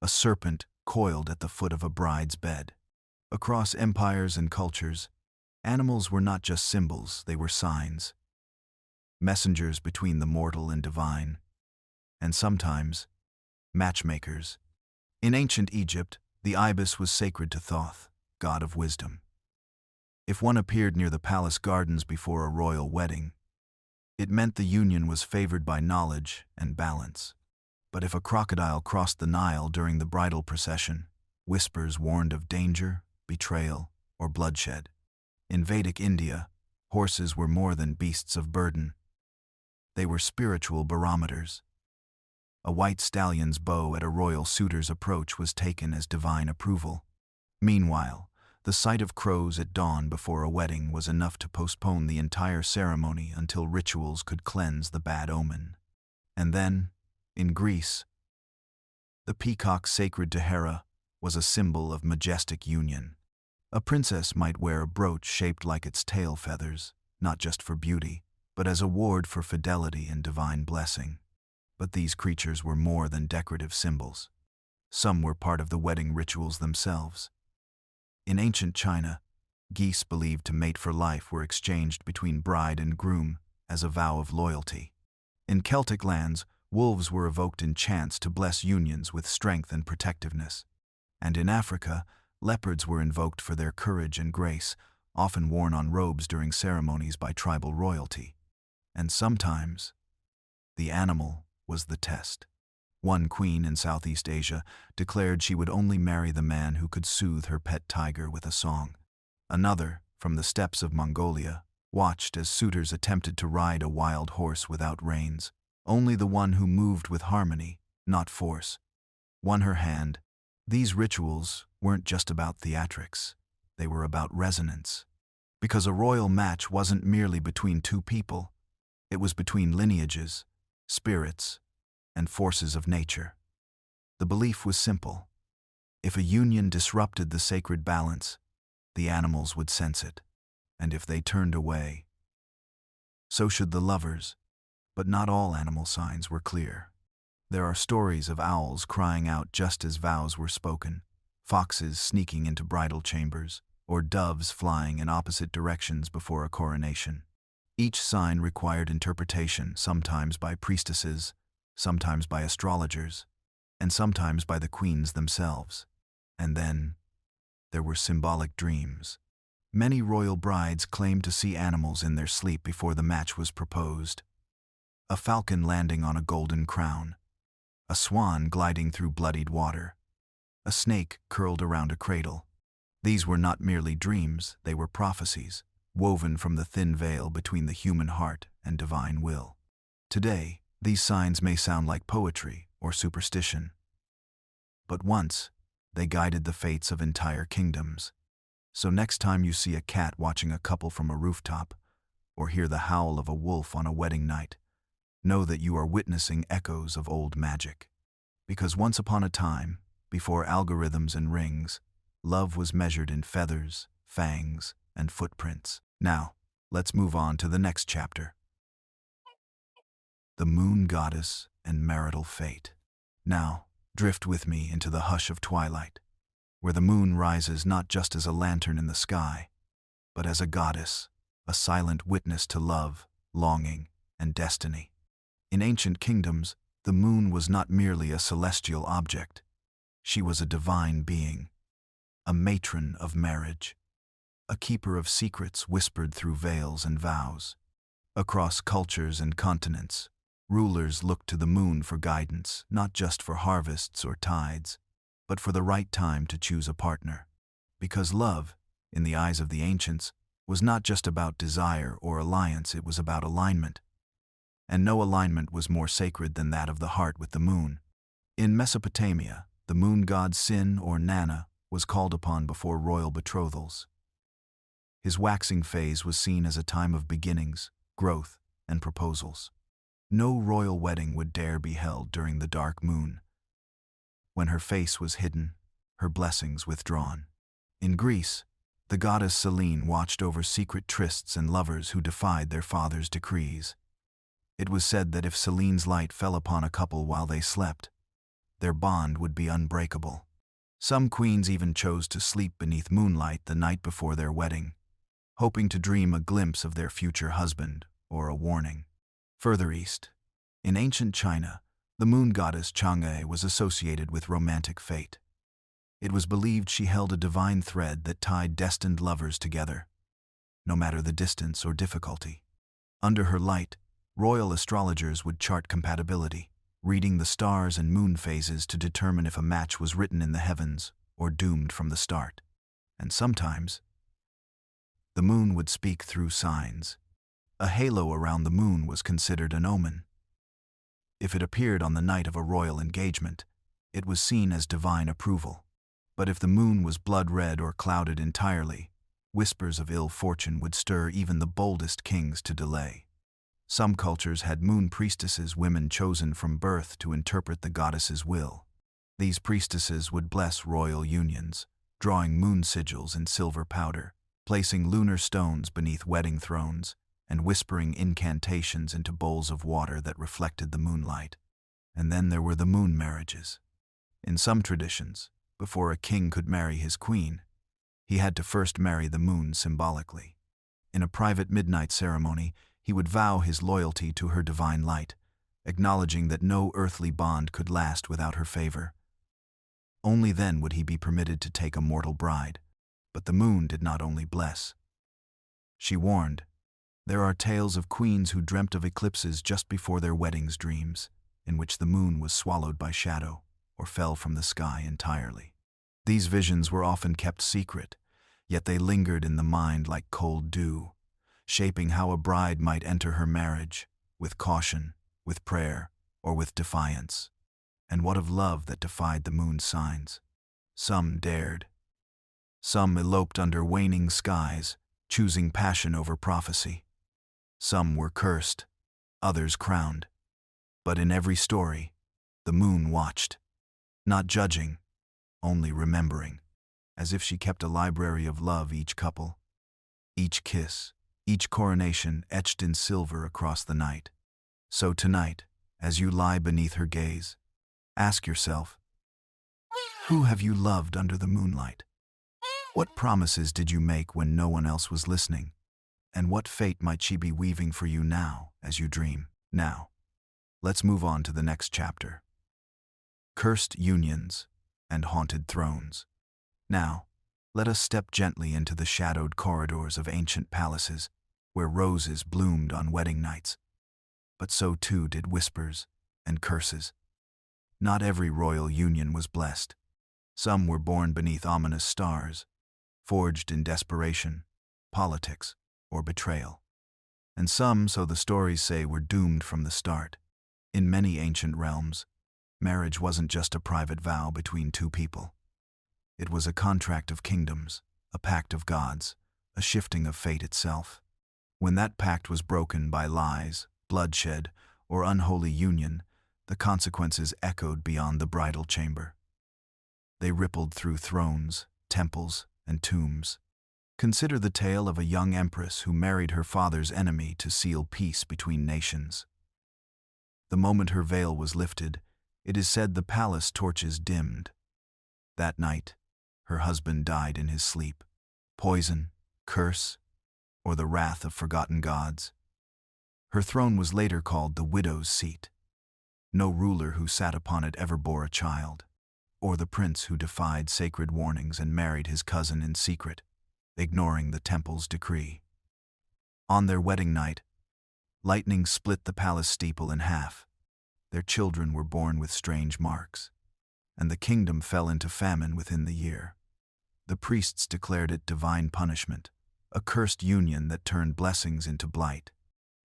a serpent coiled at the foot of a bride's bed. Across empires and cultures, animals were not just symbols, they were signs. Messengers between the mortal and divine, and sometimes matchmakers. In ancient Egypt, the ibis was sacred to Thoth, god of wisdom. If one appeared near the palace gardens before a royal wedding, it meant the union was favored by knowledge and balance. But if a crocodile crossed the Nile during the bridal procession, whispers warned of danger, betrayal, or bloodshed. In Vedic India, horses were more than beasts of burden. They were spiritual barometers. A white stallion's bow at a royal suitor's approach was taken as divine approval. Meanwhile, the sight of crows at dawn before a wedding was enough to postpone the entire ceremony until rituals could cleanse the bad omen. And then, in Greece, the peacock sacred to Hera was a symbol of majestic union. A princess might wear a brooch shaped like its tail feathers, not just for beauty, but as a ward for fidelity and divine blessing. But these creatures were more than decorative symbols. Some were part of the wedding rituals themselves. In ancient China, geese believed to mate for life were exchanged between bride and groom as a vow of loyalty. In Celtic lands, wolves were evoked in chants to bless unions with strength and protectiveness. And in Africa, leopards were invoked for their courage and grace, often worn on robes during ceremonies by tribal royalty. And sometimes, the animal was the test. One queen in Southeast Asia declared she would only marry the man who could soothe her pet tiger with a song. Another, from the steppes of Mongolia, watched as suitors attempted to ride a wild horse without reins. Only the one who moved with harmony, not force, won her hand. These rituals weren't just about theatrics. They were about resonance. Because a royal match wasn't merely between two people, it was between lineages, spirits, and forces of nature. The belief was simple. If a union disrupted the sacred balance, the animals would sense it. And if they turned away, so should the lovers. But not all animal signs were clear. There are stories of owls crying out just as vows were spoken, foxes sneaking into bridal chambers, or doves flying in opposite directions before a coronation. Each sign required interpretation, sometimes by priestesses, sometimes by astrologers, and sometimes by the queens themselves. And then, there were symbolic dreams. Many royal brides claimed to see animals in their sleep before the match was proposed. A falcon landing on a golden crown, a swan gliding through bloodied water, a snake curled around a cradle. These were not merely dreams, they were prophecies, woven from the thin veil between the human heart and divine will. Today, these signs may sound like poetry or superstition, but once, they guided the fates of entire kingdoms. So next time you see a cat watching a couple from a rooftop, or hear the howl of a wolf on a wedding night, know that you are witnessing echoes of old magic. Because once upon a time, before algorithms and rings, love was measured in feathers, fangs, and footprints. Now, let's move on to the next chapter. The moon goddess and marital fate. Now, drift with me into the hush of twilight, where the moon rises not just as a lantern in the sky, but as a goddess, a silent witness to love, longing, and destiny. In ancient kingdoms, the moon was not merely a celestial object. She was a divine being, a matron of marriage, a keeper of secrets whispered through veils and vows. Across cultures and continents, rulers looked to the moon for guidance, not just for harvests or tides, but for the right time to choose a partner. Because love, in the eyes of the ancients, was not just about desire or alliance, it was about alignment. And no alignment was more sacred than that of the heart with the moon. In Mesopotamia, the moon god Sin, or Nana, was called upon before royal betrothals. His waxing phase was seen as a time of beginnings, growth, and proposals. No royal wedding would dare be held during the dark moon, when her face was hidden, her blessings withdrawn. In Greece, the goddess Selene watched over secret trysts and lovers who defied their father's decrees. It was said that if Selene's light fell upon a couple while they slept, their bond would be unbreakable. Some queens even chose to sleep beneath moonlight the night before their wedding, hoping to dream a glimpse of their future husband or a warning. Further east, in ancient China, the moon goddess Chang'e was associated with romantic fate. It was believed she held a divine thread that tied destined lovers together, no matter the distance or difficulty. Under her light, royal astrologers would chart compatibility, reading the stars and moon phases to determine if a match was written in the heavens or doomed from the start. And sometimes, the moon would speak through signs. A halo around the moon was considered an omen. If it appeared on the night of a royal engagement, it was seen as divine approval. But if the moon was blood red or clouded entirely, whispers of ill fortune would stir even the boldest kings to delay. Some cultures had moon priestesses, women chosen from birth to interpret the goddess's will. These priestesses would bless royal unions, drawing moon sigils in silver powder, placing lunar stones beneath wedding thrones, and whispering incantations into bowls of water that reflected the moonlight. And then there were the moon marriages. In some traditions, before a king could marry his queen, he had to first marry the moon symbolically. In a private midnight ceremony, he would vow his loyalty to her divine light, acknowledging that no earthly bond could last without her favor. Only then would he be permitted to take a mortal bride. But the moon did not only bless. She warned. There are tales of queens who dreamt of eclipses just before their weddings, dreams in which the moon was swallowed by shadow or fell from the sky entirely. These visions were often kept secret, yet they lingered in the mind like cold dew, shaping how a bride might enter her marriage with caution with prayer, or with defiance? And what of love that defied the moon's signs? Some dared. Some eloped under waning skies, choosing passion over prophecy. Some were cursed, others crowned. But in every story, the moon watched, not judging, only remembering, as if she kept a library of love each couple, each kiss, each coronation etched in silver across the night. So tonight, as you lie beneath her gaze, ask yourself, who have you loved under the moonlight? What promises did you make when no one else was listening? And what fate might she be weaving for you now as you dream? Now, let's move on to the next chapter. Cursed unions and haunted thrones. Now, let us step gently into the shadowed corridors of ancient palaces where roses bloomed on wedding nights. But so too did whispers and curses. Not every royal union was blessed. Some were born beneath ominous stars, forged in desperation, politics, or betrayal. And some, so the stories say, were doomed from the start. In many ancient realms, marriage wasn't just a private vow between two people. It was a contract of kingdoms, a pact of gods, a shifting of fate itself. When that pact was broken by lies, bloodshed, or unholy union, the consequences echoed beyond the bridal chamber. They rippled through thrones, temples, and tombs. Consider the tale of a young empress who married her father's enemy to seal peace between nations. The moment her veil was lifted, it is said the palace torches dimmed. That night, her husband died in his sleep. Poison, curse, or the wrath of forgotten gods. Her throne was later called the widow's seat. No ruler who sat upon it ever bore a child, or the prince who defied sacred warnings and married his cousin in secret, ignoring the temple's decree. On their wedding night, lightning split the palace steeple in half. Their children were born with strange marks, and the kingdom fell into famine within the year. The priests declared it divine punishment, a cursed union that turned blessings into blight.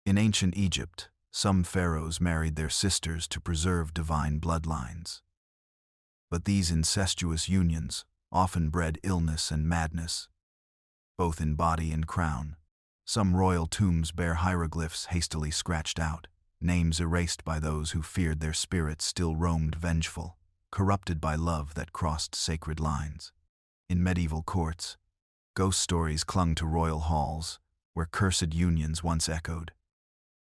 In ancient Egypt, some pharaohs married their sisters to preserve divine bloodlines. But these incestuous unions often bred illness and madness, both in body and crown. Some royal tombs bear hieroglyphs hastily scratched out, names erased by those who feared their spirits still roamed vengeful, corrupted by love that crossed sacred lines. In medieval courts, ghost stories clung to royal halls, where cursed unions once echoed.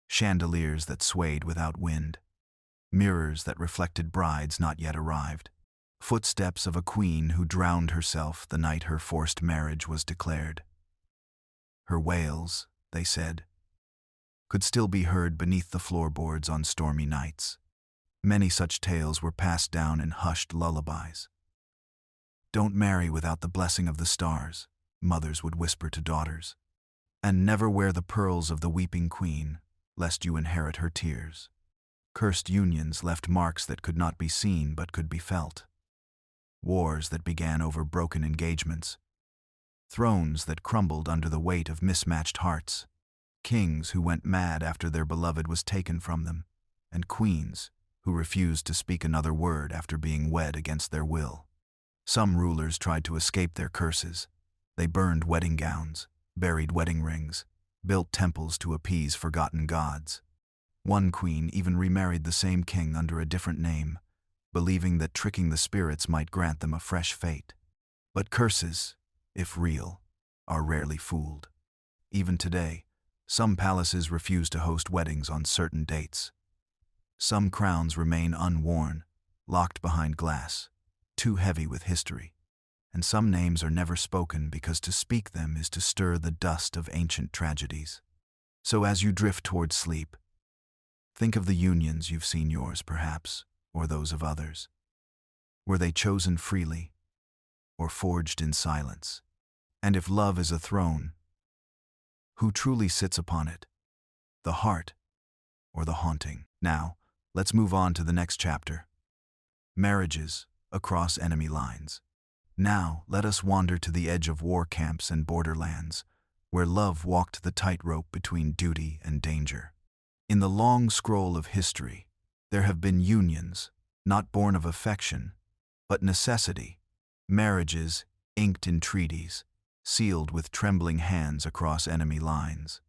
Chandeliers that swayed without wind, mirrors that reflected brides not yet arrived, footsteps of a queen who drowned herself the night her forced marriage was declared. Her wails, they said, could still be heard beneath the floorboards on stormy nights. Many such tales were passed down in hushed lullabies. "Don't marry without the blessing of the stars," mothers would whisper to daughters, "and never wear the pearls of the weeping queen, lest you inherit her tears." Cursed unions left marks that could not be seen but could be felt. Wars that began over broken engagements. Thrones that crumbled under the weight of mismatched hearts. Kings who went mad after their beloved was taken from them, and queens who refused to speak another word after being wed against their will. Some rulers tried to escape their curses. They burned wedding gowns, buried wedding rings, built temples to appease forgotten gods. One queen even remarried the same king under a different name, believing that tricking the spirits might grant them a fresh fate. But curses, if real, are rarely fooled. Even today, some palaces refuse to host weddings on certain dates. Some crowns remain unworn, locked behind glass, too heavy with history. And some names are never spoken because to speak them is to stir the dust of ancient tragedies. So as you drift towards sleep, think of the unions you've seen yours, perhaps, or those of others. Were they chosen freely, or forged in silence? And if love is a throne, who truly sits upon it? The heart, or the haunting? Now, let's move on to the next chapter. Marriages across enemy lines. Now, let us wander to the edge of war camps and borderlands, where love walked the tightrope between duty and danger. In the long scroll of history, there have been unions, not born of affection, but necessity, marriages inked in treaties, sealed with trembling hands across enemy lines.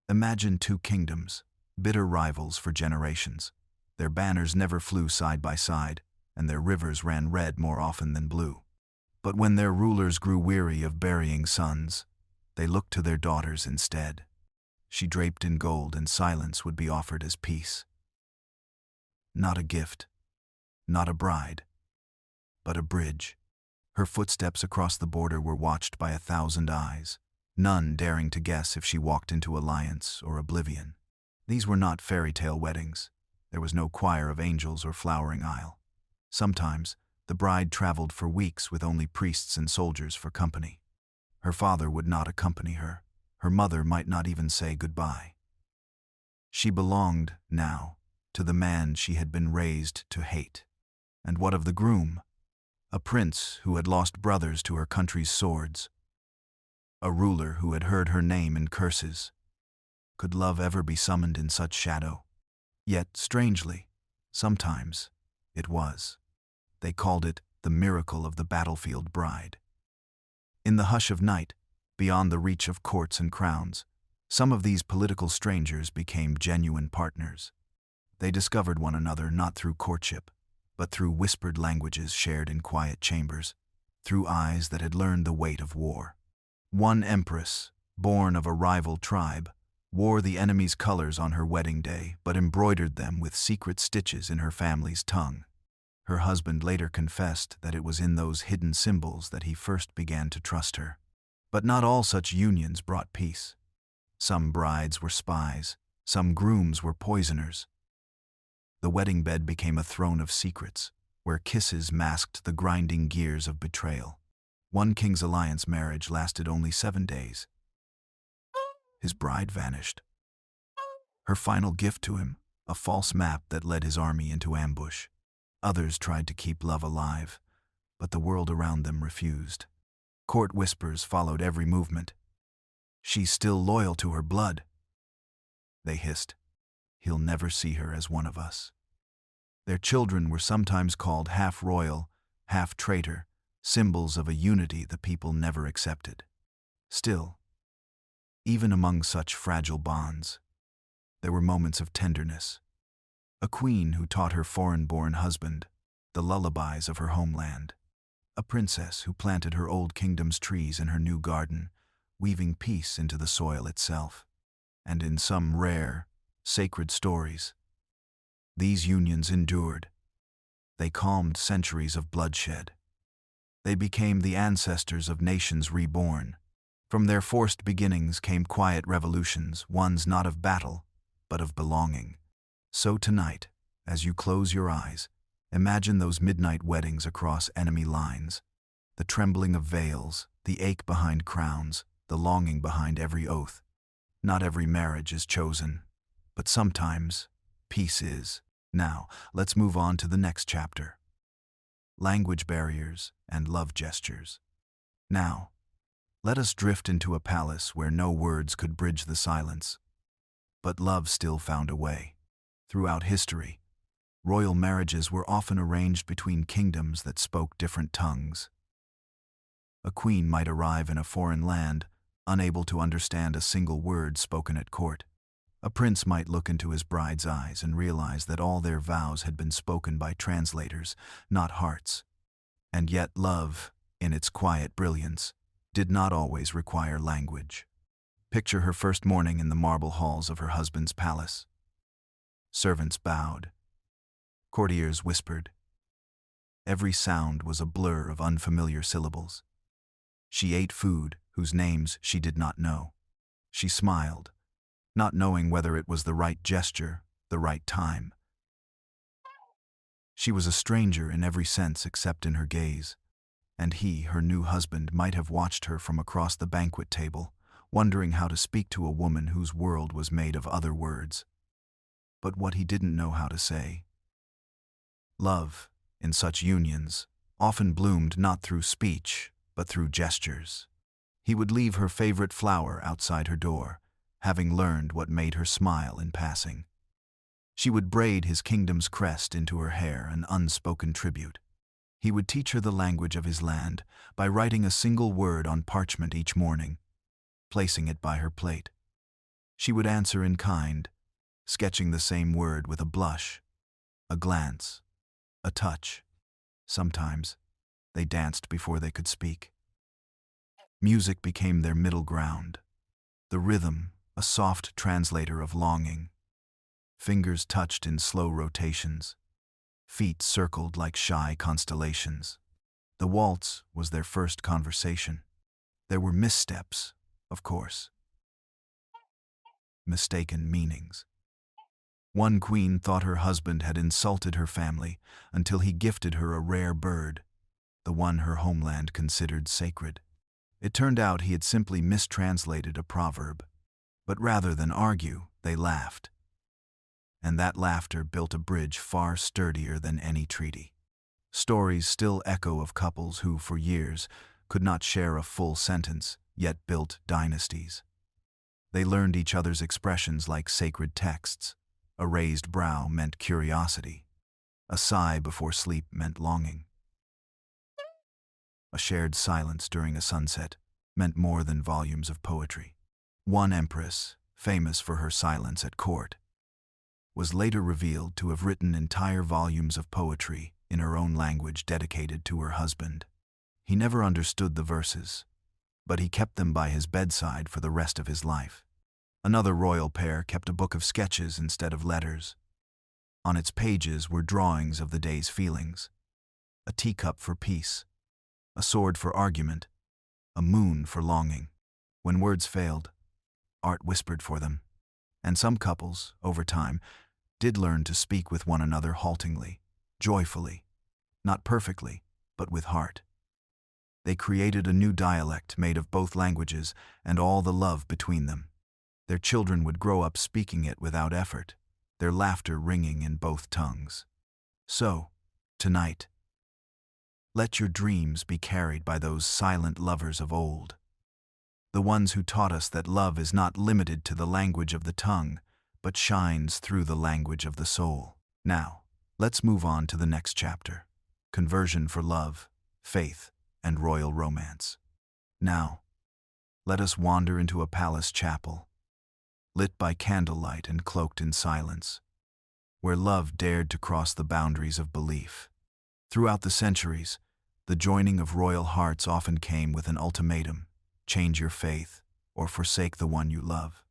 Imagine two kingdoms, bitter rivals for generations. Their banners never flew side by side, and their rivers ran red more often than blue. But when their rulers grew weary of burying sons, they looked to their daughters instead. She draped in gold, and silence would be offered as peace. Not a gift, not a bride, but a bridge. Her footsteps across the border were watched by 1,000 eyes, none daring to guess if she walked into alliance or oblivion. These were not fairy tale weddings. There was no choir of angels or flowering aisle. Sometimes, the bride traveled for weeks with only priests and soldiers for company. Her father would not accompany her. Her mother might not even say goodbye. She belonged, now, to the man she had been raised to hate. And what of the groom? A prince who had lost brothers to her country's swords. A ruler who had heard her name in curses. Could love ever be summoned in such shadow? Yet, strangely, sometimes it was. They called it the miracle of the battlefield bride. In the hush of night, beyond the reach of courts and crowns, some of these political strangers became genuine partners. They discovered one another not through courtship, but through whispered languages shared in quiet chambers, through eyes that had learned the weight of war. One empress, born of a rival tribe, wore the enemy's colors on her wedding day, but embroidered them with secret stitches in her family's tongue. Her husband later confessed that it was in those hidden symbols that he first began to trust her. But not all such unions brought peace. Some brides were spies, some grooms were poisoners. The wedding bed became a throne of secrets, where kisses masked the grinding gears of betrayal. One king's alliance marriage lasted only 7 days. His bride vanished. Her final gift to him, a false map that led his army into ambush. Others tried to keep love alive, but the world around them refused. Court whispers followed every movement. She's still loyal to her blood. They hissed. He'll never see her as one of us. Their children were sometimes called half royal, half traitor, symbols of a unity the people never accepted. Still, even among such fragile bonds, there were moments of tenderness. A queen who taught her foreign-born husband the lullabies of her homeland. A princess who planted her old kingdom's trees in her new garden, weaving peace into the soil itself. And in some rare, sacred stories, these unions endured. They calmed centuries of bloodshed. They became the ancestors of nations reborn. From their forced beginnings came quiet revolutions, ones not of battle, but of belonging. So tonight, as you close your eyes, imagine those midnight weddings across enemy lines. The trembling of veils, the ache behind crowns, the longing behind every oath. Not every marriage is chosen, but sometimes peace is. Now, let's move on to the next chapter. Language barriers and love gestures. Now, let us drift into a palace where no words could bridge the silence. But love still found a way. Throughout history, royal marriages were often arranged between kingdoms that spoke different tongues. A queen might arrive in a foreign land, unable to understand a single word spoken at court. A prince might look into his bride's eyes and realize that all their vows had been spoken by translators, not hearts. And yet love, in its quiet brilliance, did not always require language. Picture her first morning in the marble halls of her husband's palace. Servants bowed. Courtiers whispered. Every sound was a blur of unfamiliar syllables. She ate food whose names she did not know. She smiled, not knowing whether it was the right gesture, the right time. She was a stranger in every sense except in her gaze, and he, her new husband, might have watched her from across the banquet table, wondering how to speak to a woman whose world was made of other words. But what he didn't know how to say. Love, in such unions, often bloomed not through speech, but through gestures. He would leave her favorite flower outside her door, having learned what made her smile in passing. She would braid his kingdom's crest into her hair, an unspoken tribute. He would teach her the language of his land by writing a single word on parchment each morning, placing it by her plate. She would answer in kind, sketching the same word with a blush, a glance, a touch. Sometimes they danced before they could speak. Music became their middle ground, the rhythm a soft translator of longing. Fingers touched in slow rotations, feet circled like shy constellations. The waltz was their first conversation. There were missteps, of course. Mistaken meanings. One queen thought her husband had insulted her family until he gifted her a rare bird, the one her homeland considered sacred. It turned out he had simply mistranslated a proverb. But rather than argue, they laughed. And that laughter built a bridge far sturdier than any treaty. Stories still echo of couples who, for years, could not share a full sentence, yet built dynasties. They learned each other's expressions like sacred texts. A raised brow meant curiosity. A sigh before sleep meant longing. A shared silence during a sunset meant more than volumes of poetry. One empress, famous for her silence at court, was later revealed to have written entire volumes of poetry in her own language dedicated to her husband. He never understood the verses, but he kept them by his bedside for the rest of his life. Another royal pair kept a book of sketches instead of letters. On its pages were drawings of the day's feelings, a teacup for peace, a sword for argument, a moon for longing. When words failed, art whispered for them, and some couples, over time, did learn to speak with one another haltingly, joyfully, not perfectly, but with heart. They created a new dialect made of both languages and all the love between them. Their children would grow up speaking it without effort, their laughter ringing in both tongues. So, tonight, let your dreams be carried by those silent lovers of old, the ones who taught us that love is not limited to the language of the tongue, but shines through the language of the soul. Now, let's move on to the next chapter: conversion for love, faith, and royal romance. Now, let us wander into a palace chapel, lit by candlelight and cloaked in silence, where love dared to cross the boundaries of belief. Throughout the centuries, the joining of royal hearts often came with an ultimatum: change your faith, or forsake the one you love.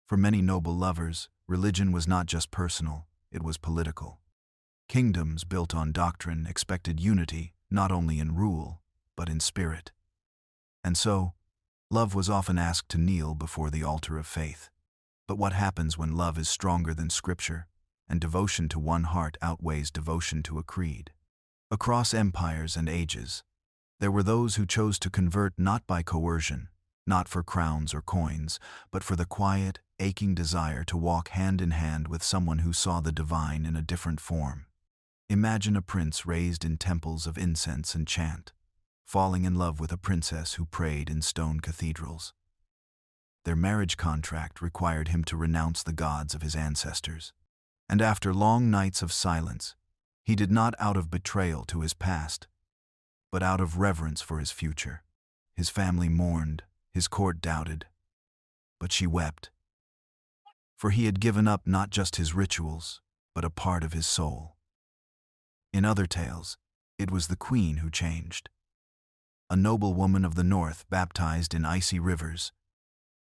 For many noble lovers, religion was not just personal, it was political. Kingdoms built on doctrine expected unity not only in rule, but in spirit. And so, love was often asked to kneel before the altar of faith. But what happens when love is stronger than Scripture, and devotion to one heart outweighs devotion to a creed? Across empires and ages, there were those who chose to convert not by coercion, not for crowns or coins, but for the quiet, aching desire to walk hand in hand with someone who saw the divine in a different form. Imagine a prince raised in temples of incense and chant, falling in love with a princess who prayed in stone cathedrals. Their marriage contract required him to renounce the gods of his ancestors. And after long nights of silence, he did not out of betrayal to his past, but out of reverence for his future. His family mourned, his court doubted, but she wept. For he had given up not just his rituals, but a part of his soul. In other tales, it was the queen who changed. A noble woman of the north baptized in icy rivers,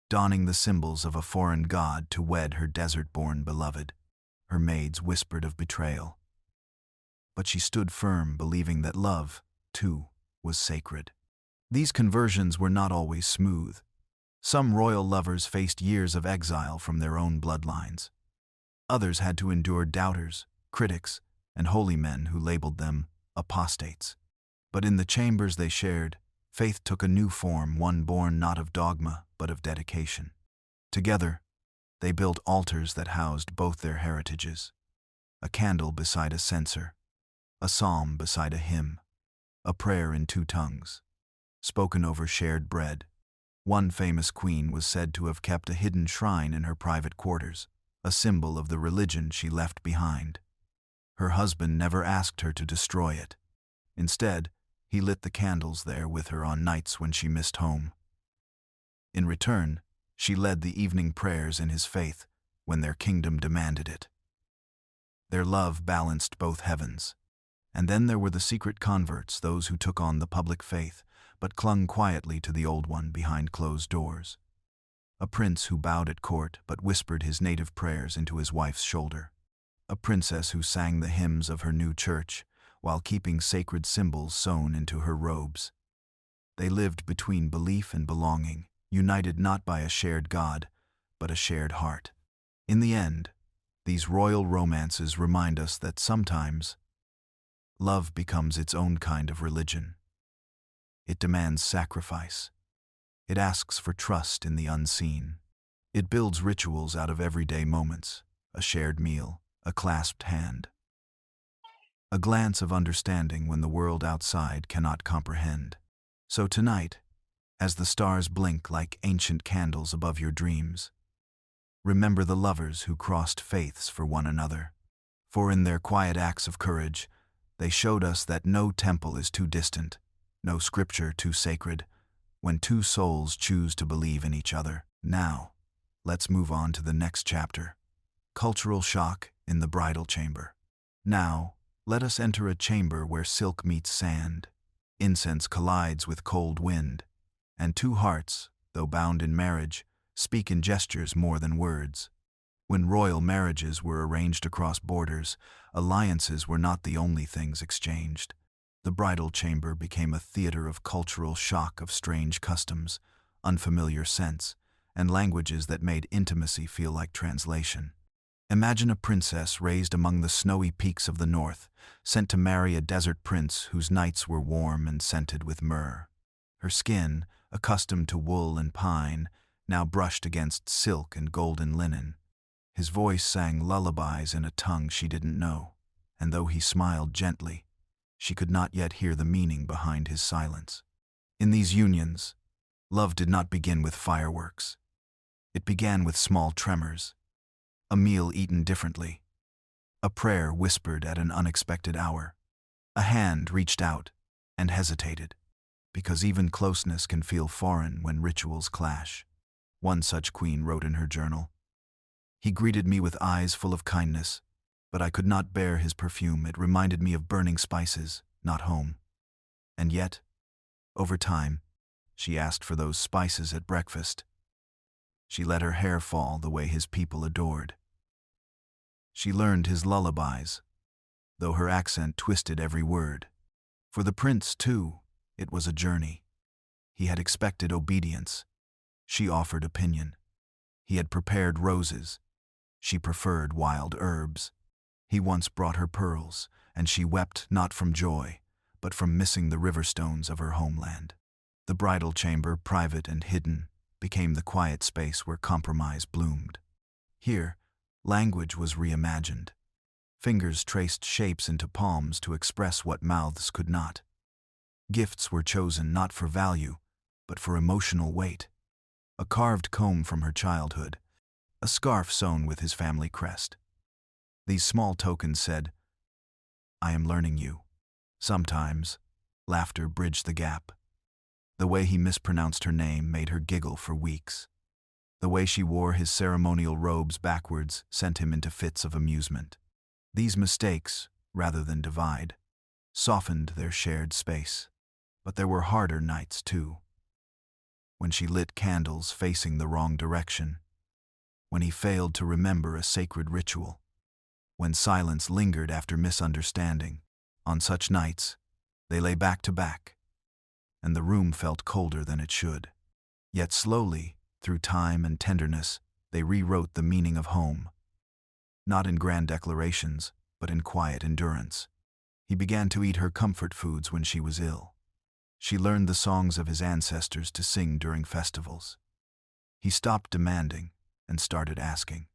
donning the symbols of a foreign god to wed her desert-born beloved. Her maids whispered of betrayal, but she stood firm, believing that love, too, was sacred. These conversions were not always smooth. Some royal lovers faced years of exile from their own bloodlines. Others had to endure doubters, critics, and holy men who labeled them apostates. But in the chambers they shared, faith took a new form, one born not of dogma, but of dedication. Together, they built altars that housed both their heritages: a candle beside a censer, a psalm beside a hymn, a prayer in two tongues, spoken over shared bread. One famous queen was said to have kept a hidden shrine in her private quarters, a symbol of the religion she left behind. Her husband never asked her to destroy it. Instead, he lit the candles there with her on nights when she missed home. In return, she led the evening prayers in his faith when their kingdom demanded it. Their love balanced both heavens. And then there were the secret converts, those who took on the public faith, but clung quietly to the old one behind closed doors. A prince who bowed at court but whispered his native prayers into his wife's shoulder. A princess who sang the hymns of her new church while keeping sacred symbols sewn into her robes. They lived between belief and belonging, united not by a shared God, but a shared heart. In the end, these royal romances remind us that sometimes love becomes its own kind of religion. It demands sacrifice. It asks for trust in the unseen. It builds rituals out of everyday moments, a shared meal, a clasped hand, a glance of understanding when the world outside cannot comprehend. So tonight, as the stars blink like ancient candles above your dreams, remember the lovers who crossed faiths for one another. For in their quiet acts of courage, they showed us that no temple is too distant, no scripture too sacred, when two souls choose to believe in each other. Now, let's move on to the next chapter. Cultural shock in the bridal chamber. Now, let us enter a chamber where silk meets sand, incense collides with cold wind, and two hearts, though bound in marriage, speak in gestures more than words. When royal marriages were arranged across borders, alliances were not the only things exchanged. The bridal chamber became a theater of cultural shock, of strange customs, unfamiliar scents, and languages that made intimacy feel like translation. Imagine a princess raised among the snowy peaks of the north, sent to marry a desert prince whose nights were warm and scented with myrrh. Her skin, accustomed to wool and pine, now brushed against silk and golden linen. His voice sang lullabies in a tongue she didn't know, and though he smiled gently, she could not yet hear the meaning behind his silence. In these unions, love did not begin with fireworks. It began with small tremors, a meal eaten differently, a prayer whispered at an unexpected hour, a hand reached out and hesitated, because even closeness can feel foreign when rituals clash. One such queen wrote in her journal, "He greeted me with eyes full of kindness, but I could not bear his perfume. It reminded me of burning spices, not home." And yet, over time, she asked for those spices at breakfast. She let her hair fall the way his people adored. She learned his lullabies, though her accent twisted every word. For the prince, too, it was a journey. He had expected obedience. She offered opinion. He had prepared roses. She preferred wild herbs. He once brought her pearls, and she wept not from joy, but from missing the river stones of her homeland. The bridal chamber, private and hidden, became the quiet space where compromise bloomed. Here, language was reimagined. Fingers traced shapes into palms to express what mouths could not. Gifts were chosen not for value, but for emotional weight. A carved comb from her childhood, a scarf sewn with his family crest. These small tokens said, "I am learning you." Sometimes, laughter bridged the gap. The way he mispronounced her name made her giggle for weeks. The way she wore his ceremonial robes backwards sent him into fits of amusement. These mistakes, rather than divide, softened their shared space. But there were harder nights, too. When she lit candles facing the wrong direction. When he failed to remember a sacred ritual. When silence lingered after misunderstanding. On such nights, they lay back to back, and the room felt colder than it should. Yet slowly, through time and tenderness, they rewrote the meaning of home. Not in grand declarations, but in quiet endurance. He began to eat her comfort foods when she was ill. She learned the songs of his ancestors to sing during festivals. He stopped demanding and started asking.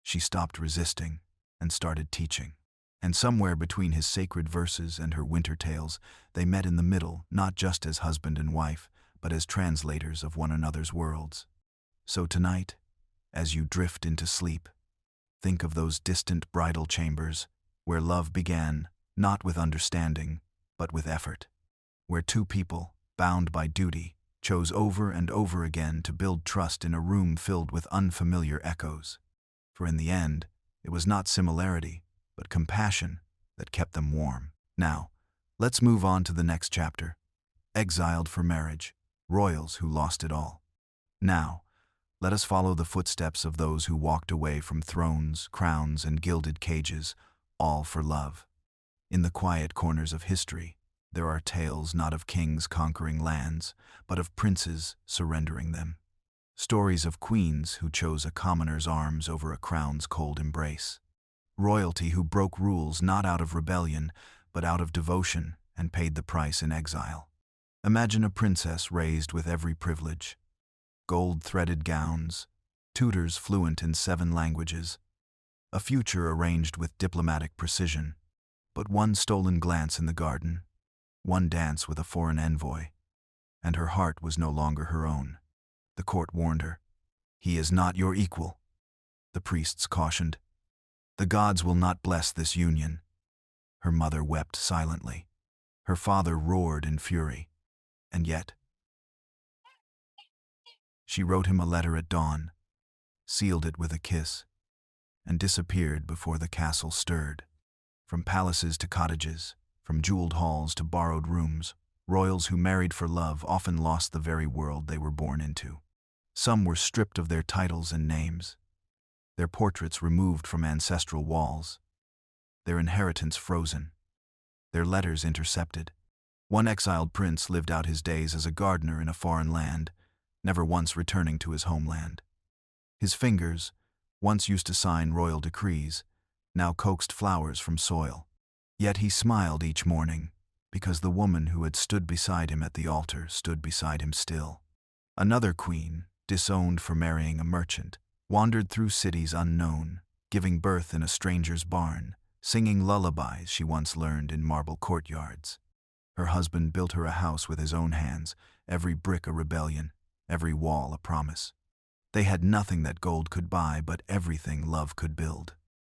She stopped resisting and started teaching. And somewhere between his sacred verses and her winter tales, they met in the middle, not just as husband and wife, but as translators of one another's worlds. So tonight, as you drift into sleep, Think of those distant bridal chambers, where love began, not with understanding, but with effort. Where two people, bound by duty, chose over and over again to build trust in a room filled with unfamiliar echoes. For in the end, it was not similarity, but compassion that kept them warm. Now, let's move on to the next chapter. Exiled for marriage, royals who lost it all. Now, let us follow the footsteps of those who walked away from thrones, crowns, and gilded cages, all for love. In the quiet corners of history, there are tales not of kings conquering lands, but of princes surrendering them. Stories of queens who chose a commoner's arms over a crown's cold embrace. Royalty who broke rules not out of rebellion, but out of devotion and paid the price in exile. Imagine a princess raised with every privilege. Gold-threaded gowns, tutors fluent in 7 languages, a future arranged with diplomatic precision, but one stolen glance in the garden, one dance with a foreign envoy, and her heart was no longer her own. The court warned her. "He is not your equal." The priests cautioned. "The gods will not bless this union." Her mother wept silently. Her father roared in fury. And yet, she wrote him a letter at dawn, sealed it with a kiss, and disappeared before the castle stirred. From palaces to cottages, from jeweled halls to borrowed rooms, royals who married for love often lost the very world they were born into. Some were stripped of their titles and names, their portraits removed from ancestral walls, their inheritance frozen, their letters intercepted. One exiled prince lived out his days as a gardener in a foreign land, never once returning to his homeland. His fingers, once used to sign royal decrees, now coaxed flowers from soil. Yet he smiled each morning, because the woman who had stood beside him at the altar stood beside him still. Another queen, disowned for marrying a merchant, wandered through cities unknown, giving birth in a stranger's barn, singing lullabies she once learned in marble courtyards. Her husband built her a house with his own hands, every brick a rebellion, every wall a promise. They had nothing that gold could buy, but everything love could build.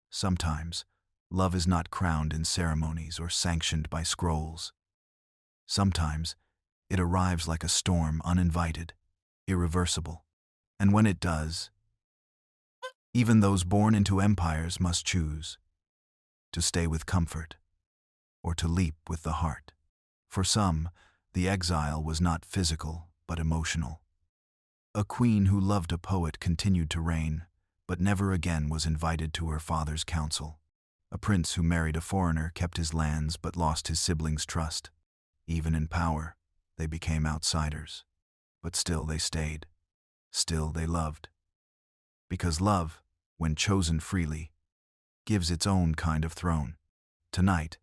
Sometimes, love is not crowned in ceremonies or sanctioned by scrolls. Sometimes, it arrives like a storm, uninvited, irreversible. And when it does, even those born into empires must choose to stay with comfort or to leap with the heart. For some, the exile was not physical but emotional. A queen who loved a poet continued to reign, but never again was invited to her father's council. A prince who married a foreigner kept his lands but lost his siblings' trust. Even in power, they became outsiders. But still they stayed. Still they loved. Because love, when chosen freely, gives its own kind of throne. Tonight,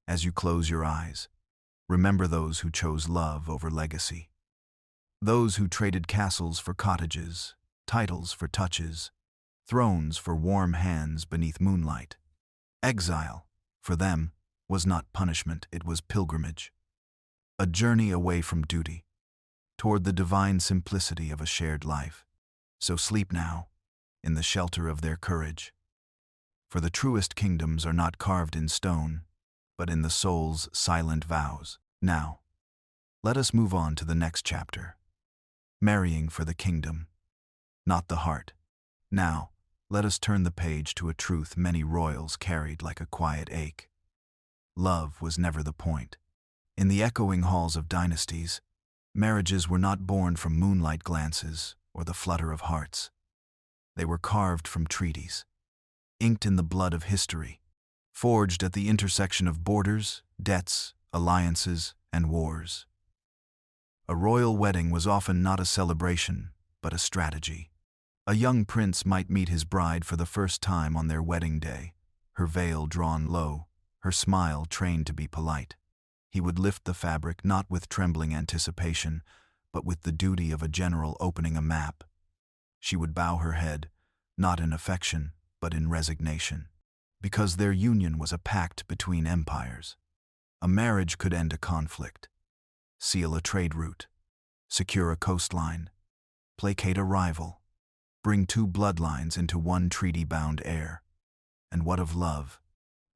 as you close your eyes, remember those who chose love over legacy. Those who traded castles for cottages, titles for touches, thrones for warm hands beneath moonlight. Exile, for them, was not punishment, it was pilgrimage. A journey away from duty, toward the divine simplicity of a shared life. So sleep now, in the shelter of their courage. For the truest kingdoms are not carved in stone, but in the soul's silent vows. Now, let us move on to the next chapter. Marrying for the kingdom, not the heart. Now, let us turn the page to a truth many royals carried like a quiet ache. Love was never the point. In the echoing halls of dynasties, marriages were not born from moonlight glances or the flutter of hearts. They were carved from treaties, inked in the blood of history, forged at the intersection of borders, debts, alliances, and wars. A royal wedding was often not a celebration, but a strategy. A young prince might meet his bride for the first time on their wedding day, her veil drawn low, her smile trained to be polite. He would lift the fabric not with trembling anticipation, but with the duty of a general opening a map. She would bow her head, not in affection, but in resignation. Because their union was a pact between empires. A marriage could end a conflict, seal a trade route, secure a coastline, placate a rival, bring two bloodlines into one treaty-bound heir. And what of love?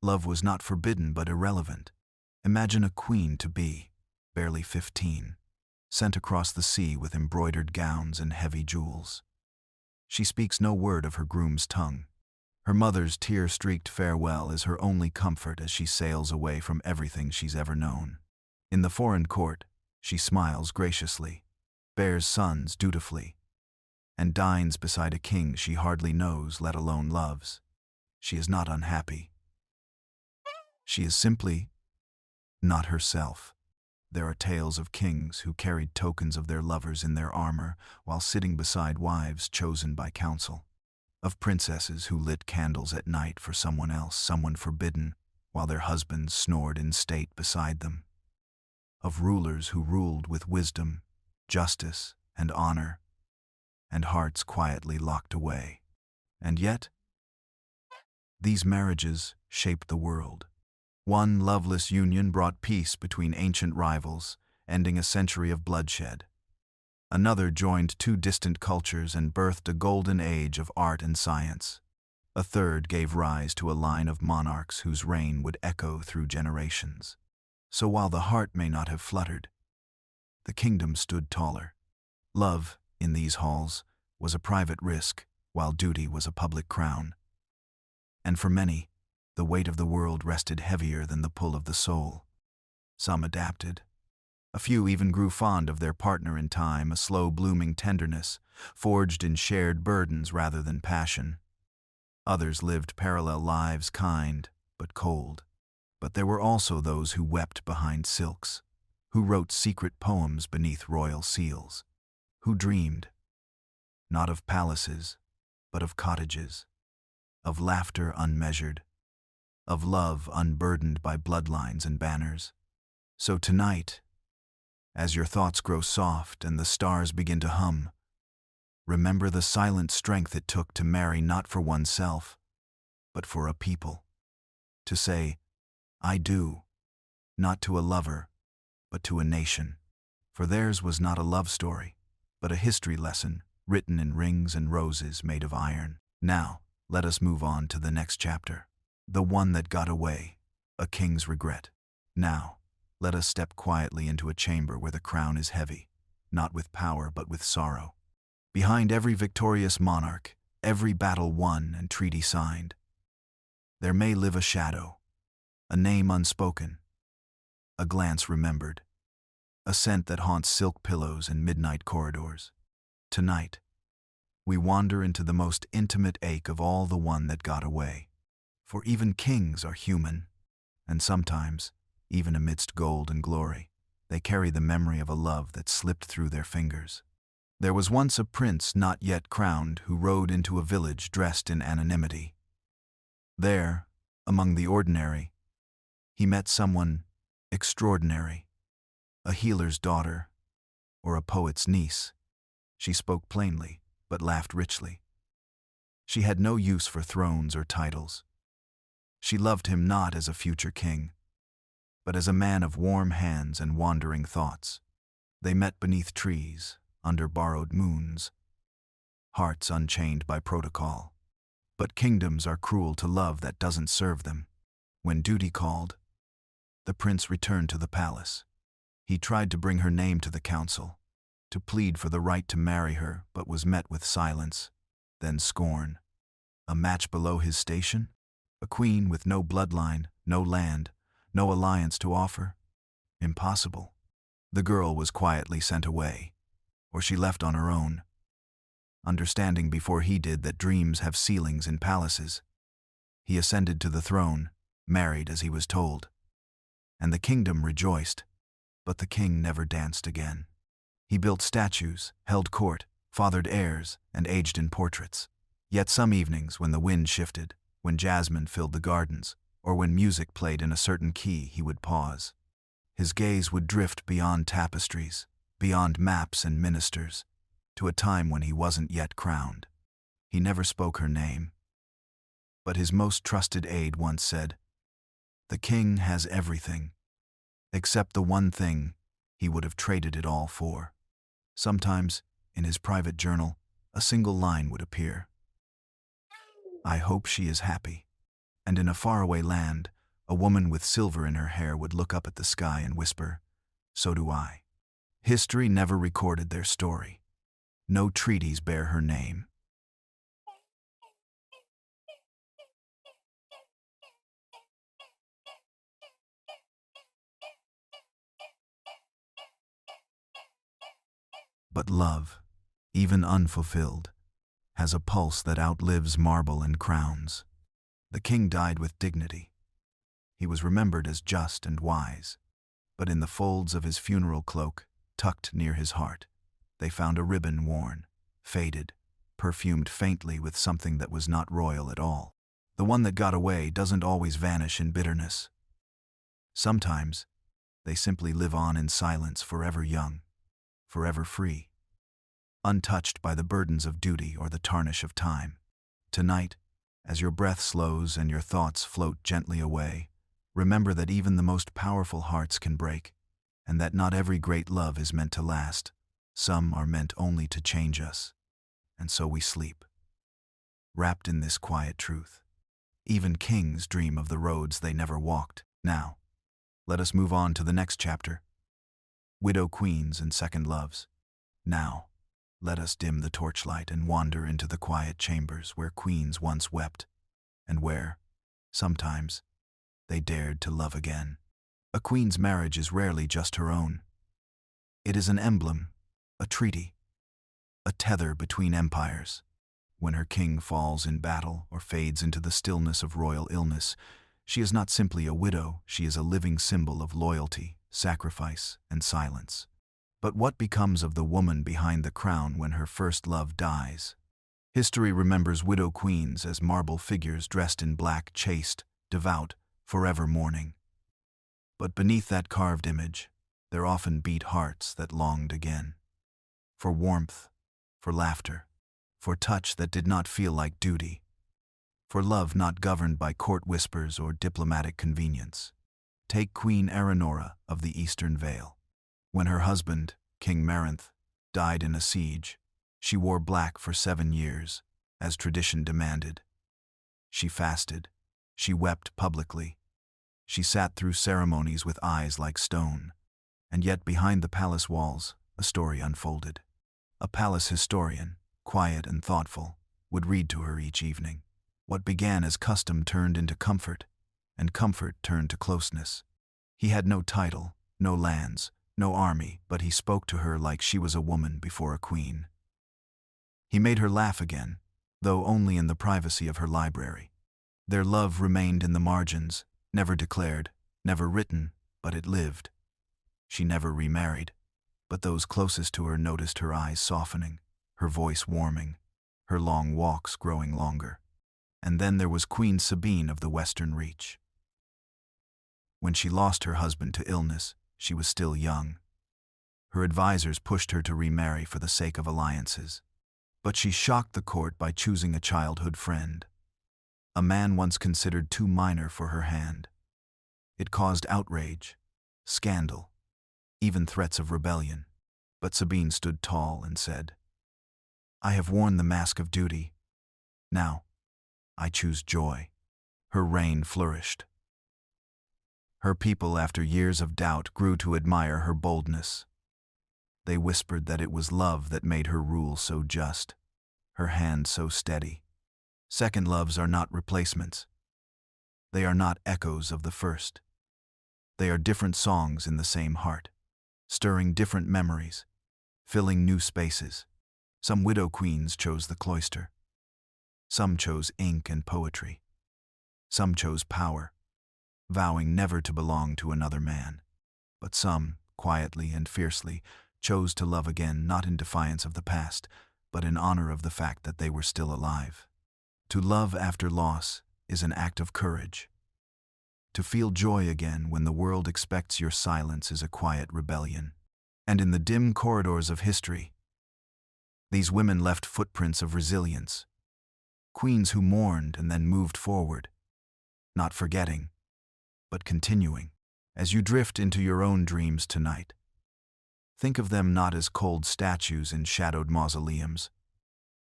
Love was not forbidden but irrelevant. Imagine a queen-to-be, barely 15, sent across the sea with embroidered gowns and heavy jewels. She speaks no word of her groom's tongue. Her mother's tear-streaked farewell is her only comfort as she sails away from everything she's ever known. In the foreign court, she smiles graciously, bears sons dutifully, and dines beside a king she hardly knows, let alone loves. She is not unhappy. She is simply not herself. There are tales of kings who carried tokens of their lovers in their armor while sitting beside wives chosen by council. Of princesses who lit candles at night for someone else, someone forbidden, while their husbands snored in state beside them. Of rulers who ruled with wisdom, justice, and honor, and hearts quietly locked away. And yet, these marriages shaped the world. One loveless union brought peace between ancient rivals, ending a century of bloodshed. Another joined two distant cultures and birthed a golden age of art and science. A third gave rise to a line of monarchs whose reign would echo through generations. So while the heart may not have fluttered, the kingdom stood taller. Love, in these halls, was a private risk, while duty was a public crown. And for many, the weight of the world rested heavier than the pull of the soul. Some adapted. A few even grew fond of their partner in time, a slow-blooming tenderness, forged in shared burdens rather than passion. Others lived parallel lives, kind but cold. But there were also those who wept behind silks, who wrote secret poems beneath royal seals, who dreamed, not of palaces, but of cottages, of laughter unmeasured, of love unburdened by bloodlines and banners. So tonight, as your thoughts grow soft and the stars begin to hum, remember the silent strength it took to marry not for oneself, but for a people. To say, I do, not to a lover, but to a nation. For theirs was not a love story, but a history lesson written in rings and roses made of iron. Now, let us move on to the next chapter. The one that got away, a king's regret. Now, let us step quietly into a chamber where the crown is heavy, not with power but with sorrow. Behind every victorious monarch, every battle won and treaty signed, there may live a shadow, a name unspoken, a glance remembered, a scent that haunts silk pillows and midnight corridors. Tonight, we wander into the most intimate ache of all, the one that got away. For even kings are human, and sometimes, even amidst gold and glory, they carry the memory of a love that slipped through their fingers. There was once a prince not yet crowned who rode into a village dressed in anonymity. There, among the ordinary, he met someone extraordinary, a healer's daughter or a poet's niece. She spoke plainly, but laughed richly. She had no use for thrones or titles. She loved him not as a future king, but as a man of warm hands and wandering thoughts. They met beneath trees, under borrowed moons, hearts unchained by protocol. But kingdoms are cruel to love that doesn't serve them. When duty called, the prince returned to the palace. He tried to bring her name to the council, to plead for the right to marry her, but was met with silence, then scorn. A match below his station? A queen with no bloodline, no land, no alliance to offer? Impossible. The girl was quietly sent away, or she left on her own, understanding before he did that dreams have ceilings in palaces. He ascended to the throne, married as he was told, and the kingdom rejoiced, but the king never danced again. He built statues, held court, fathered heirs, and aged in portraits. Yet some evenings, when the wind shifted, when jasmine filled the gardens, or when music played in a certain key, he would pause. His gaze would drift beyond tapestries, beyond maps and ministers, to a time when he wasn't yet crowned. He never spoke her name. But his most trusted aide once said, "The king has everything, except the one thing he would have traded it all for." Sometimes, in his private journal, a single line would appear. I hope she is happy. And in a faraway land, a woman with silver in her hair would look up at the sky and whisper, so do I. History never recorded their story. No treaties bear her name. But love, even unfulfilled, has a pulse that outlives marble and crowns. The king died with dignity. He was remembered as just and wise. But in the folds of his funeral cloak, tucked near his heart, they found a ribbon worn, faded, perfumed faintly with something that was not royal at all. The one that got away doesn't always vanish in bitterness. Sometimes, they simply live on in silence, forever young, forever free, untouched by the burdens of duty or the tarnish of time. Tonight, as your breath slows and your thoughts float gently away, remember that even the most powerful hearts can break, and that not every great love is meant to last. Some are meant only to change us, and so we sleep, wrapped in this quiet truth. Even kings dream of the roads they never walked. Now, let us move on to the next chapter. Widow queens and second loves. Now, let us dim the torchlight and wander into the quiet chambers where queens once wept, and where, sometimes, they dared to love again. A queen's marriage is rarely just her own. It is an emblem, a treaty, a tether between empires. When her king falls in battle or fades into the stillness of royal illness, she is not simply a widow, she is a living symbol of loyalty, sacrifice, and silence. But what becomes of the woman behind the crown when her first love dies? History remembers widow queens as marble figures dressed in black, chaste, devout, forever mourning. But beneath that carved image, there often beat hearts that longed again. For warmth, for laughter, for touch that did not feel like duty, for love not governed by court whispers or diplomatic convenience. Take Queen Eleanora of the Eastern Vale. When her husband, King Marinth, died in a siege, she wore black for 7 years, as tradition demanded. She fasted. She wept publicly. She sat through ceremonies with eyes like stone. And yet behind the palace walls, a story unfolded. A palace historian, quiet and thoughtful, would read to her each evening. What began as custom turned into comfort, and comfort turned to closeness. He had no title, no lands, no army, but he spoke to her like she was a woman before a queen. He made her laugh again, though only in the privacy of her library. Their love remained in the margins, never declared, never written, but it lived. She never remarried, but those closest to her noticed her eyes softening, her voice warming, her long walks growing longer. And then there was Queen Sabine of the Western Reach. When she lost her husband to illness, she was still young. Her advisors pushed her to remarry for the sake of alliances. But she shocked the court by choosing a childhood friend, a man once considered too minor for her hand. It caused outrage, scandal, even threats of rebellion. But Sabine stood tall and said, "I have worn the mask of duty. Now, I choose joy." Her reign flourished. Her people, after years of doubt, grew to admire her boldness. They whispered that it was love that made her rule so just, her hand so steady. Second loves are not replacements. They are not echoes of the first. They are different songs in the same heart, stirring different memories, filling new spaces. Some widow queens chose the cloister. Some chose ink and poetry. Some chose power, vowing never to belong to another man. But some, quietly and fiercely, chose to love again, not in defiance of the past, but in honor of the fact that they were still alive. To love after loss is an act of courage. To feel joy again when the world expects your silence is a quiet rebellion. And in the dim corridors of history, these women left footprints of resilience. Queens who mourned and then moved forward, not forgetting, but continuing. As you drift into your own dreams tonight, think of them not as cold statues in shadowed mausoleums,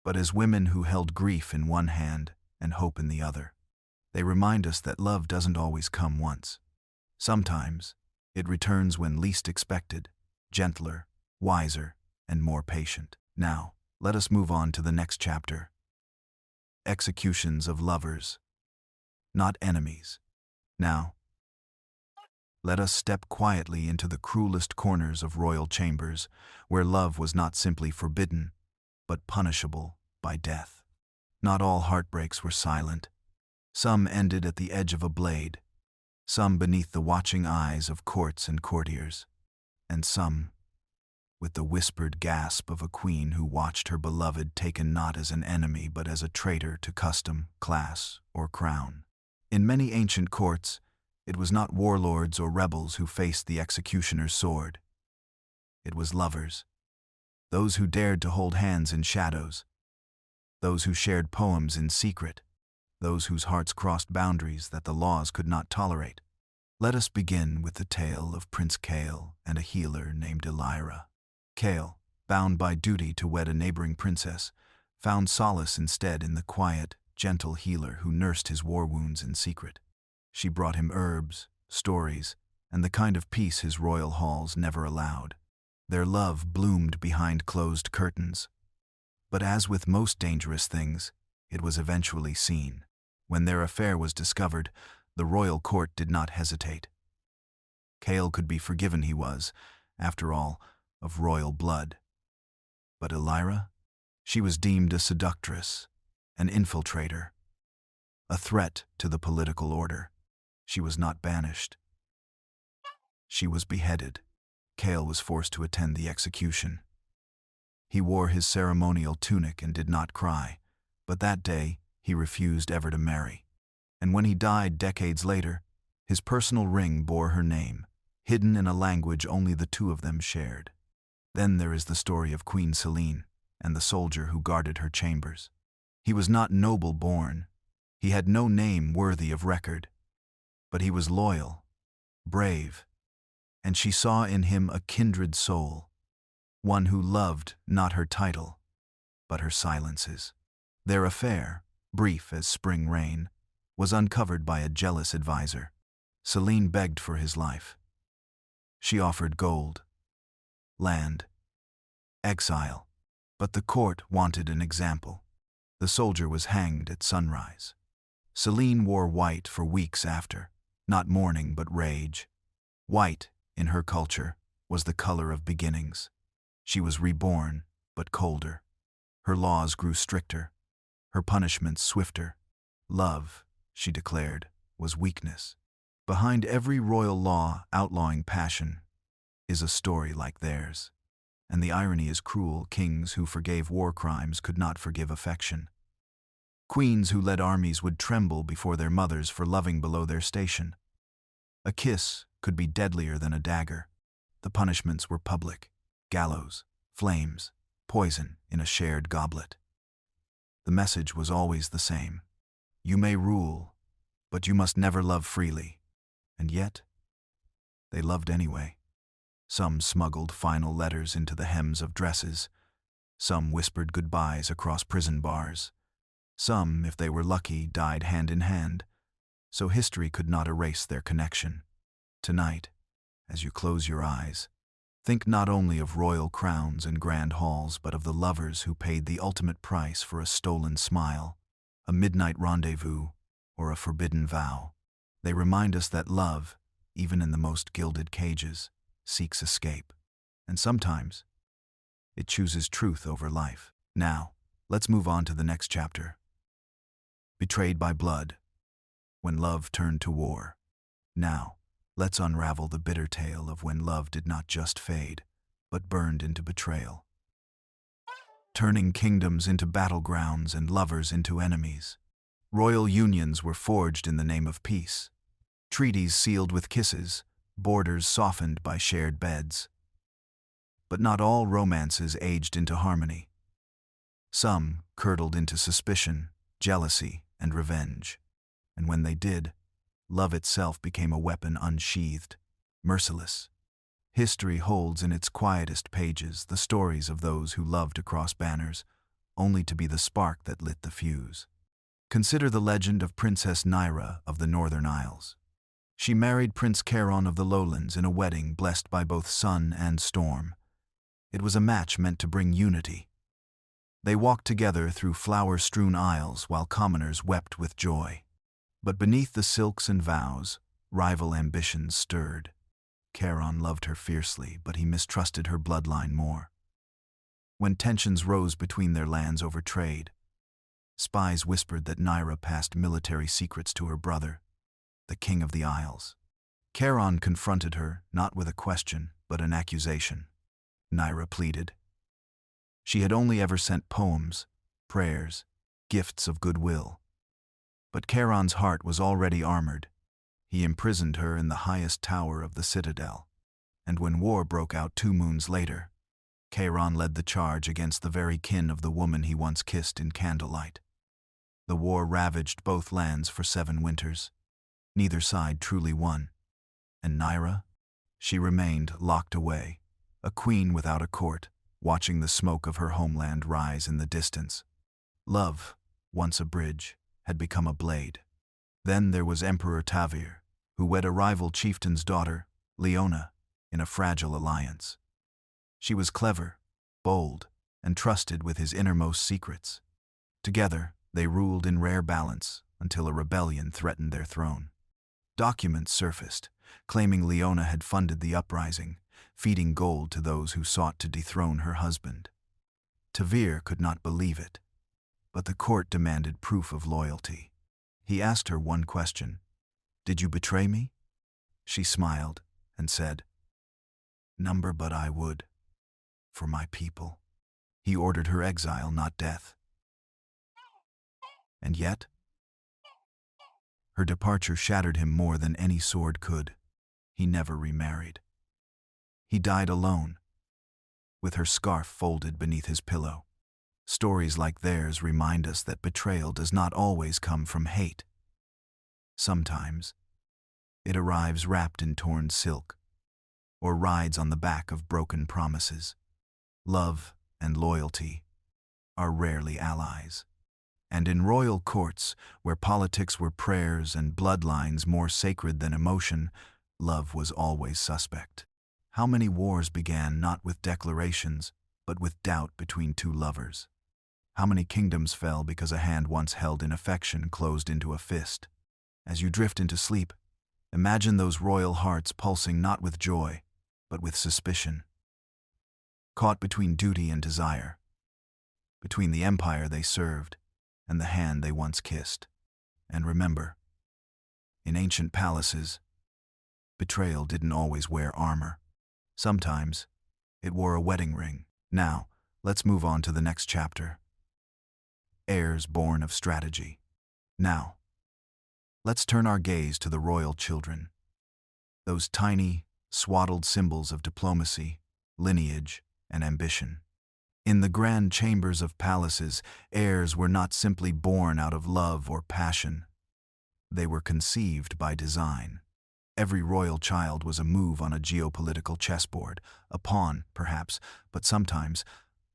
but as women who held grief in one hand and hope in the other. They remind us that love doesn't always come once. Sometimes, it returns when least expected, gentler, wiser, and more patient. Now, let us move on to the next chapter. Executions of lovers, not enemies. Now, let us step quietly into the cruelest corners of royal chambers, where love was not simply forbidden, but punishable by death. Not all heartbreaks were silent. Some ended at the edge of a blade, some beneath the watching eyes of courts and courtiers, and some with the whispered gasp of a queen who watched her beloved taken not as an enemy but as a traitor to custom, class, or crown. In many ancient courts, it was not warlords or rebels who faced the executioner's sword. It was lovers, those who dared to hold hands in shadows, those who shared poems in secret, those whose hearts crossed boundaries that the laws could not tolerate. Let us begin with the tale of Prince Kale and a healer named Elira. Kale, bound by duty to wed a neighboring princess, found solace instead in the quiet, gentle healer who nursed his war wounds in secret. She brought him herbs, stories, and the kind of peace his royal halls never allowed. Their love bloomed behind closed curtains. But as with most dangerous things, it was eventually seen. When their affair was discovered, the royal court did not hesitate. Kale could be forgiven, he was, after all, of royal blood. But Elira? She was deemed a seductress, an infiltrator, a threat to the political order. She was not banished. She was beheaded. Kale was forced to attend the execution. He wore his ceremonial tunic and did not cry, but that day he refused ever to marry. And when he died decades later, his personal ring bore her name, hidden in a language only the two of them shared. Then there is the story of Queen Selene and the soldier who guarded her chambers. He was not noble born. He had no name worthy of record. But he was loyal, brave, and she saw in him a kindred soul, one who loved not her title, but her silences. Their affair, brief as spring rain, was uncovered by a jealous advisor. Selene begged for his life. She offered gold, land, exile, but the court wanted an example. The soldier was hanged at sunrise. Selene wore white for weeks after, not mourning but rage. White, in her culture, was the color of beginnings. She was reborn, but colder. Her laws grew stricter, her punishments swifter. Love, she declared, was weakness. Behind every royal law outlawing passion is a story like theirs. And the irony is cruel. Kings who forgave war crimes could not forgive affection. Queens who led armies would tremble before their mothers for loving below their station. A kiss could be deadlier than a dagger. The punishments were public: gallows, flames, poison in a shared goblet. The message was always the same: you may rule, but you must never love freely. And yet, they loved anyway. Some smuggled final letters into the hems of dresses. Some whispered goodbyes across prison bars. Some, if they were lucky, died hand in hand, so history could not erase their connection. Tonight, as you close your eyes, think not only of royal crowns and grand halls, but of the lovers who paid the ultimate price for a stolen smile, a midnight rendezvous, or a forbidden vow. They remind us that love, even in the most gilded cages, seeks escape, and sometimes it chooses truth over life. Now, let's move on to the next chapter. Betrayed by blood, when love turned to war. Now, let's unravel the bitter tale of when love did not just fade, but burned into betrayal, turning kingdoms into battlegrounds and lovers into enemies. Royal unions were forged in the name of peace, treaties sealed with kisses, borders softened by shared beds. But not all romances aged into harmony. Some curdled into suspicion, jealousy, and revenge. And when they did, love itself became a weapon unsheathed, merciless. History holds in its quietest pages the stories of those who loved across banners, only to be the spark that lit the fuse. Consider the legend of Princess Naira of the Northern Isles. She married Prince Charon of the Lowlands in a wedding blessed by both sun and storm. It was a match meant to bring unity. They walked together through flower-strewn aisles while commoners wept with joy. But beneath the silks and vows, rival ambitions stirred. Charon loved her fiercely, but he mistrusted her bloodline more. When tensions rose between their lands over trade, spies whispered that Naira passed military secrets to her brother, the king of the Isles. Charon confronted her, not with a question, but an accusation. Naira pleaded. She had only ever sent poems, prayers, gifts of goodwill. But Charon's heart was already armored. He imprisoned her in the highest tower of the citadel. And when war broke out 2 moons later, Charon led the charge against the very kin of the woman he once kissed in candlelight. The war ravaged both lands for 7 winters. Neither side truly won. And Naira? She remained locked away, a queen without a court, watching the smoke of her homeland rise in the distance. Love, once a bridge, had become a blade. Then there was Emperor Tavir, who wed a rival chieftain's daughter, Leona, in a fragile alliance. She was clever, bold, and trusted with his innermost secrets. Together, they ruled in rare balance until a rebellion threatened their throne. Documents surfaced, claiming Leona had funded the uprising, feeding gold to those who sought to dethrone her husband. Tavir could not believe it, but the court demanded proof of loyalty. He asked her one question: "Did you betray me?" She smiled and said, "Number but I would, for my people." He ordered her exile, not death. And yet, her departure shattered him more than any sword could. He never remarried. He died alone, with her scarf folded beneath his pillow. Stories like theirs remind us that betrayal does not always come from hate. Sometimes, it arrives wrapped in torn silk, or rides on the back of broken promises. Love and loyalty are rarely allies. And in royal courts, where politics were prayers and bloodlines more sacred than emotion, love was always suspect. How many wars began not with declarations, but with doubt between 2 lovers? How many kingdoms fell because a hand once held in affection closed into a fist? As you drift into sleep, imagine those royal hearts pulsing not with joy, but with suspicion. Caught between duty and desire, between the empire they served and the hand they once kissed. And remember, in ancient palaces, betrayal didn't always wear armor. Sometimes, it wore a wedding ring. Now, let's move on to the next chapter. Heirs born of strategy. Now, let's turn our gaze to the royal children. Those tiny, swaddled symbols of diplomacy, lineage, and ambition. In the grand chambers of palaces, heirs were not simply born out of love or passion. They were conceived by design. Every royal child was a move on a geopolitical chessboard, a pawn, perhaps, but sometimes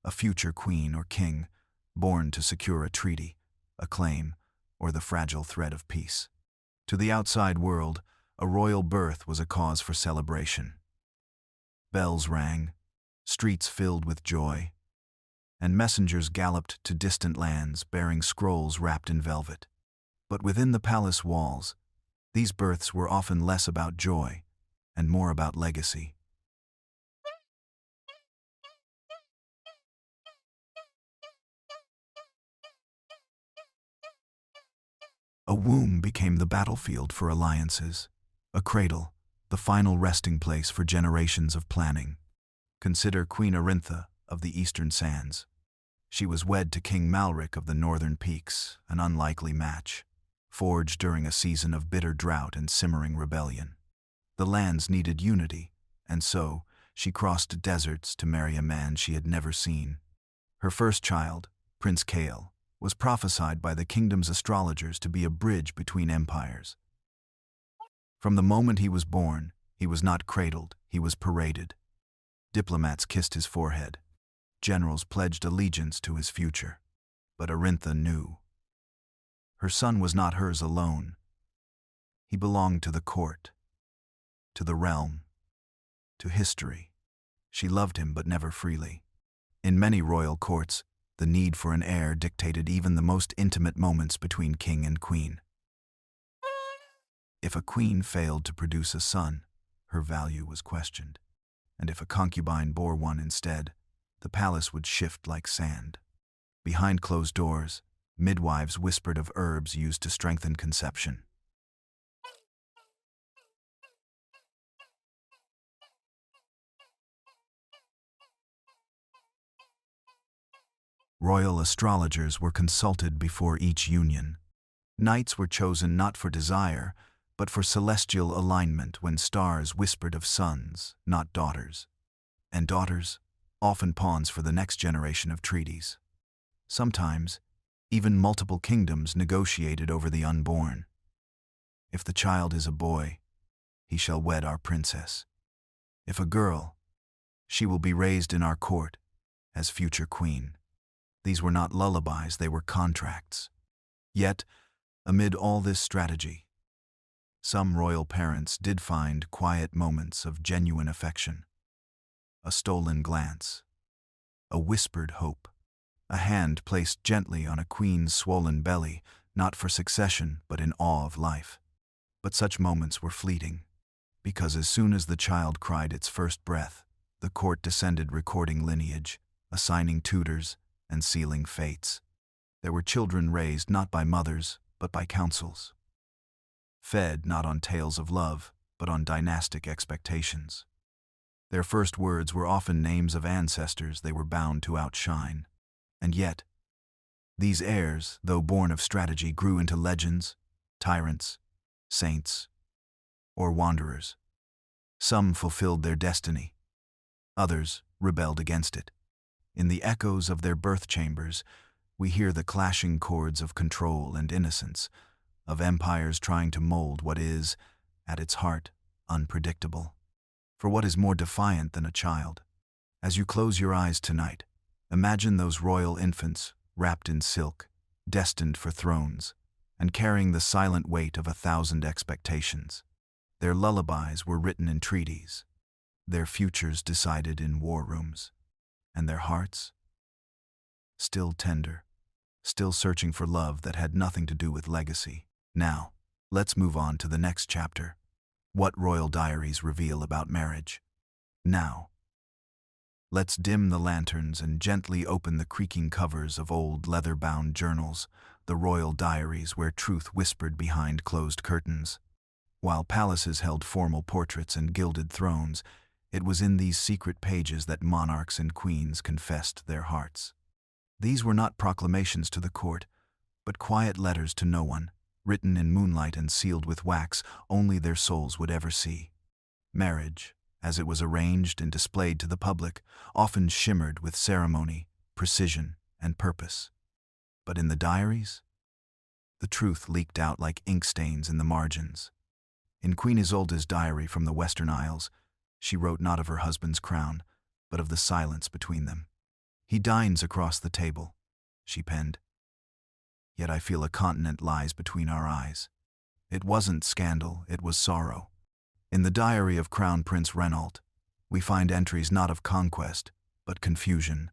a future queen or king, born to secure a treaty, a claim, or the fragile thread of peace. To the outside world, a royal birth was a cause for celebration. Bells rang, streets filled with joy, and messengers galloped to distant lands bearing scrolls wrapped in velvet. But within the palace walls, these births were often less about joy and more about legacy. A womb became the battlefield for alliances, a cradle, the final resting place for generations of planning. Consider Queen Arintha of the Eastern Sands. She was wed to King Malric of the Northern Peaks, an unlikely match, forged during a season of bitter drought and simmering rebellion. The lands needed unity, and so she crossed deserts to marry a man she had never seen. Her first child, Prince Kale, was prophesied by the kingdom's astrologers to be a bridge between empires. From the moment he was born, he was not cradled, he was paraded. Diplomats kissed his forehead. Generals pledged allegiance to his future. But Arintha knew. Her son was not hers alone. He belonged to the court, to the realm, to history. She loved him, but never freely. In many royal courts, the need for an heir dictated even the most intimate moments between king and queen. If a queen failed to produce a son, her value was questioned. And if a concubine bore one instead, the palace would shift like sand. Behind closed doors, midwives whispered of herbs used to strengthen conception. Royal astrologers were consulted before each union. Nights were chosen not for desire, but for celestial alignment when stars whispered of sons, not daughters. And daughters, often pawns for the next generation of treaties. Sometimes, even multiple kingdoms negotiated over the unborn. If the child is a boy, he shall wed our princess. If a girl, she will be raised in our court as future queen. These were not lullabies, they were contracts. Yet, amid all this strategy, some royal parents did find quiet moments of genuine affection. A stolen glance, a whispered hope, a hand placed gently on a queen's swollen belly, not for succession, but in awe of life. But such moments were fleeting, because as soon as the child cried its first breath, the court descended recording lineage, assigning tutors, and sealing fates. There were children raised not by mothers, but by councils. Fed not on tales of love, but on dynastic expectations. Their first words were often names of ancestors they were bound to outshine. And yet, these heirs, though born of strategy, grew into legends, tyrants, saints, or wanderers. Some fulfilled their destiny. Others rebelled against it. In the echoes of their birth chambers, we hear the clashing chords of control and innocence, of empires trying to mold what is, at its heart, unpredictable. For what is more defiant than a child? As you close your eyes tonight, imagine those royal infants, wrapped in silk, destined for thrones, and carrying the silent weight of 1,000 expectations. Their lullabies were written in treaties, their futures decided in war rooms. And their hearts? Still tender, still searching for love that had nothing to do with legacy. Now, let's move on to the next chapter. What royal diaries reveal about marriage? Now, let's dim the lanterns and gently open the creaking covers of old leather-bound journals, the royal diaries where truth whispered behind closed curtains. While palaces held formal portraits and gilded thrones, it was in these secret pages that monarchs and queens confessed their hearts. These were not proclamations to the court, but quiet letters to no one, written in moonlight and sealed with wax only their souls would ever see. Marriage, as it was arranged and displayed to the public, often shimmered with ceremony, precision, and purpose. But in the diaries, the truth leaked out like ink stains in the margins. In Queen Isolde's diary from the Western Isles, she wrote not of her husband's crown, but of the silence between them. "He dines across the table," she penned. "Yet I feel a continent lies between our eyes." It wasn't scandal, it was sorrow. In the diary of Crown Prince Renault, we find entries not of conquest, but confusion.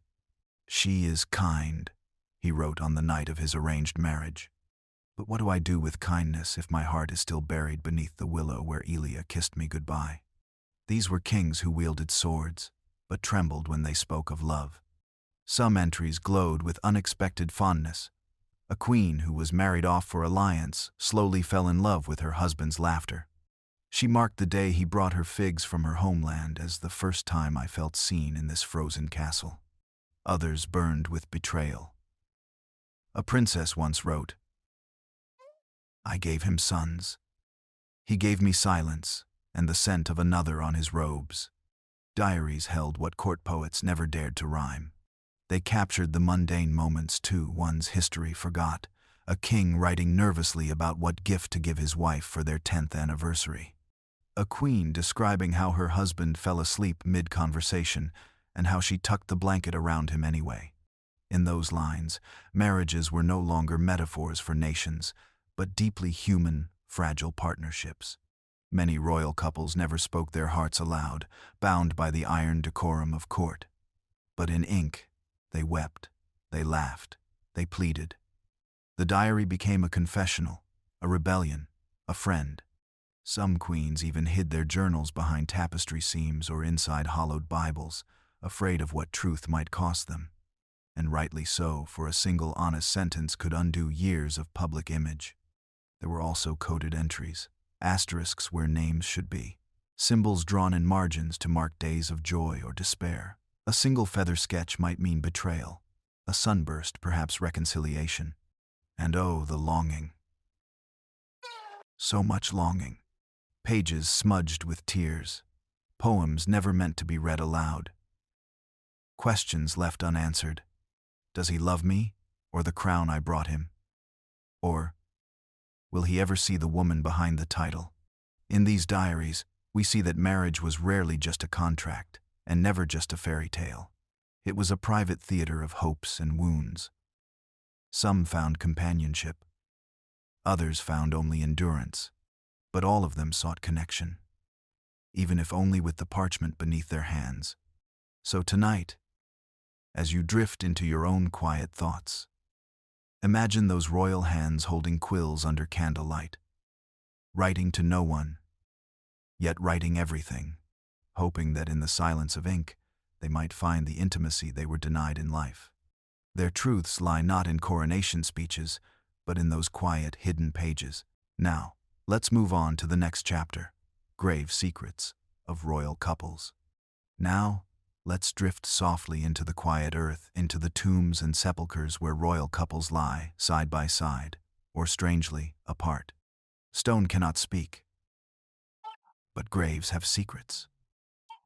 "She is kind," he wrote on the night of his arranged marriage. "But what do I do with kindness if my heart is still buried beneath the willow where Elia kissed me goodbye?" These were kings who wielded swords, but trembled when they spoke of love. Some entries glowed with unexpected fondness. A queen who was married off for alliance slowly fell in love with her husband's laughter. She marked the day he brought her figs from her homeland as the first time I felt seen in this frozen castle. Others burned with betrayal. A princess once wrote, "I gave him sons. He gave me silence and the scent of another on his robes." Diaries held what court poets never dared to rhyme. They captured the mundane moments too one's history forgot, a king writing nervously about what gift to give his wife for their 10th anniversary. A queen describing how her husband fell asleep mid-conversation and how she tucked the blanket around him anyway. In those lines, marriages were no longer metaphors for nations, but deeply human, fragile partnerships. Many royal couples never spoke their hearts aloud, bound by the iron decorum of court. But in ink, they wept, they laughed, they pleaded. The diary became a confessional, a rebellion, a friend. Some queens even hid their journals behind tapestry seams or inside hollowed Bibles, afraid of what truth might cost them. And rightly so, for a single honest sentence could undo years of public image. There were also coded entries, asterisks where names should be, symbols drawn in margins to mark days of joy or despair. A single feather sketch might mean betrayal, a sunburst perhaps reconciliation. And oh, the longing. So much longing. Pages smudged with tears, poems never meant to be read aloud. Questions left unanswered. Does he love me, or the crown I brought him? Or, will he ever see the woman behind the title? In these diaries, we see that marriage was rarely just a contract, and never just a fairy tale. It was a private theater of hopes and wounds. Some found companionship. Others found only endurance. But all of them sought connection, even if only with the parchment beneath their hands. So tonight, as you drift into your own quiet thoughts, imagine those royal hands holding quills under candlelight, writing to no one, yet writing everything, hoping that in the silence of ink, they might find the intimacy they were denied in life. Their truths lie not in coronation speeches, but in those quiet, hidden pages. Now, let's move on to the next chapter, Grave Secrets of Royal Couples. Now, let's drift softly into the quiet earth, into the tombs and sepulchres where royal couples lie, side by side, or strangely, apart. Stone cannot speak, but graves have secrets.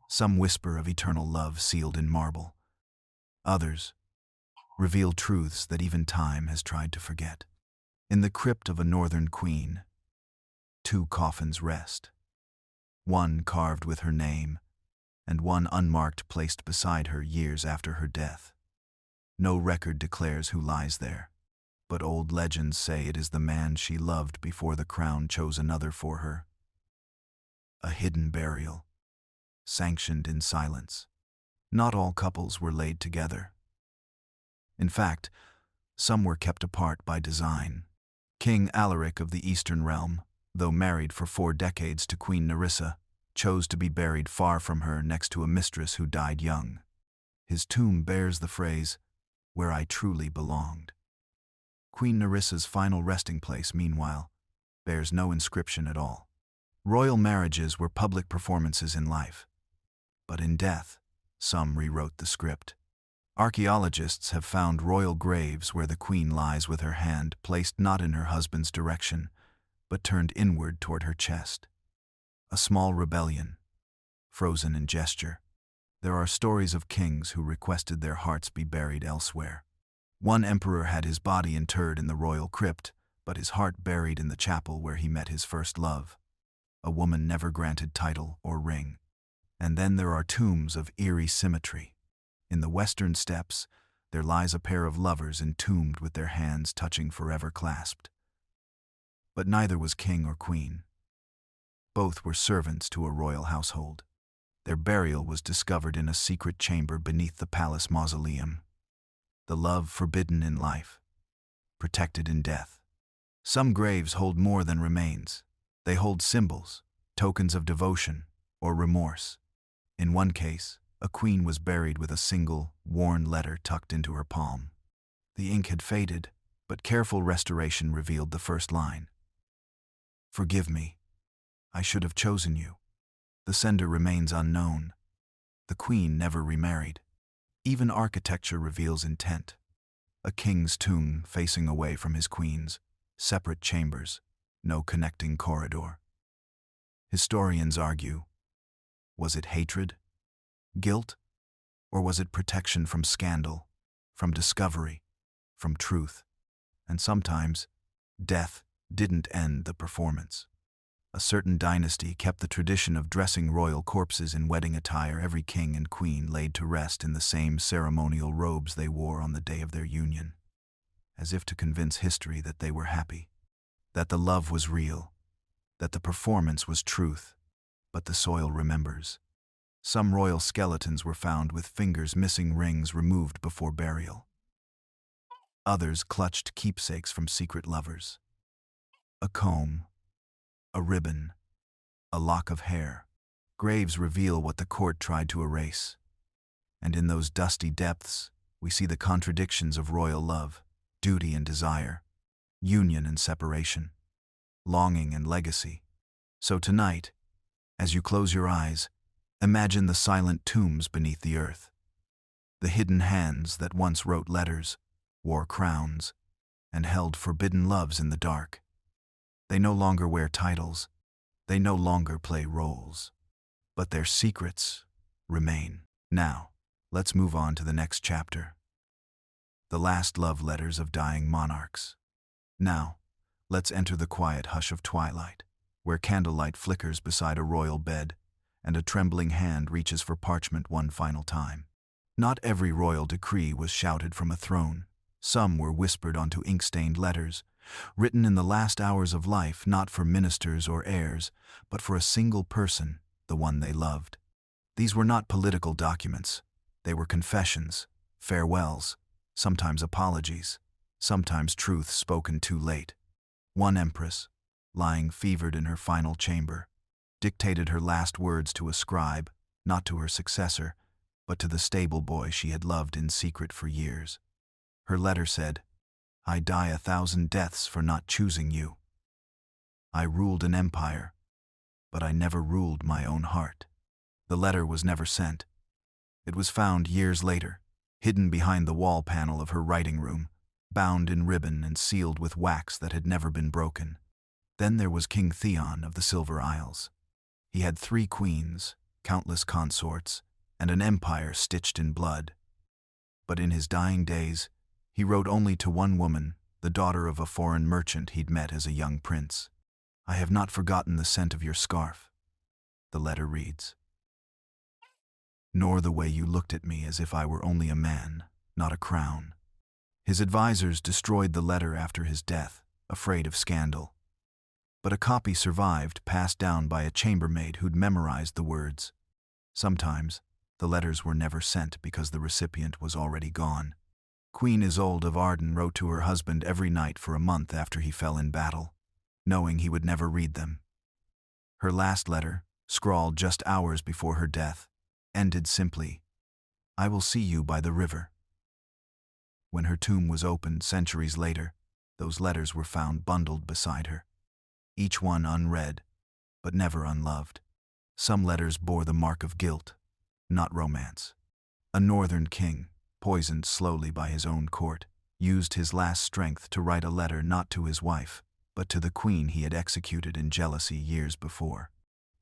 Some whisper of eternal love sealed in marble. Others reveal truths that even time has tried to forget. In the crypt of a northern queen, two coffins rest, one carved with her name, and one unmarked placed beside her years after her death. No record declares who lies there, but old legends say it is the man she loved before the crown chose another for her. A hidden burial, sanctioned in silence. Not all couples were laid together. In fact, some were kept apart by design. King Alaric of the Eastern Realm, though married for 4 decades to Queen Nerissa, chose to be buried far from her next to a mistress who died young. His tomb bears the phrase, "where I truly belonged." Queen Nerissa's final resting place, meanwhile, bears no inscription at all. Royal marriages were public performances in life, but in death, some rewrote the script. Archaeologists have found royal graves where the queen lies with her hand placed not in her husband's direction, but turned inward toward her chest. A small rebellion, frozen in gesture. There are stories of kings who requested their hearts be buried elsewhere. One emperor had his body interred in the royal crypt, but his heart buried in the chapel where he met his first love. A woman never granted title or ring. And then there are tombs of eerie symmetry. In the western steppes, there lies a pair of lovers entombed with their hands touching forever clasped. But neither was king or queen. Both were servants to a royal household. Their burial was discovered in a secret chamber beneath the palace mausoleum. The love forbidden in life, protected in death. Some graves hold more than remains. They hold symbols, tokens of devotion, or remorse. In one case, a queen was buried with a single, worn letter tucked into her palm. The ink had faded, but careful restoration revealed the first line. "Forgive me. I should have chosen you." The sender remains unknown. The queen never remarried. Even architecture reveals intent. A king's tomb facing away from his queen's, separate chambers, no connecting corridor. Historians argue, was it hatred? Guilt? Or was it protection from scandal, from discovery, from truth? And sometimes, death didn't end the performance. A certain dynasty kept the tradition of dressing royal corpses in wedding attire. Every king and queen laid to rest in the same ceremonial robes they wore on the day of their union, as if to convince history that they were happy, that the love was real, that the performance was truth. But the soil remembers. Some royal skeletons were found with fingers missing, rings removed before burial. Others clutched keepsakes from secret lovers. A comb, a ribbon, a lock of hair. Graves reveal what the court tried to erase. And in those dusty depths, we see the contradictions of royal love, duty and desire, union and separation, longing and legacy. So tonight, as you close your eyes, imagine the silent tombs beneath the earth, the hidden hands that once wrote letters, wore crowns, and held forbidden loves in the dark. They no longer wear titles, they no longer play roles, but their secrets remain. Now, let's move on to the next chapter. The last love letters of dying monarchs. Now, let's enter the quiet hush of twilight, where candlelight flickers beside a royal bed, and a trembling hand reaches for parchment one final time. Not every royal decree was shouted from a throne. Some were whispered onto ink-stained letters, written in the last hours of life, not for ministers or heirs, but for a single person, the one they loved. These were not political documents. They were confessions, farewells, sometimes apologies, sometimes truth spoken too late. One empress, lying fevered in her final chamber, dictated her last words to a scribe, not to her successor, but to the stable boy she had loved in secret for years. Her letter said, "I die 1,000 deaths for not choosing you. I ruled an empire, but I never ruled my own heart." The letter was never sent. It was found years later, hidden behind the wall panel of her writing room, bound in ribbon and sealed with wax that had never been broken. Then there was King Theon of the Silver Isles. He had 3 queens, countless consorts, and an empire stitched in blood. But in his dying days, he wrote only to one woman, the daughter of a foreign merchant he'd met as a young prince. "I have not forgotten the scent of your scarf," the letter reads, "nor the way you looked at me as if I were only a man, not a crown." His advisors destroyed the letter after his death, afraid of scandal. But a copy survived, passed down by a chambermaid who'd memorized the words. Sometimes, the letters were never sent because the recipient was already gone. Queen Isolde of Arden wrote to her husband every night for a month after he fell in battle, knowing he would never read them. Her last letter, scrawled just hours before her death, ended simply, "I will see you by the river." When her tomb was opened centuries later, those letters were found bundled beside her, each one unread, but never unloved. Some letters bore the mark of guilt, not romance. A northern king, poisoned slowly by his own court, used his last strength to write a letter not to his wife, but to the queen he had executed in jealousy years before.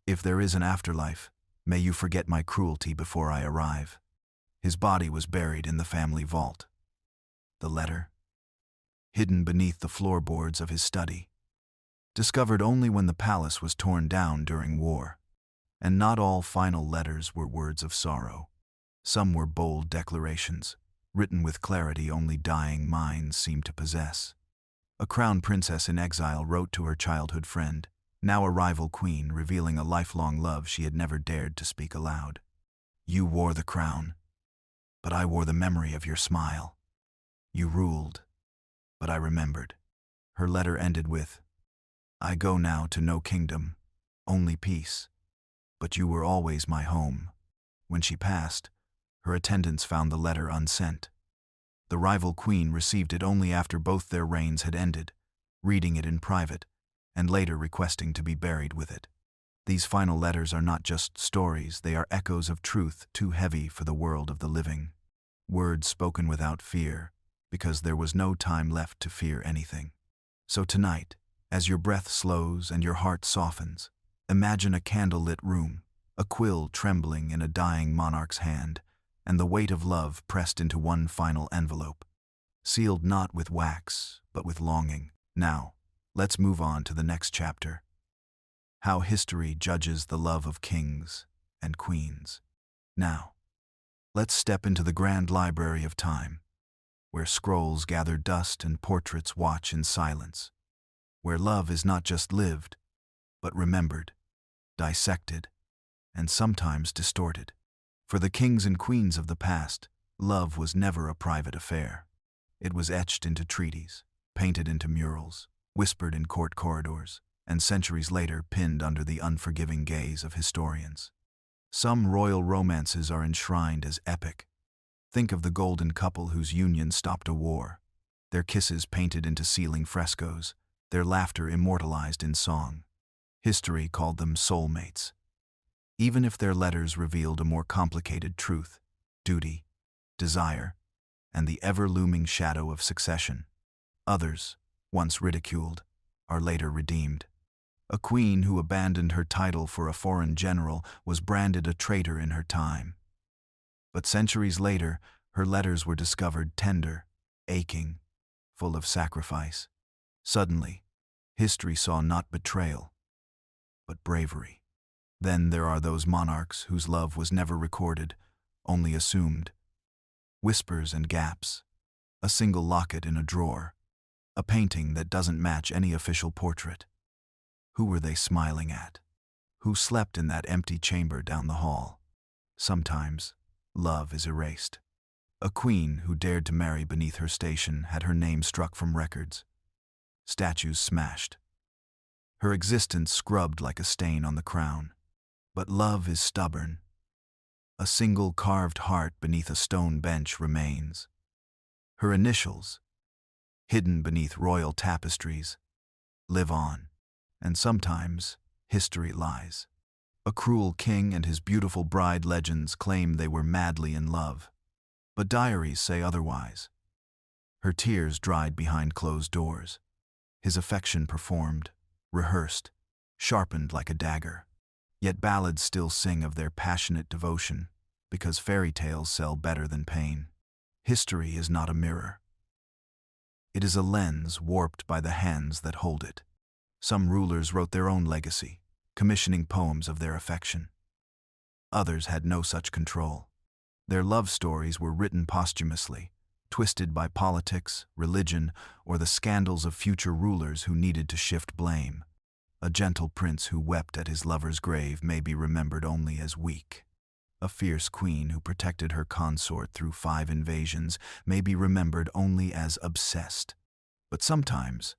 "If there is an afterlife, may you forget my cruelty before I arrive." His body was buried in the family vault. The letter, hidden beneath the floorboards of his study, discovered only when the palace was torn down during war. And not all final letters were words of sorrow. Some were bold declarations, written with clarity only dying minds seemed to possess. A crown princess in exile wrote to her childhood friend, now a rival queen, revealing a lifelong love she had never dared to speak aloud. "You wore the crown, but I wore the memory of your smile. You ruled, but I remembered." Her letter ended with, "I go now to no kingdom, only peace, but you were always my home." When she passed, her attendants found the letter unsent. The rival queen received it only after both their reigns had ended, reading it in private, and later requesting to be buried with it. These final letters are not just stories, they are echoes of truth too heavy for the world of the living. Words spoken without fear, because there was no time left to fear anything. So tonight, as your breath slows and your heart softens, imagine a candle-lit room, a quill trembling in a dying monarch's hand, and the weight of love pressed into one final envelope, sealed not with wax, but with longing. Now, let's move on to the next chapter. how history judges the love of kings and queens. Now, let's step into the grand library of time, where scrolls gather dust and portraits watch in silence, where love is not just lived, but remembered, dissected, and sometimes distorted. For the kings and queens of the past, love was never a private affair. It was etched into treaties, painted into murals, whispered in court corridors, and centuries later pinned under the unforgiving gaze of historians. Some royal romances are enshrined as epic. Think of the golden couple whose union stopped a war, their kisses painted into ceiling frescoes, their laughter immortalized in song. History called them soulmates. Even if their letters revealed a more complicated truth, duty, desire, and the ever-looming shadow of succession. Others, once ridiculed, are later redeemed. A queen who abandoned her title for a foreign general was branded a traitor in her time. But centuries later, her letters were discovered tender, aching, full of sacrifice. Suddenly, history saw not betrayal, but bravery. Then there are those monarchs whose love was never recorded, only assumed. Whispers and gaps, a single locket in a drawer, a painting that doesn't match any official portrait. Who were they smiling at? Who slept in that empty chamber down the hall? Sometimes, love is erased. A queen who dared to marry beneath her station had her name struck from records. Statues smashed. Her existence scrubbed like a stain on the crown. But love is stubborn. A single carved heart beneath a stone bench remains. Her initials, hidden beneath royal tapestries, live on. And sometimes, history lies. A cruel king and his beautiful bride legends claim they were madly in love. But diaries say otherwise. Her tears dried behind closed doors. His affection performed, rehearsed, sharpened like a dagger. Yet ballads still sing of their passionate devotion, because fairy tales sell better than pain. History is not a mirror. It is a lens warped by the hands that hold it. Some rulers wrote their own legacy, commissioning poems of their affection. Others had no such control. Their love stories were written posthumously, twisted by politics, religion, or the scandals of future rulers who needed to shift blame. A gentle prince who wept at his lover's grave may be remembered only as weak. A fierce queen who protected her consort through 5 invasions may be remembered only as obsessed. But sometimes,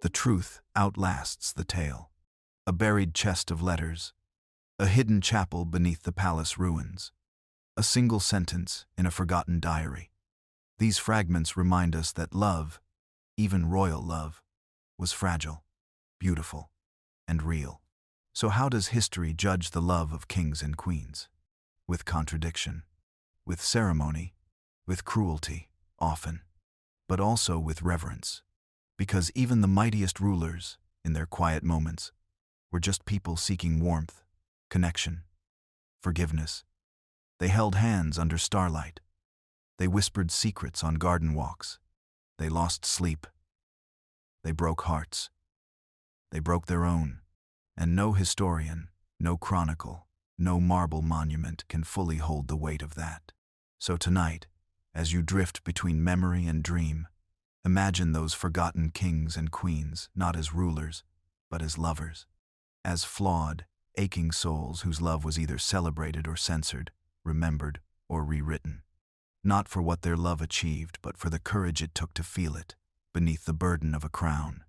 the truth outlasts the tale. A buried chest of letters, a hidden chapel beneath the palace ruins, a single sentence in a forgotten diary. These fragments remind us that love, even royal love, was fragile, beautiful, and real. So how does history judge the love of kings and queens? With contradiction, with ceremony, with cruelty, often, but also with reverence. Because even the mightiest rulers, in their quiet moments, were just people seeking warmth, connection, forgiveness. They held hands under starlight. They whispered secrets on garden walks. They lost sleep. They broke hearts. They broke their own. And no historian, no chronicle, no marble monument can fully hold the weight of that. So tonight, as you drift between memory and dream, imagine those forgotten kings and queens not as rulers, but as lovers. As flawed, aching souls whose love was either celebrated or censored, remembered or rewritten. Not for what their love achieved, but for the courage it took to feel it, beneath the burden of a crown.